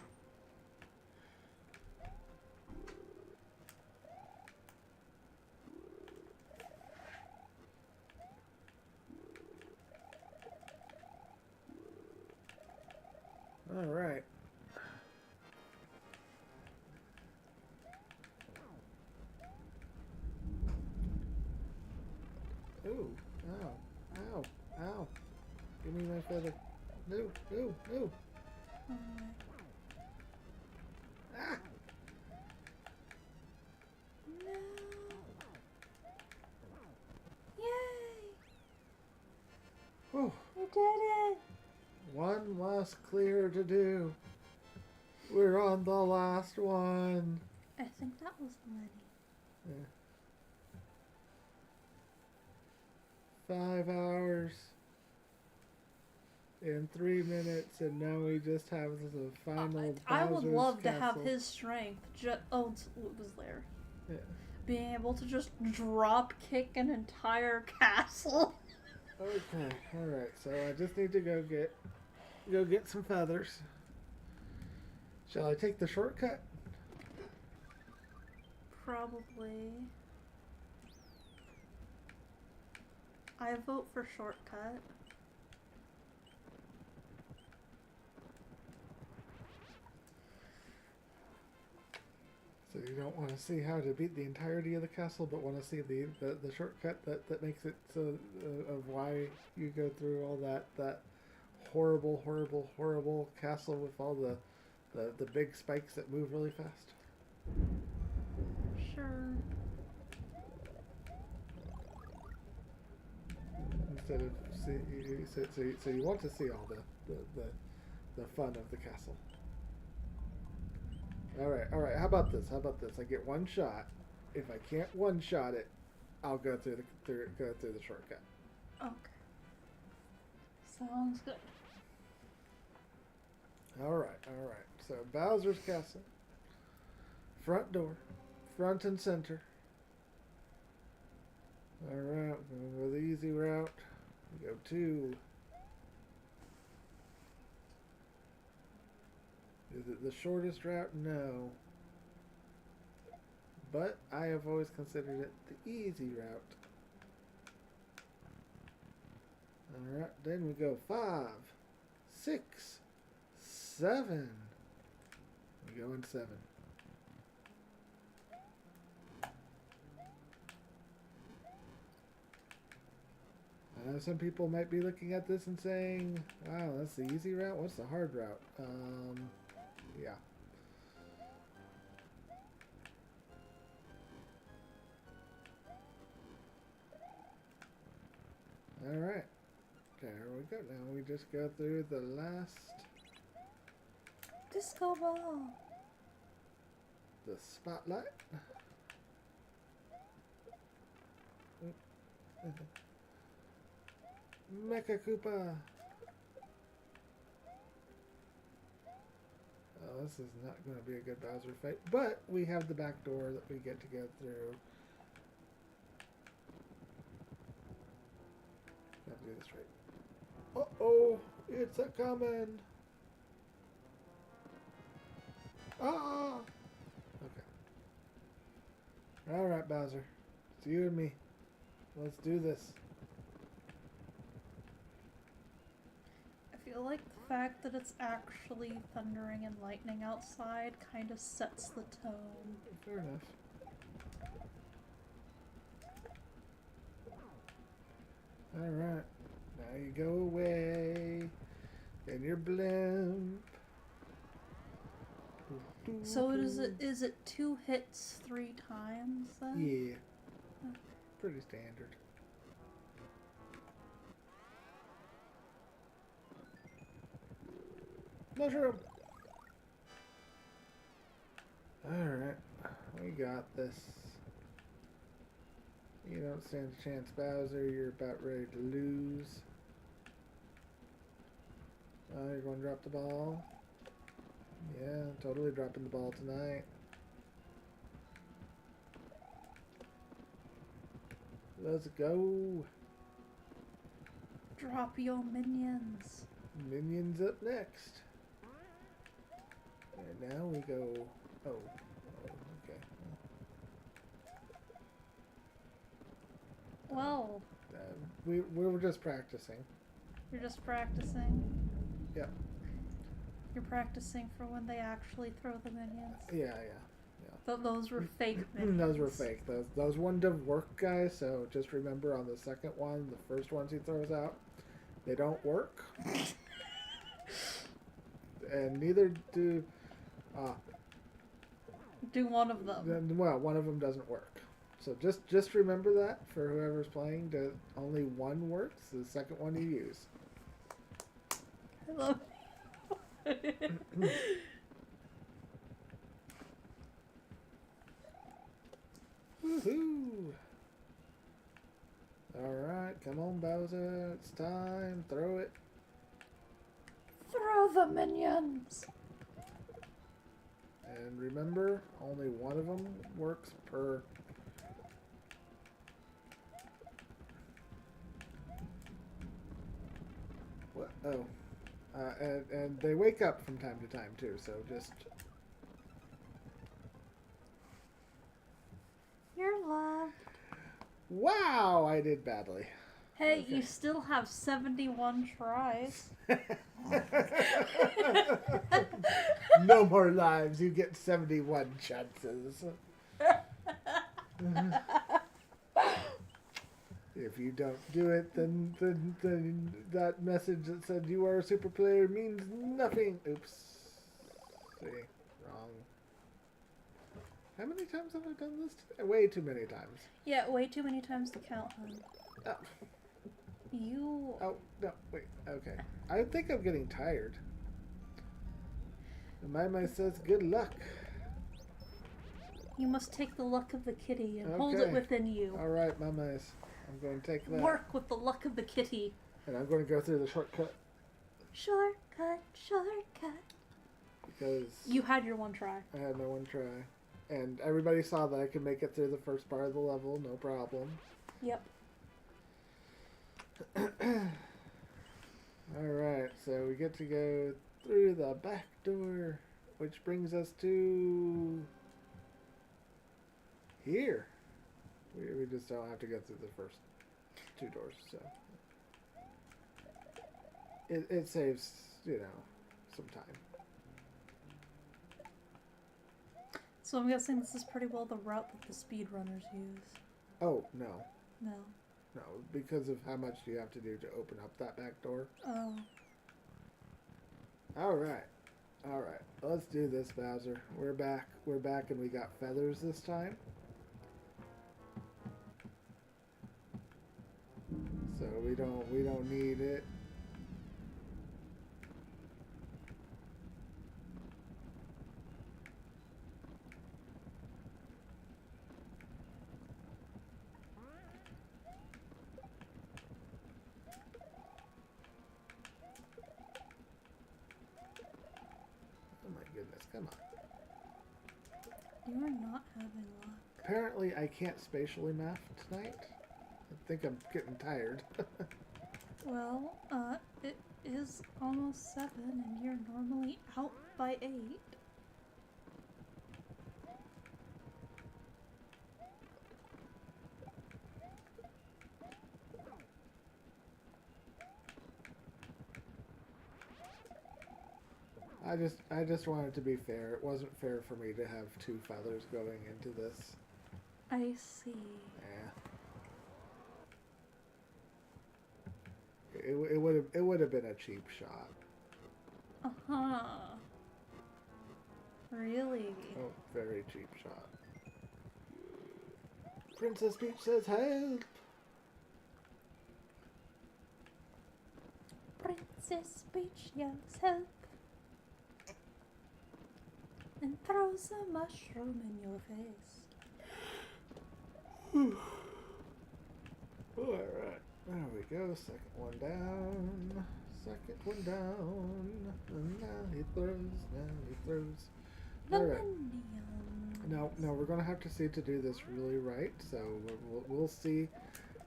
Alright. Ooh, ow, ow, ow. Give me my feather. No, no, no. Ah! No! Yay! Whew. We did it! One last clear to do. We're on the last one. I think that was Lenny. Yeah. 5 hours and 3 minutes, and now we just have the final. I would Bowser's love to Castle. have his strength. It was there. Yeah. Being able to just drop kick an entire castle. Okay, alright, so I just need to go get some feathers. Shall I take the shortcut? Probably. I vote for shortcut. So you don't want to see how to beat the entirety of the castle, but want to see the shortcut that makes it so of why you go through all that horrible castle with all the big spikes that move really fast. Sure. Instead of so you want to see all the fun of the castle. All right. How about this? I get one shot. If I can't one shot it, I'll go through the shortcut. Okay. Sounds good. All right. So Bowser's Castle. Front door, front and center. All right, we're going to go the easy route. We go 2. Is it the shortest route? No. But I have always considered it the easy route. Alright, then we go 5, 6, 7. We go in 7. I know some people might be looking at this and saying, wow, that's the easy route? What's the hard route? Yeah. Alright. There we go. Now we just go through the last... Disco ball. the spotlight. Mecha Koopa! Oh, this is not going to be a good Bowser fight, but we have the back door that we get to go through. Got to do this right. Uh-oh! It's a coming! Ah! Okay. Alright, Bowser. It's you and me. Let's do this. feel like the fact that it's actually thundering and lightning outside kind of sets the tone. Fair enough. Alright. Now you go away in your blimp. So is it 2 hits 3 times then? Yeah. Pretty standard. Mushroom! Alright. We got this. You don't stand a chance, Bowser. You're about ready to lose. Oh, you're going to drop the ball? Yeah, totally dropping the ball tonight. Let's go. Drop your minions. Minions up next. And now we go... Oh, okay. Well, We were just practicing. you're just practicing. Yep. You're practicing for when they actually throw the minions. Yeah. Those were fake minions. Those were fake. Those wouldn't work, guys. So just remember, on the second one, the first ones he throws out, they don't work. And neither do... Do one of them. Well, one of them doesn't work. So just remember that for whoever's playing. That only one works. The second one you use. I love Woohoo! Alright, come on, Bowser. It's time. Throw it. Throw the minions. And remember, only one of them works per... What? Oh. And they wake up from time to time, too, so just... You're loved. Wow, I did badly. Hey, Okay. you still have 71 tries. No more lives. You get 71 chances. If you don't do it, then that message that said you are a super player means nothing. Oops. See, wrong. How many times have I done this today? Way too many times. Yeah, way too many times to count, hon. Oh. You... Oh, no, wait, okay. I think I'm getting tired. And my says, good luck. You must take the luck of the kitty and hold it Okay. within you. Alright, I'm going to take that. Work with the luck of the kitty. And I'm going to go through the shortcut Shortcut. because You had your one try. I had my one try. And everybody saw that I could make it through the first part of the level, no problem. Yep. Alright, so we get to go through the back door, which brings us to here. We just don't have to go through the first 2 doors, so it saves, some time. So I'm guessing this is pretty well the route that the speedrunners use. Oh, no. No. No, because of how much you have to do to open up that back door. Oh. Alright. Alright. Let's do this, Bowser. We're back. We're back and we got feathers this time. So we don't need it. Oh my goodness, come on. You are not having luck. Apparently I can't spatially map tonight. I think I'm getting tired. Well, it is almost 7 and you're normally out by 8. I just wanted to be fair. It wasn't fair for me to have two feathers going into this. I see. Yeah. It would have been a cheap shot. Uh-huh. Really? Oh, very cheap shot. Princess Peach says help. Princess Peach yells help and throws a mushroom in your face. Alright, there we go. Second one down. Second one down. And now he throws. Alright. Now we're going to have to see to do this really right. So we'll see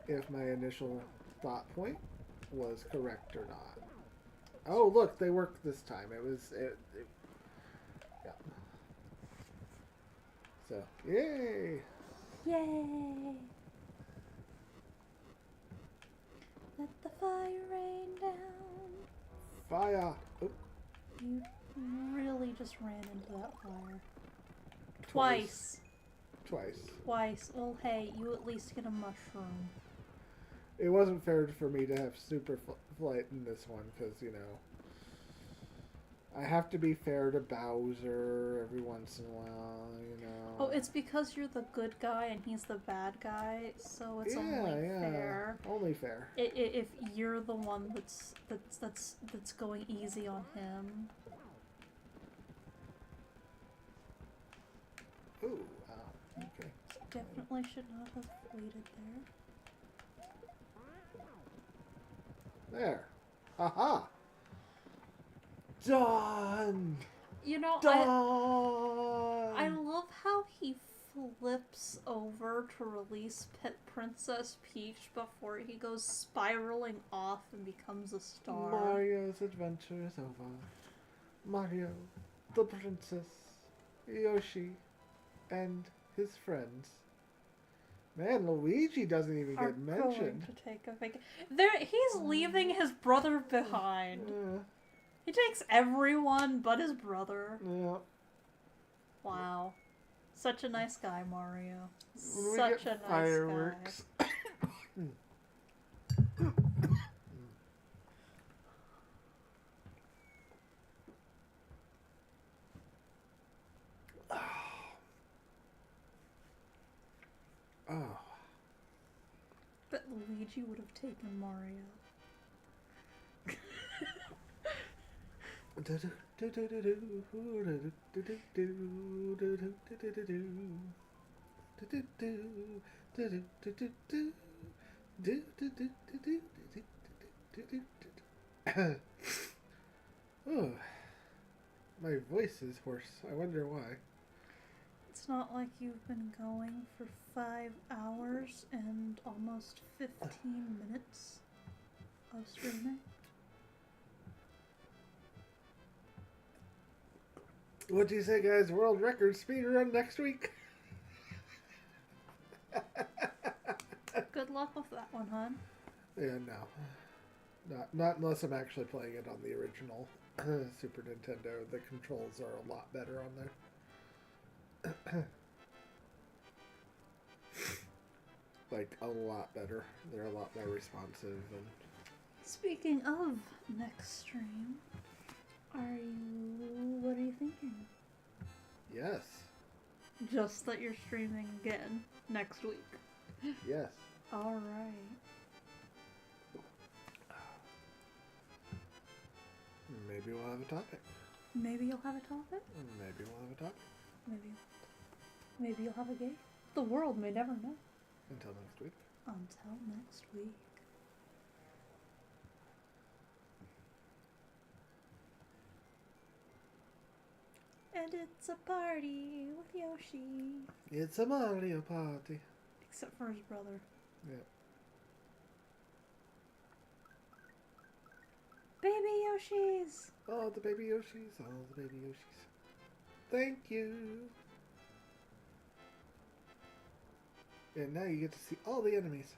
if my initial thought point was correct or not. Oh, look, they worked this time. Yeah. So, yay! Yay! Let the fire rain down. Fire! Oh, You really just ran into that fire. Twice. Well, hey, you at least get a mushroom. It wasn't fair for me to have super flight in this one because, you know, I have to be fair to Bowser every once in a while, you know. Oh, it's because you're the good guy and he's the bad guy, so it's only fair. Only fair. If you're the one that's going easy on him. Ooh, okay. Definitely should not have waited there. There. Aha! Done! You know, Done! I love how he flips over to release Princess Peach before he goes spiraling off and becomes a star. Mario's adventure is over. Mario, the princess, Yoshi, and his friends. Man, Luigi doesn't even get mentioned. Going to take a vacation. He's leaving his brother behind. Yeah. He takes everyone but his brother. Yeah. Wow. Such a nice guy, Mario. When Such we a get nice fireworks. guy. Oh. But Luigi would have taken Mario. Oh, my voice is hoarse. I wonder why. It's not like you've been going for 5 hours and almost 15 minutes of streaming. What do you say, guys? World record speedrun next week? Good luck with that one, hon. Yeah, no. Not unless I'm actually playing it on the original Super Nintendo. The controls are a lot better on there. Like, a lot better. They're a lot more responsive. And Speaking of next stream, what are you thinking? yes. Just that you're streaming again next week. Yes. Alright. Maybe we'll have a topic. Maybe you'll have a topic? Maybe we'll have a topic. Maybe you'll have a game. The world may never know. Until next week. Until next week. And it's a party with Yoshi. It's a Mario party. Except for his brother. Yeah. Baby Yoshis! Oh, the baby Yoshis. Oh, the baby Yoshis. Thank you. And now you get to see all the enemies.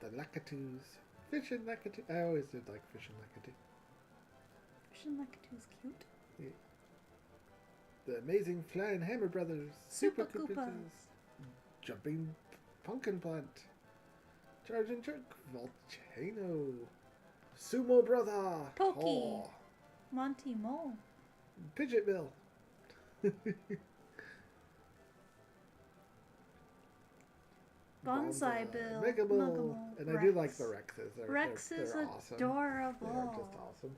The Lakitus Fish and Lakitu. I always did like Fish and Lakitu. Fish and Lakitu's cute. The Amazing Flying Hammer Brothers. Super Koopas. Koopas. Jumping Pumpkin Plant. Charging Jerk. Volcano. Sumo Brother. Pokey. Oh. Monty Mole. Pidget Bill. Bonsai Bill. Mega Bill. Muggle, And Rex. I do like the Rexes. Rex they're is awesome. adorable. They're just awesome.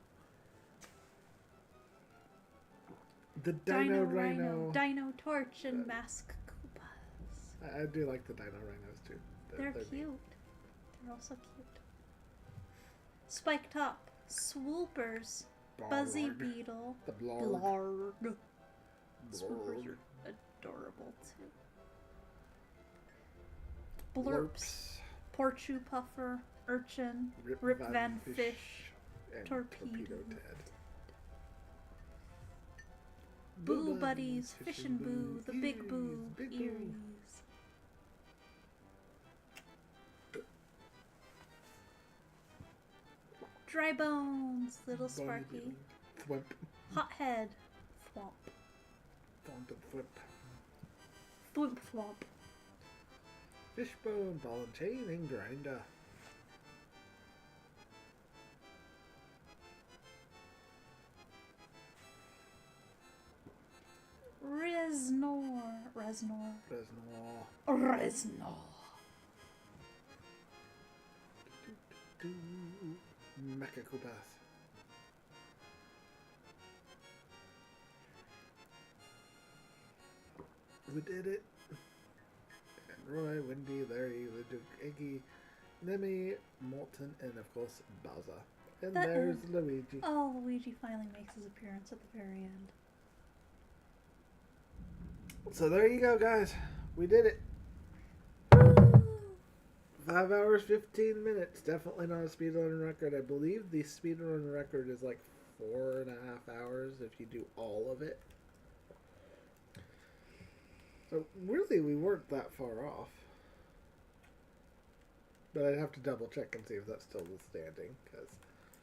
The Dino Rhino. Dino Torch and Mask Koopas. I do like the Dino Rhinos too. They're cute. neat. They're also cute. Spike Top. Swoopers. Buzzy Blarg. Beetle. The Blarg. Blarg. Swoopers Blarg. are adorable too. Blurps. Porchu Puffer. Urchin. Rip Van Fish. And Torpedo. Ted. Boo Buddies. Fish and Boo. The Big Boo. Eries. Dry Bones. Little Sparky. Thwimp. Hothead. Thwomp. Thwomp and Thwimp. Thwimp Thwomp. Fishbone, Ball and Chain, and Grinder. Reznor. Mecha Koopas. We did it. And Roy, Wendy, Larry, Leduc, Iggy, Nemi, Molten, and of course Bowser. And there's Luigi. Oh, Luigi finally makes his appearance at the very end. So there you go, guys. We did it. 5 hours, 15 minutes. Definitely not a speedrun record. I believe the speedrun record is like 4.5 hours if you do all of it. So really, we weren't that far off. But I'd have to double check and see if that's still standing. Cause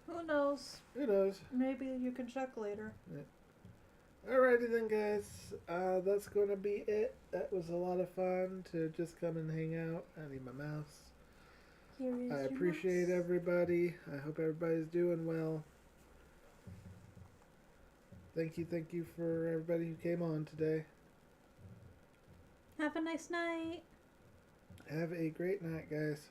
Who knows? who knows? Maybe you can check later. Alrighty then, guys. That's going to be it. That was a lot of fun to just come and hang out. I need my mouse. Here is I your appreciate mouse. everybody. I hope everybody's doing well. Thank you for everybody who came on today. Have a nice night. Have a great night, guys.